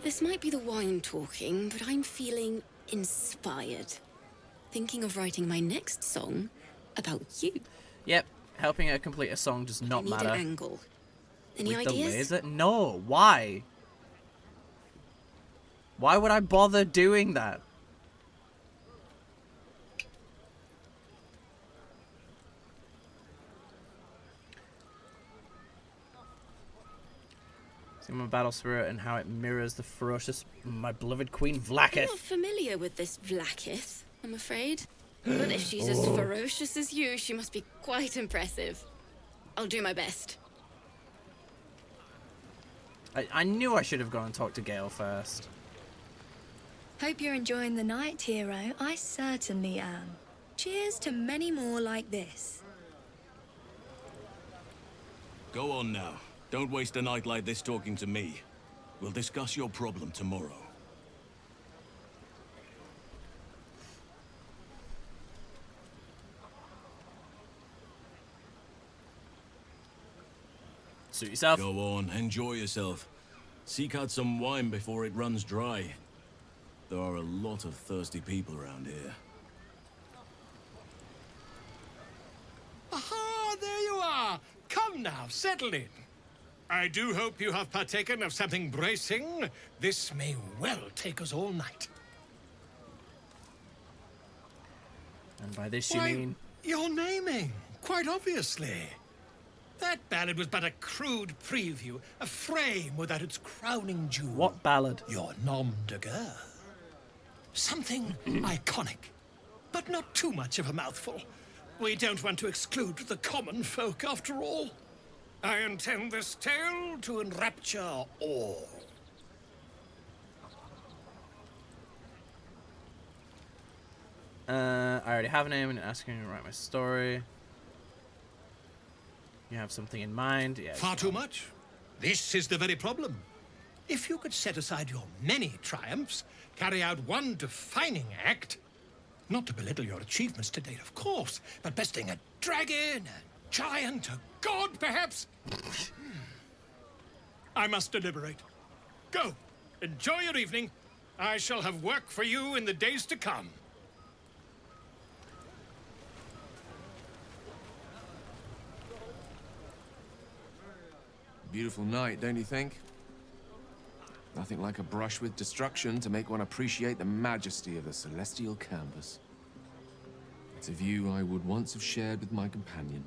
This might be the wine talking, but I'm feeling inspired. Thinking of writing my next song about you. Yep, helping her complete a song does not matter. An angle. Any With ideas? The laser? No, why? Why would I bother doing that? See my battle spirit and how it mirrors the ferocious, my beloved Queen Vlaakith. I'm not familiar with this Vlaakith, I'm afraid. But if she's as ferocious as you, she must be quite impressive. I'll do my best. I knew I should have gone and talked to Gale first. Hope you're enjoying the night, hero. I certainly am. Cheers to many more like this. Go on now. Don't waste a night like this talking to me. We'll discuss your problem tomorrow. Suit yourself. Go on, enjoy yourself. Seek out some wine before it runs dry. There are a lot of thirsty people around here. Aha, there you are. Come now, settle in. I do hope you have partaken of something bracing. This may well take us all night. And by this you Why, mean... Your naming, quite obviously. That ballad was but a crude preview, a frame without its crowning jewel. What ballad? Your nom de guerre. Something iconic, but not too much of a mouthful. We don't want to exclude the common folk, after all. I intend this tale to enrapture all. I already have a name and asking me to write my story. You have something in mind? Yeah. Far too much. This is the very problem. If you could set aside your many triumphs, carry out one defining act, not to belittle your achievements to date, of course, but besting a dragon, a giant, a god, perhaps. I must deliberate. Go. Enjoy your evening. I shall have work for you in the days to come. Beautiful night, don't you think? Nothing like a brush with destruction to make one appreciate the majesty of the celestial canvas. It's a view I would once have shared with my companion,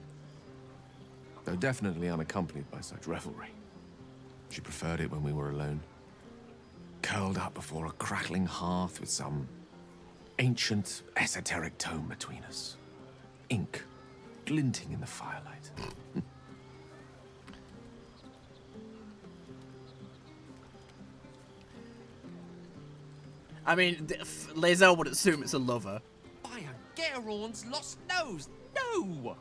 though definitely unaccompanied by such revelry. She preferred it when we were alone, curled up before a crackling hearth with some ancient, esoteric tome between us. Ink glinting in the firelight. I mean, Lae'zel would assume it's a lover. By a Gerawn's lost nose! No!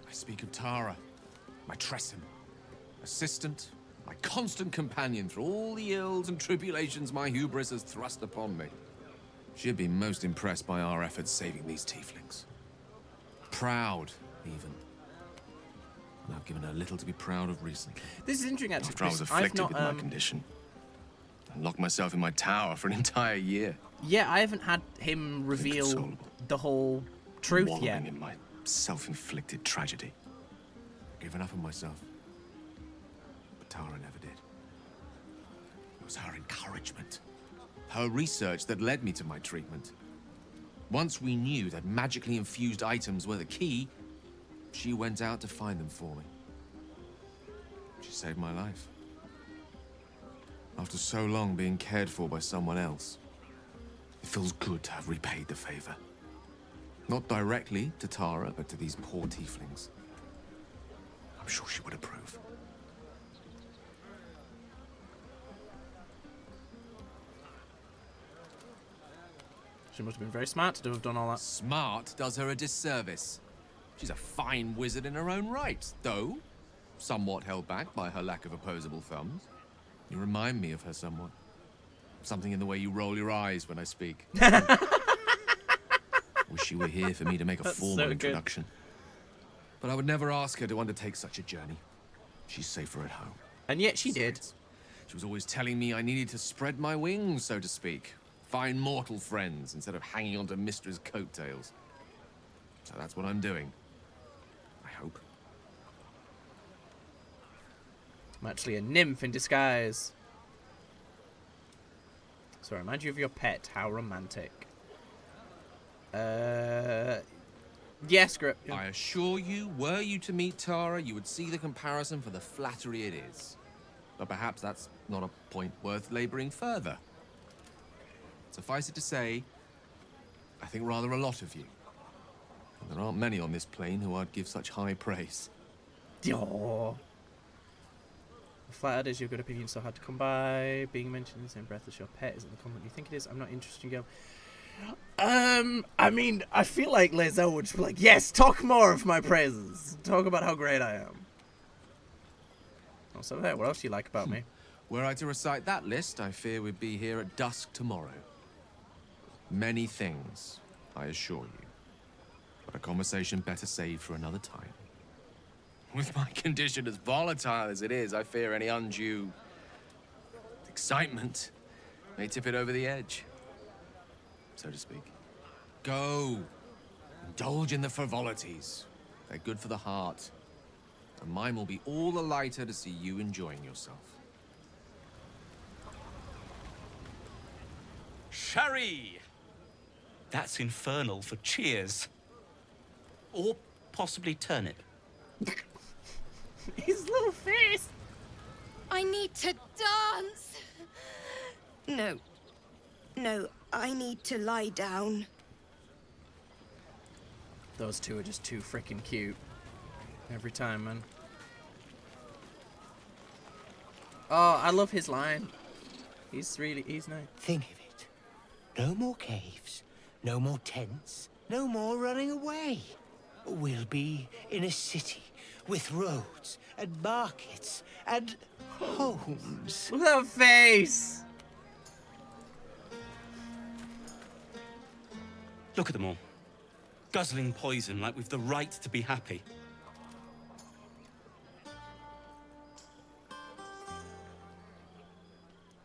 I speak of Tara, my Tresson, assistant, my constant companion through all the ills and tribulations my hubris has thrust upon me. She'd been most impressed by our efforts saving these tieflings. Proud, even. And I've given her little to be proud of recently. This is interesting, actually. After I was afflicted with my condition. I locked myself in my tower for an entire year. Yeah, I haven't had him reveal the whole truth Wallowing yet. in my self-inflicted tragedy. I've given up on myself. But Tara never did. It was her encouragement. Her research that led me to my treatment. Once we knew that magically infused items were the key, she went out to find them for me. She saved my life. After so long being cared for by someone else, it feels good to have repaid the favor. Not directly to Tara, but to these poor tieflings. I'm sure she would approve. She must have been very smart to have done all that. Smart does her a disservice. She's a fine wizard in her own right, though somewhat held back by her lack of opposable thumbs. You remind me of her somewhat. Something in the way you roll your eyes when I speak. Wish you were here for me to make a formal introduction. But I would never ask her to undertake such a journey. She's safer at home. And yet she did. She was always telling me I needed to spread my wings, so to speak. Find mortal friends instead of hanging onto Mistra's coattails. So that's what I'm doing. I hope. I'm actually a nymph in disguise. So I remind you of your pet. How romantic. Yes, Grip. I assure you, were you to meet Tara, you would see the comparison for the flattery it is. But perhaps that's not a point worth laboring further. Suffice it to say, I think rather a lot of you. And there aren't many on this plane who I'd give such high praise. Aww. Flattered is your good opinion so hard to come by. Being mentioned in the same breath as your pet isn't the compliment you think it is. I'm not interested in girl. I mean, I feel like Lae'zel would just be like, yes, talk more of my praises. Talk about how great I am. Also, hey, what else do you like about me? Were I to recite that list, I fear we'd be here at dusk tomorrow. Many things, I assure you. But a conversation better saved for another time. With my condition as volatile as it is, I fear any undue excitement may tip it over the edge, so to speak. Go. Indulge in the frivolities. They're good for the heart. and mine will be all the lighter to see you enjoying yourself. Sherry! That's infernal for cheers. Or possibly turnip. His little face! I need to dance! No. No, I need to lie down. Those two are just too freaking cute. Every time, man. Oh, I love his line. He's nice. Think of it. No more caves, no more tents, no more running away. We'll be in a city with roads and markets and homes. Look at that face! Look at them all. Guzzling poison like we've the right to be happy.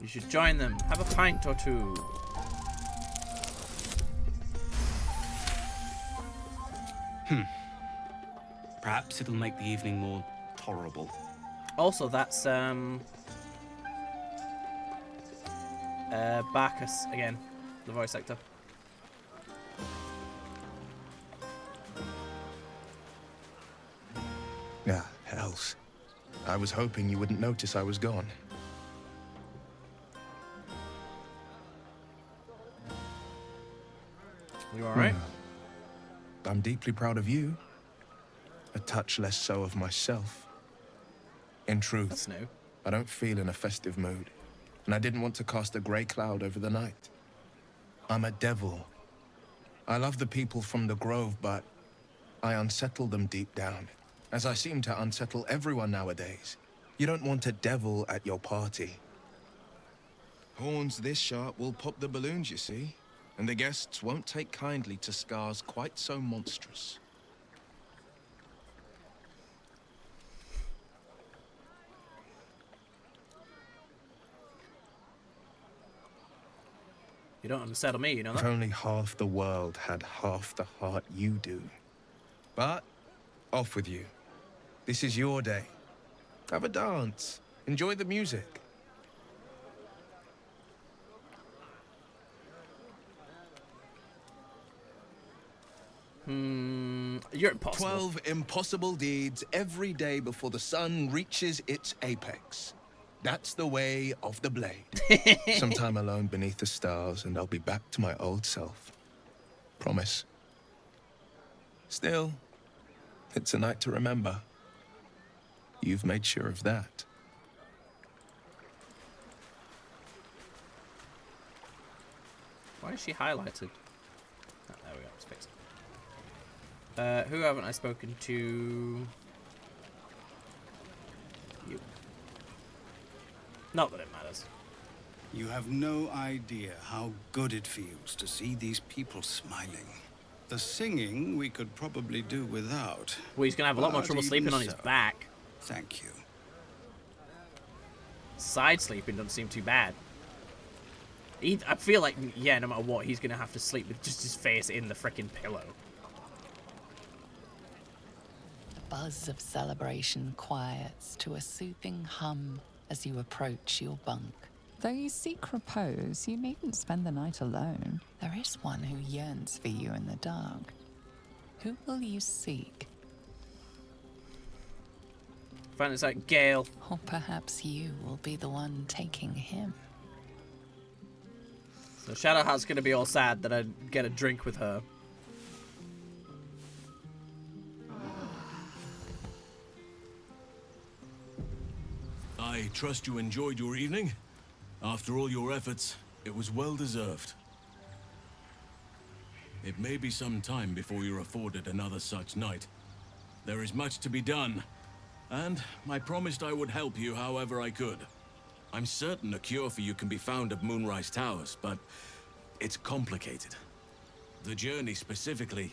You should join them. Have a pint or two. Perhaps it'll make the evening more tolerable. Also, that's Bacchus again, the voice actor. Ah, hells. I was hoping you wouldn't notice I was gone. You alright? I'm deeply proud of you. A touch less so of myself. In truth, That's new. I don't feel in a festive mood, and I didn't want to cast a grey cloud over the night. I'm a devil. I love the people from the Grove, but I unsettle them deep down, as I seem to unsettle everyone nowadays. You don't want a devil at your party. Horns this sharp will pop the balloons, you see, and the guests won't take kindly to scars quite so monstrous. You don't unsettle me, you know If that? only half the world had half the heart you do. But, off with you. This is your day. Have a dance. Enjoy the music. You're impossible. 12 impossible deeds every day before the sun reaches its apex. That's the way of the blade. Sometime alone beneath the stars, and I'll be back to my old self. Promise. Still, it's a night to remember. You've made sure of that. Why is she highlighted? Oh, there we go, it's fixed. Who haven't I spoken to? You. Not that it matters. You have no idea how good it feels to see these people smiling. The singing we could probably do without. Well, he's gonna have a lot more But trouble sleeping even on his so, back. Thank you. Side sleeping doesn't seem too bad. I feel like, yeah, no matter what, he's gonna have to sleep with just his face in the frickin' pillow. The buzz of celebration quiets to a soothing hum as you approach your bunk. Though you seek repose, you needn't spend the night alone. There is one who yearns for you in the dark. Who will you seek? Find it's like Gale. Or perhaps you will be the one taking him. So Shadowheart's gonna be all sad that I get a drink with her. I trust you enjoyed your evening. After all your efforts, it was well deserved. It may be some time before you're afforded another such night. There is much to be done, and I promised I would help you however I could. I'm certain a cure for you can be found at Moonrise Towers, but it's complicated. The journey specifically,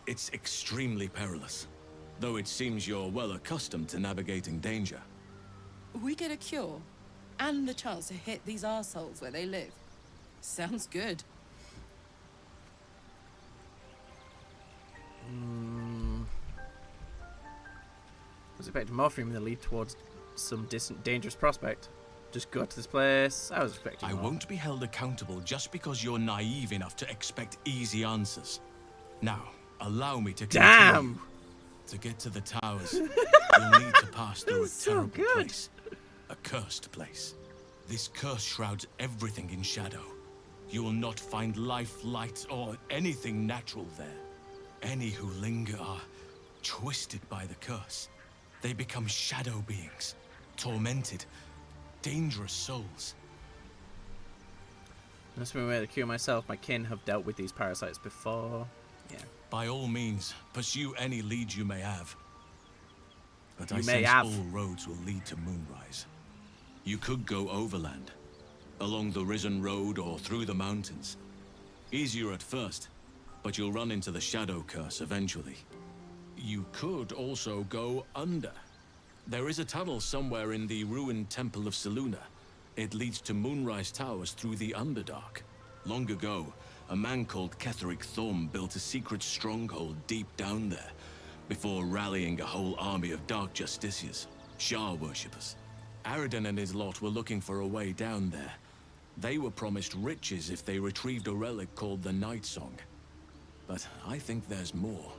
it's extremely perilous, though it seems you're well accustomed to navigating danger. We get a cure and the chance to hit these arseholes where they live. Sounds good. was expecting more from him than lead towards some distant, dangerous prospect. Just go to this place. I was expecting I more. won't be held accountable just because you're naive enough to expect easy answers. Now, allow me to continue. Damn! To get to the towers, you'll need to pass through a terrible place. A cursed place. This curse shrouds everything in shadow. You will not find life, light, or anything natural there. Any who linger are twisted by the curse. They become shadow beings, tormented, dangerous souls. Must be aware to cure myself. My kin have dealt with these parasites before. Yeah. By all means, pursue any leads you may have. But I may sense have. all roads will lead to Moonrise. You could go overland, along the Risen Road or through the mountains. Easier at first, but you'll run into the Shadow Curse eventually. You could also go under. There is a tunnel somewhere in the ruined Temple of Selûne. It leads to Moonrise Towers through the Underdark. Long ago, a man called Ketheric Thorm built a secret stronghold deep down there, before rallying a whole army of Dark Justiciars, Shah worshippers. Aradin and his lot were looking for a way down there. They were promised riches if they retrieved a relic called the Night Song. But I think there's more.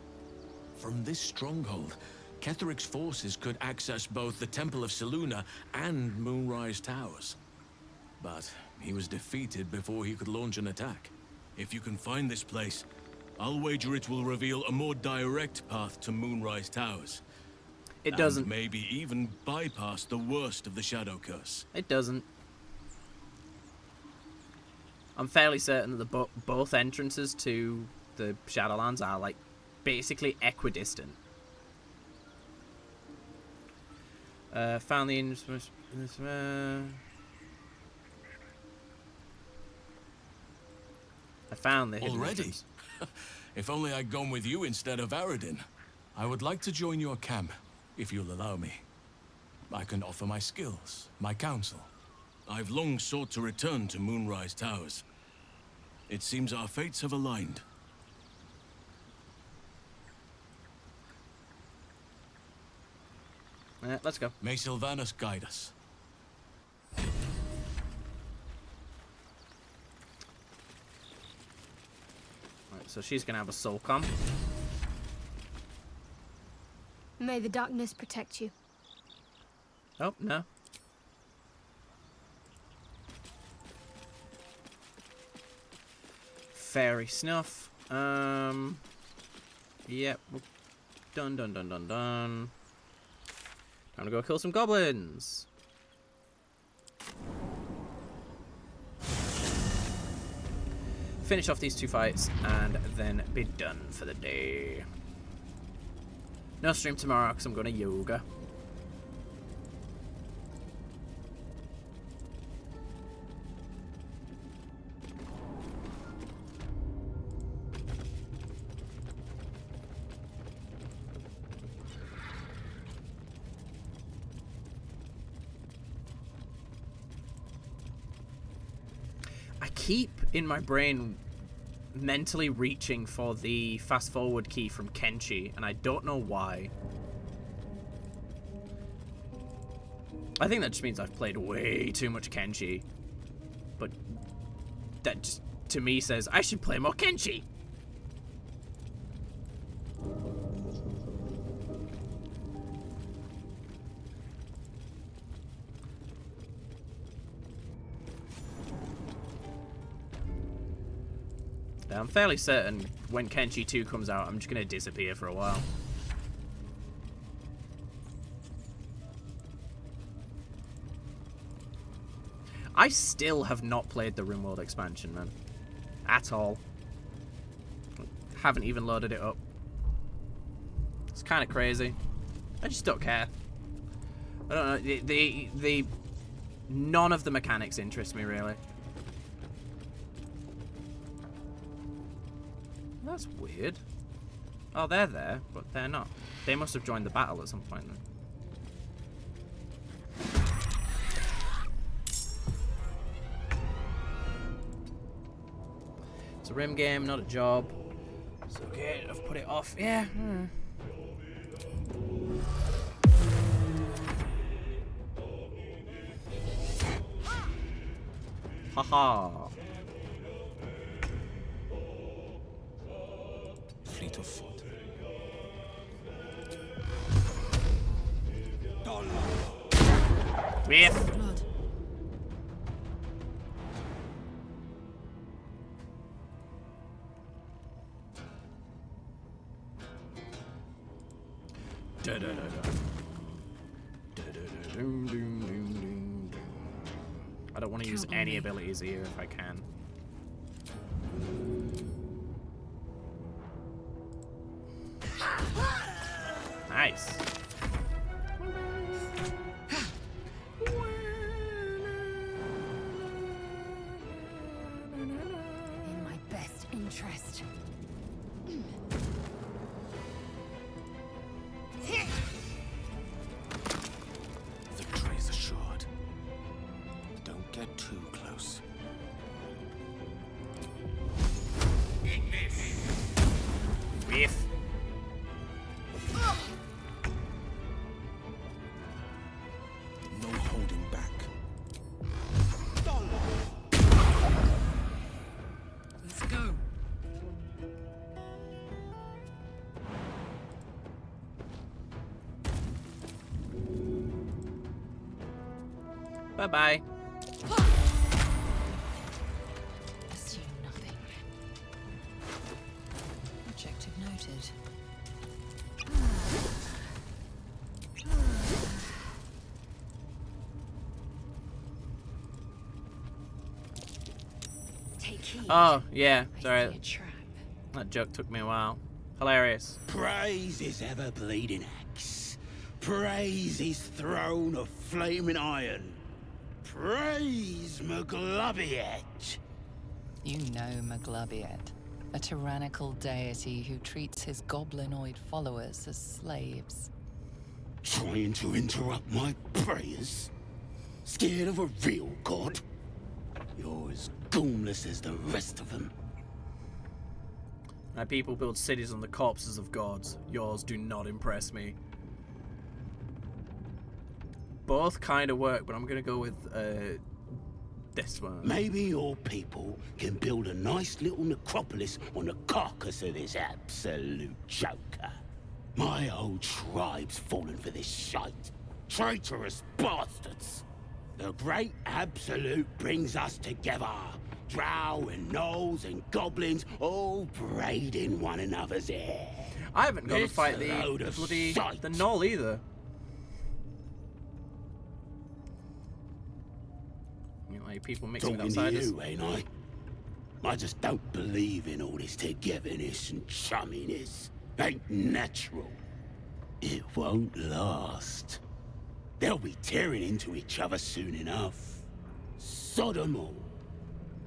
From this stronghold, Ketheric's forces could access both the Temple of Selûne and Moonrise Towers. But he was defeated before he could launch an attack. If you can find this place, I'll wager it will reveal a more direct path to Moonrise Towers. It doesn't. And maybe even bypass the worst of the Shadow Curse. It doesn't. I'm fairly certain that both entrances to the Shadowlands are, like, basically equidistant. Found the I found the hidden Already? entrance. If only I'd gone with you instead of Aradin. I would like to join your camp, if you'll allow me. I can offer my skills, my counsel. I've long sought to return to Moonrise Towers. It seems our fates have aligned. Let's go. May Sylvanas guide us. Right, so she's gonna have a soul com. May the darkness protect you. Oh, no. Fairy snuff. Yep. Done. Time to go kill some goblins. Finish off these 2 fights and then be done for the day. No stream tomorrow because I'm going to yoga. I keep in my brain mentally reaching for the fast forward key from Kenshi, and I don't know why. I think that just means I've played way too much Kenshi. But that just, to me, says I should play more Kenshi. I'm fairly certain when Kenshi 2 comes out, I'm just going to disappear for a while. I still have not played the RimWorld expansion, man. At all. Haven't even loaded it up. It's kind of crazy. I just don't care. I don't know. None of the mechanics interest me, really. That's weird. Oh, they're there, but they're not. They must have joined the battle at some point then. It's a rim game, not a job. It's okay, I've put it off. Yeah. Haha. Fleet of foot. Whiff. Blood. Da, da, da, da. Da, da, da, doom, doom, doom, doom, doom. I don't want to use any abilities here if I can. Nice. In my best interest. Victory's assured. Don't get too close. Whiff. No holding back. Let's go. Bye-bye. Assume nothing. Objective noted. Take heed. Oh, yeah. I Sorry. see a trap. That joke took me a while. Hilarious. Praise his ever-bleeding axe. Praise his throne of flaming iron. Praise McGlubbiet. You know McGlubbiet, a tyrannical deity who treats his goblinoid followers as slaves. Trying to interrupt my prayers? Scared of a real god? You're as goonless as the rest of them. My people build cities on the corpses of gods. Yours do not impress me. Both kind of work, but I'm gonna go with this one. Maybe your people can build a nice little necropolis on the carcass of this absolute joker. My whole tribe's fallen for this shite. Traitorous bastards. The great absolute brings us together. Drow and gnolls and goblins all braiding one another's hair. I haven't got to It's fight a the load of bloody shite. the gnoll either. You know, like people mixing with Talking to outsiders. you, ain't I? I just don't believe in all this togetherness and chumminess. Ain't natural. It won't last. They'll be tearing into each other soon enough. Sod 'em all.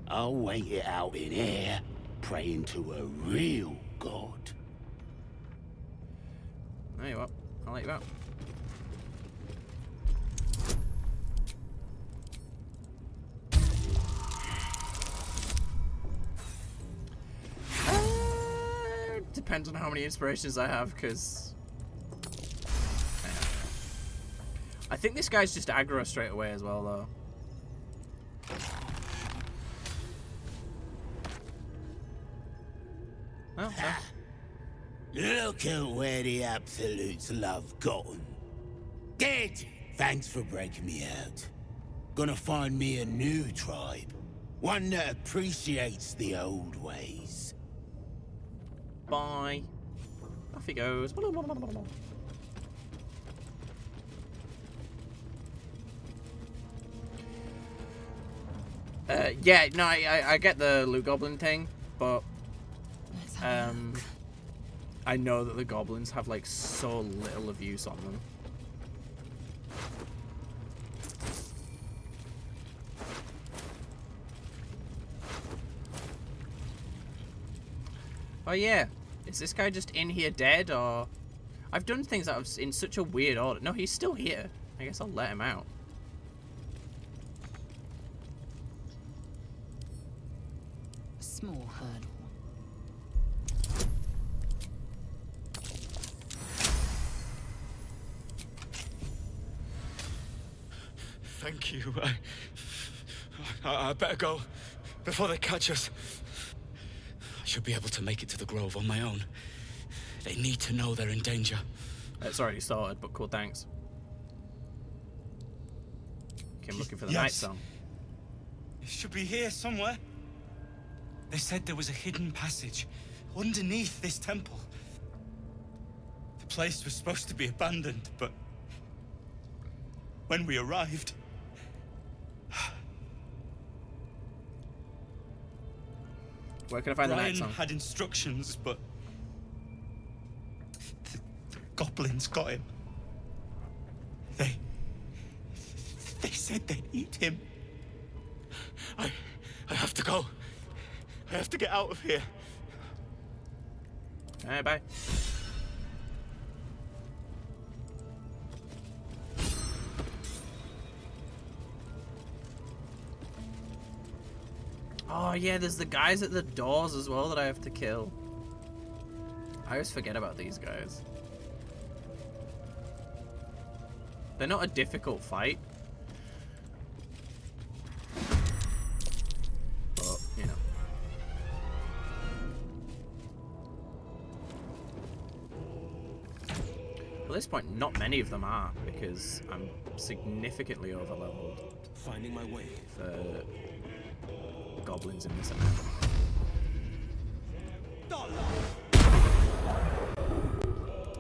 I'll wait it out in air, praying to a real god. There you are. I'll let you out. Depends on how many inspirations I have, because I think this guy's just aggro straight away as well, though. Oh, no. Look at where the Absolutes love gotten. Dead! Thanks for breaking me out. Gonna find me a new tribe. One that appreciates the old ways. Bye. Off he goes. Yeah, no, I get the loot goblin thing, but I know that the goblins have like so little of use on them. Oh yeah, is this guy just in here dead, or I've done things that was in such a weird order. No, he's still here. I guess I'll let him out. Small hurdle. Thank you. I better go before they catch us. I should be able to make it to the Grove on my own. They need to know they're in danger. It's already started, but cool, thanks. Okay, I'm looking for the night song. It should be here somewhere. They said there was a hidden passage underneath this temple. The place was supposed to be abandoned, but when we arrived... Where can I find the night song? Brian had instructions, but the goblins got him. They said they'd eat him. I have to go. I have to get out of here. Alright, bye. Oh yeah, there's the guys at the doors as well that I have to kill. I always forget about these guys. They're not a difficult fight. But, you know. At this point, not many of them are, because I'm significantly overleveled. Finding my way. For goblins in this amount.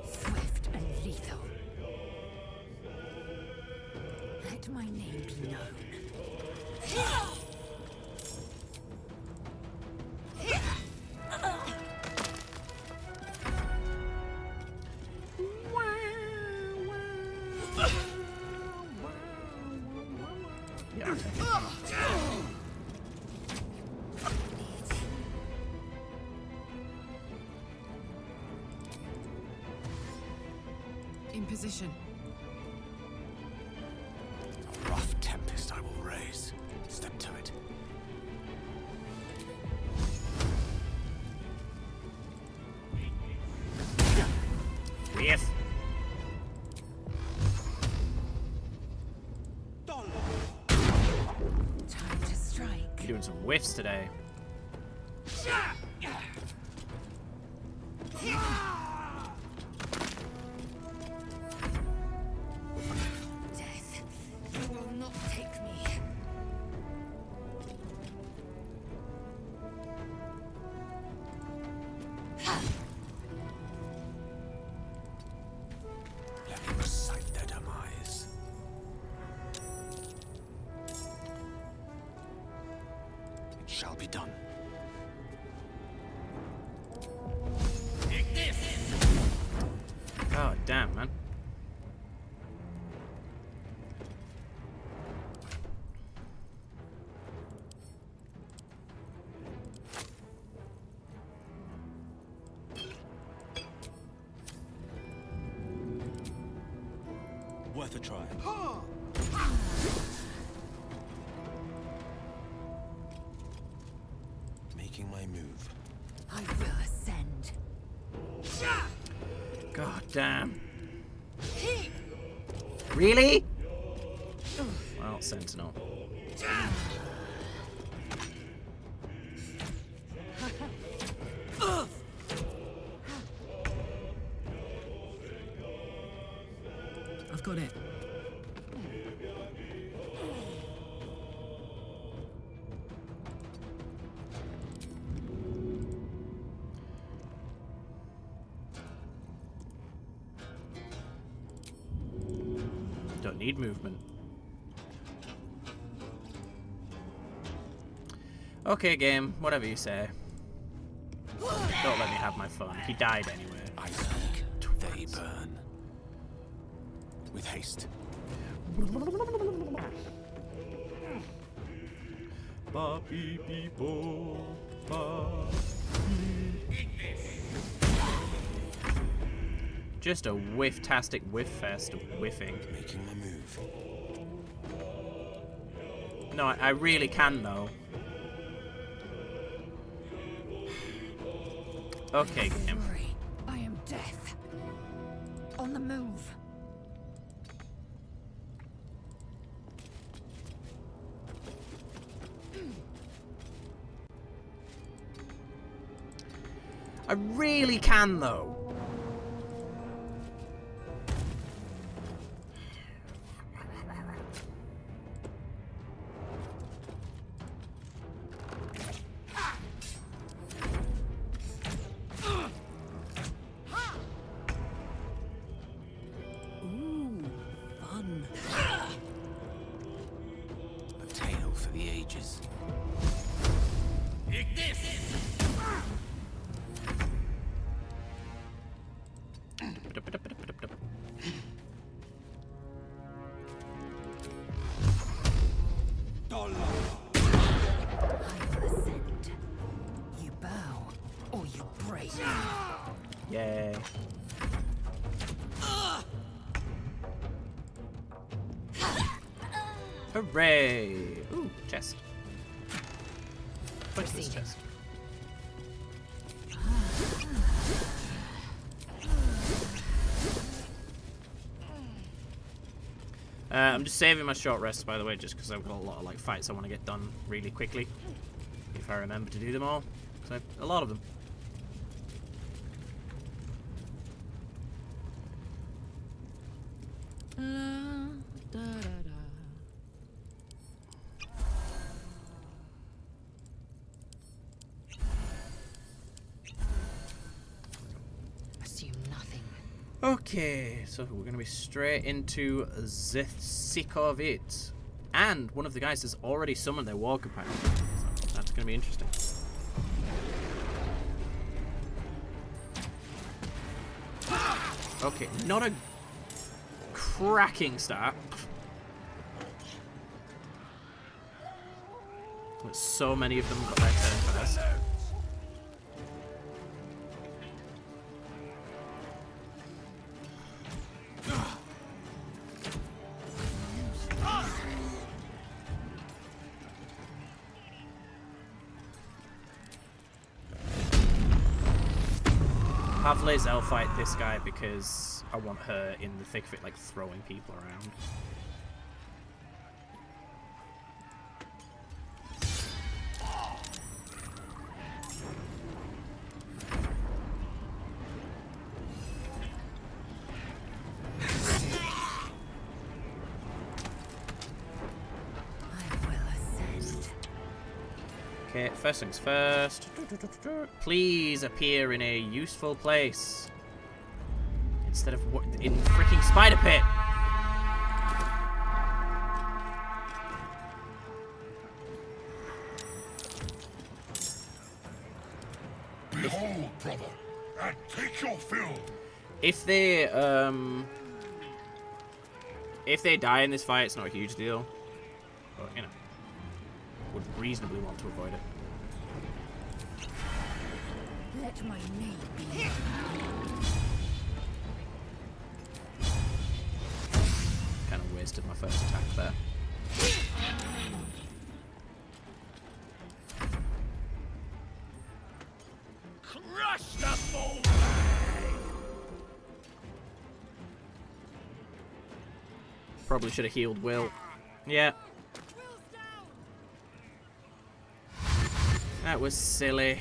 Swift and lethal. Let my name be known. In position. A rough tempest I will raise. Step to it. Yes. Time to strike. You're doing some whiffs today. Death, you will not take me. Let me recite their demise. It shall be done. Oh, damn, man. Worth a try. Making my move. I will ascend. God damn. Really? Well, Sentinel. I've got it. Don't need movement. Okay, game. Whatever you say. Don't let me have my fun. He died anyway. They burn. With haste. Just a whiff-tastic whiff-fest of whiffing. Making my move. No, I really can, though. Okay, game. I am death. On the move. I really can, though. Ooh, fun. A tale for the ages. You bow, or you break. Yay. Hooray! Ooh, chest. What's this chest? I'm just saving my short rests, by the way, just because I've got a lot of like fights I want to get done really quickly, if I remember to do them all. So a lot of them. Assume nothing. Okay, so we're going to be straight into Zithsikovit. And one of the guys has already summoned their war companion. So that's going to be interesting. Okay, not a cracking start. But so many of them got their turn first. Have Lae'zel fight this guy because I want her in the thick of it, like throwing people around. Okay, first things first. Please appear in a useful place. Instead of in freaking Spider Pit. Behold, brother, and take your fill. If they die in this fight, it's not a huge deal. But, you know, would reasonably want to avoid it. Let my name be. Kind of wasted my first attack there. Crush the foe! Probably should have healed Will. Yeah. That was silly.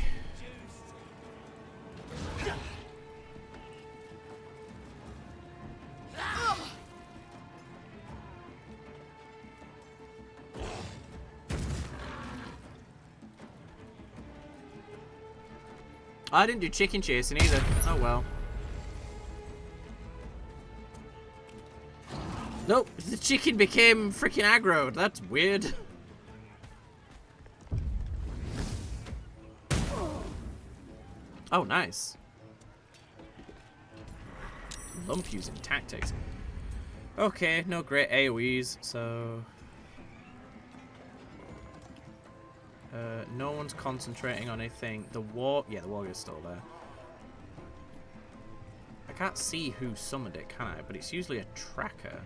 I didn't do chicken chasing either. Oh well. Nope, the chicken became freaking aggroed. That's weird. Oh, nice. Lump using tactics. Okay, no great AoEs, so... no one's concentrating on anything. The warrior's still there. I can't see who summoned it, can I? But it's usually a tracker.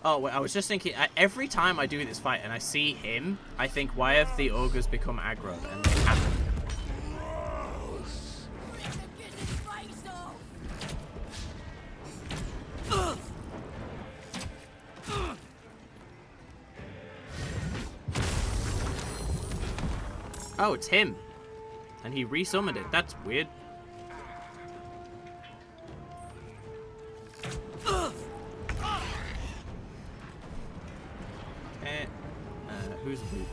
Oh, wait, I was just thinking, every time I do this fight and I see him, I think, why have the ogres become aggroed? And they haven't. Oh, it's him. And he resummoned it. That's weird. Okay. Who's weak?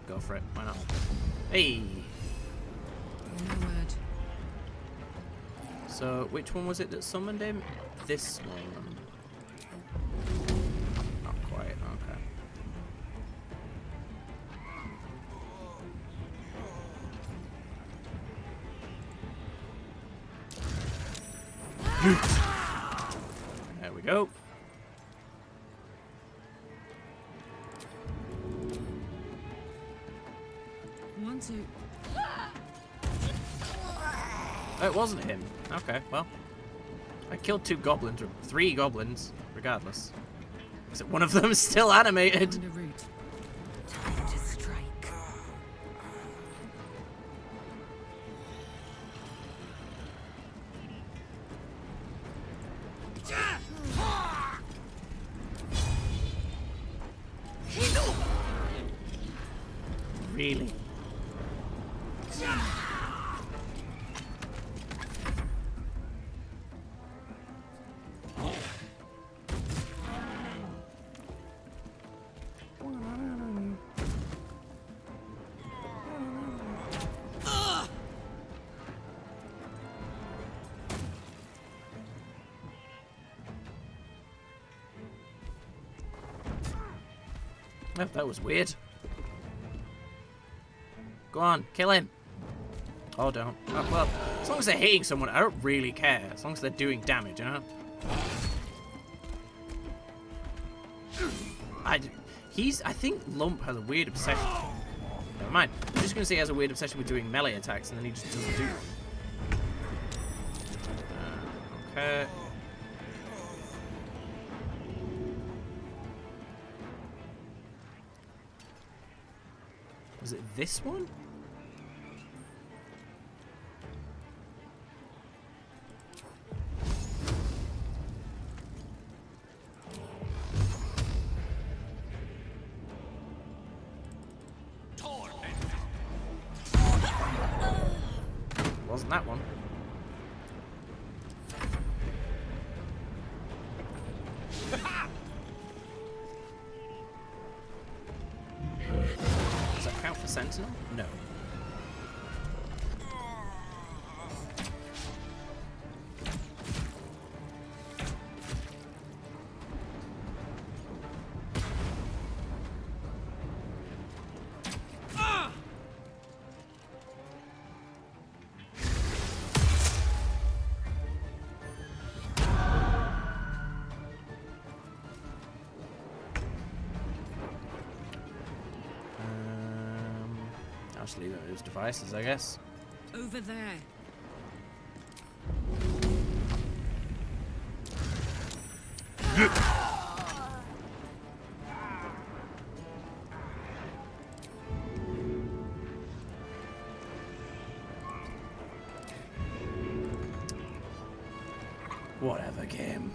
Go for it. Why not? Hey! No word. So, which one was it that summoned him? This one. Not quite, okay. There we go. One, two. Oh, it wasn't him. Okay, well. I killed 2 goblins, or 3 goblins, regardless. Except one of them is still animated. Time to strike. Really? Oh, that was weird. Go on, kill him. Oh, don't. Oh, well, as long as they're hitting someone, I don't really care. As long as they're doing damage, you know? I think Lump has a weird obsession. Never mind. I'm just going to say he has a weird obsession with doing melee attacks, and then he just doesn't do them. Okay. Was it this one? Wasn't that one? Does that count for Sentinel? No. I'll just leave it with his devices, I guess. Over there. Whatever, game.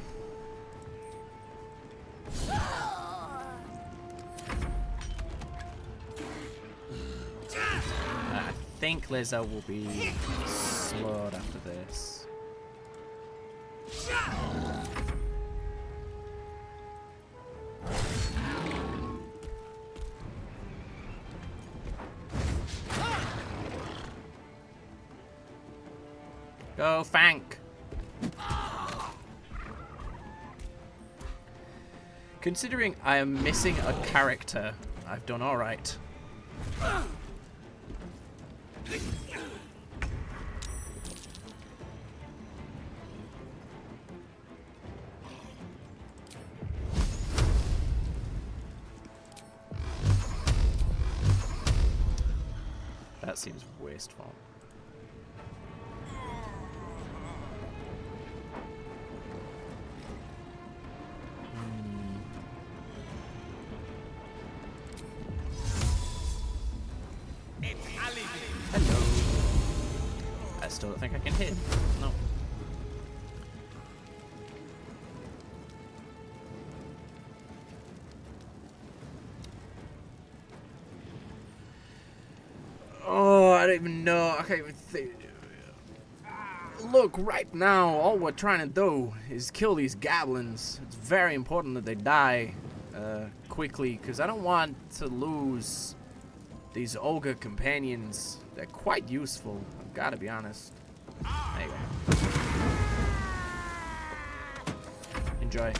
I think Lae'zel will be slowed after this. Go, Fank! Considering I am missing a character, I've done alright. That seems wasteful. Hello. I still don't think I can hit. No. Oh, I don't even know. I can't even think. Look, right now, all we're trying to do is kill these goblins. It's very important that they die quickly, because I don't want to lose these ogre companions. They're quite useful, I've got to be honest. There you go. Enjoy.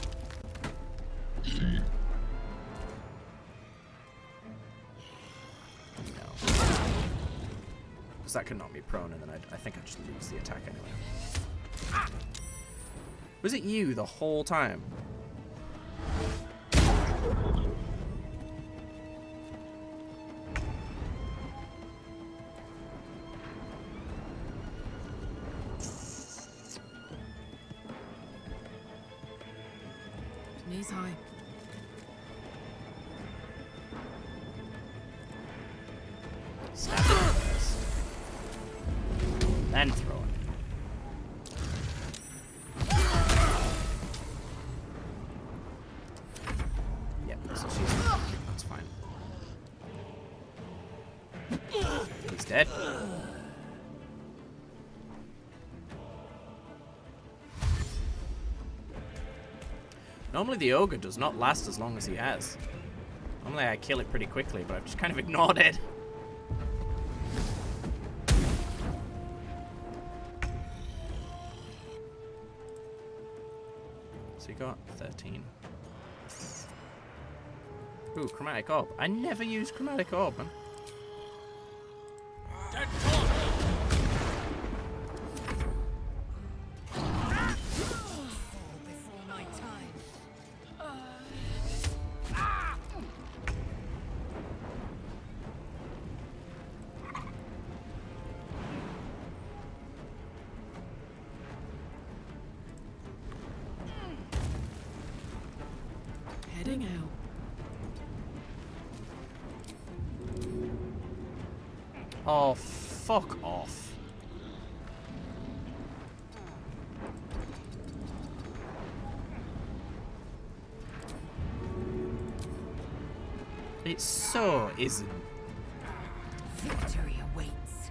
That could knock me prone, and then I think I just lose the attack anyway. Was it you the whole time? Knees high. Stab it first. Then throw it. Yep, so that's fine. He's dead. Normally the ogre does not last as long as he has. Normally I kill it pretty quickly, but I've just kind of ignored it. So you got 13. Ooh, chromatic orb. I never use chromatic orb, man. Heading out. Oh, fuck off. It so isn't. Victory awaits.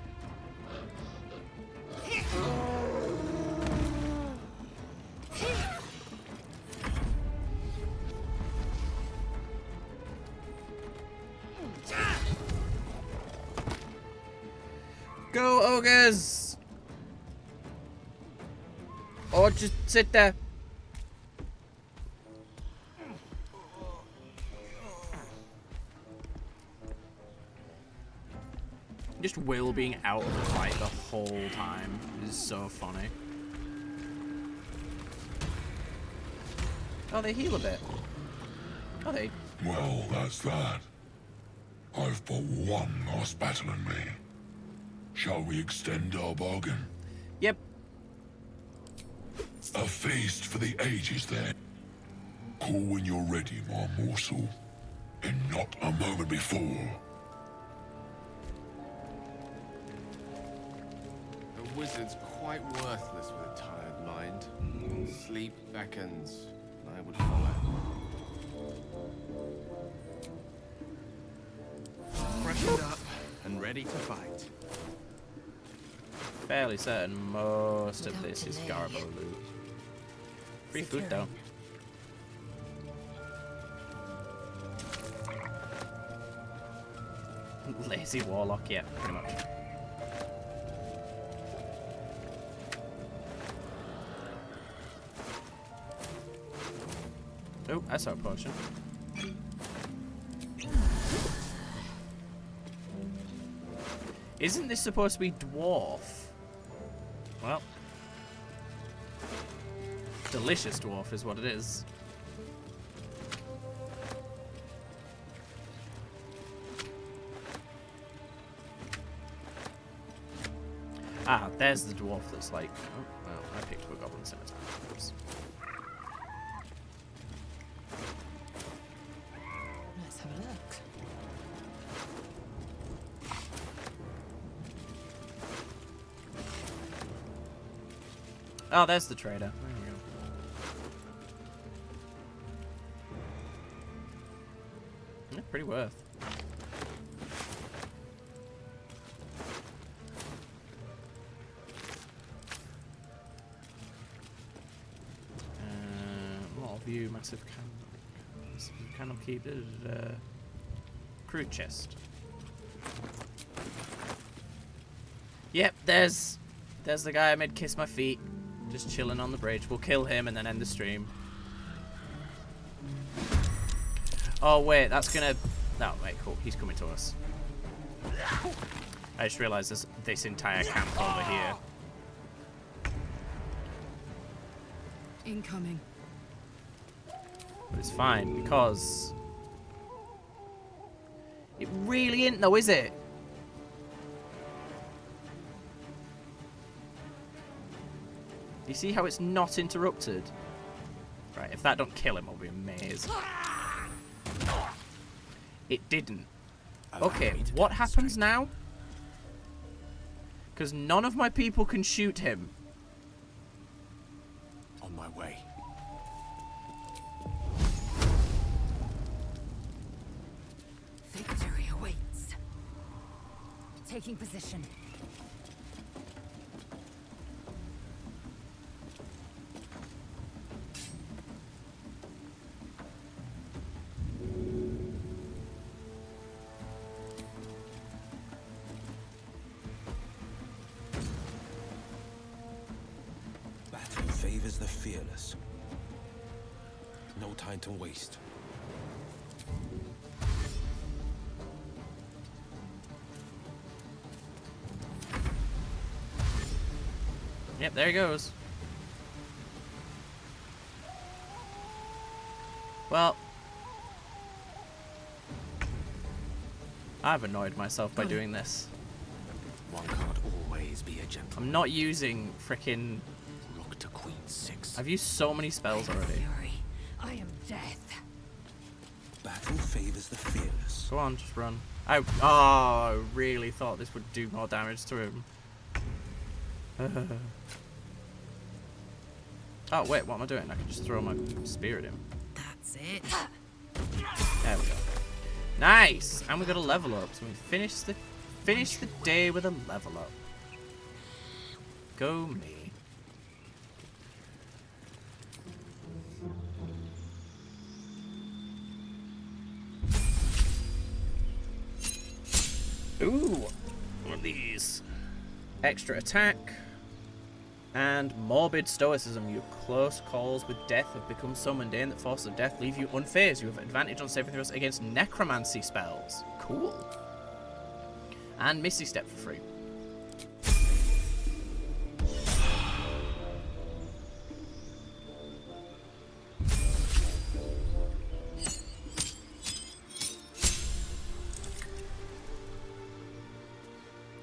Go, ogres! Or just sit there. Just Will being out of the fight the whole time is so funny. Oh, they heal a bit. Oh, they... Well, that's that. I've but one last battle in me. Shall we extend our bargain? Yep. A feast for the ages, then. Call when you're ready, my morsel. And not a moment before. The wizard's quite worthless with a tired mind. Sleep beckons, and I would follow. Freshened up and ready to fight. Fairly certain most of this is Garbo loot. Free food though. Lazy warlock, yeah, pretty much. Oh, I saw a potion. Isn't this supposed to be dwarf? Well, delicious dwarf is what it is. Ah, there's the dwarf that's like... Oh, well, I picked up a goblin scimitar. Oops. Let's have a look. Oh, there's the trader. There we go. Yeah, pretty worth. View, massive cannon key, crude chest. Yep, there's the guy I made kiss my feet, just chilling on the bridge. We'll kill him and then end the stream. Oh wait, that's gonna... No, wait, cool. He's coming to us. I just realised there's this entire camp over here. Incoming. But it's fine, because... It really ain't though, is it? You see how it's not interrupted? Right, if that don't kill him, I'll be amazed. It didn't. Okay, what happens now? Because none of my people can shoot him. On my way. Victory awaits. Taking position. Battle favors the fearless. No time to waste. Yep, there he goes. Well, I've annoyed myself by doing this. One can't always be a gentleman. I'm not using frickin'... Rook to Queen 6. I've used so many spells already. I am death. Battle favors the fearless. Go on, just run. I really thought this would do more damage to him. Oh wait, what am I doing? I can just throw my spear at him. That's it. There we go. Nice! And we got a level up, so we finish the day with a level up. Go me. Ooh, one of these. Extra attack. And morbid stoicism. Your close calls with death have become so mundane that forces of death leave you unfazed. You have advantage on saving throws against necromancy spells. Cool. And Misty Step for free.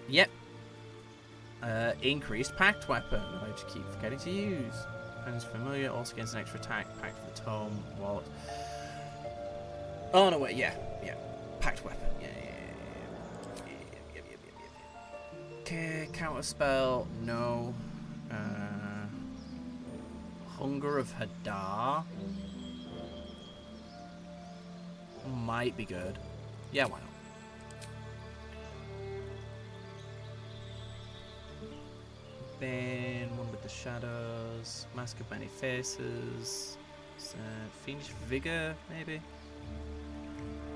Yep. Increased pact weapon, which I keep forgetting to use. Depends familiar, also against an extra attack. Pact for the tome, wallet. Oh no, wait, yeah. Pact weapon, yeah. Okay, counter spell, no. Hunger of Hadar might be good. Yeah, why not? Then one with the shadows, mask of many faces, fiendish vigor maybe,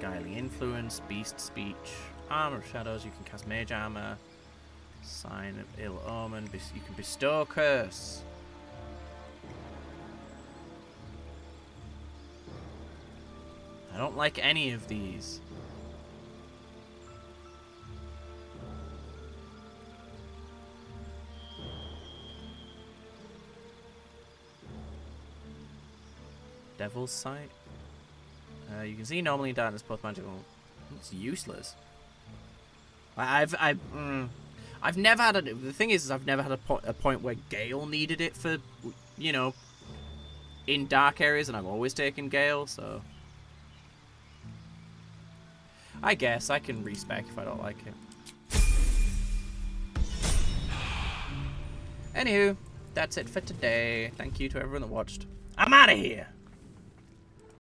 guiley influence, beast speech, armor of shadows. You can cast mage armor, sign of ill omen. You can bestow curse. I don't like any of these. Devil's Sight. You can see normally in darkness both magical. It's useless. I I've never had the thing is I've never had a point where Gale needed it for, you know, in dark areas, and I've always taken Gale, so I guess I can respec if I don't like it. Anywho, that's it for today. Thank you to everyone that watched. I'm out of here.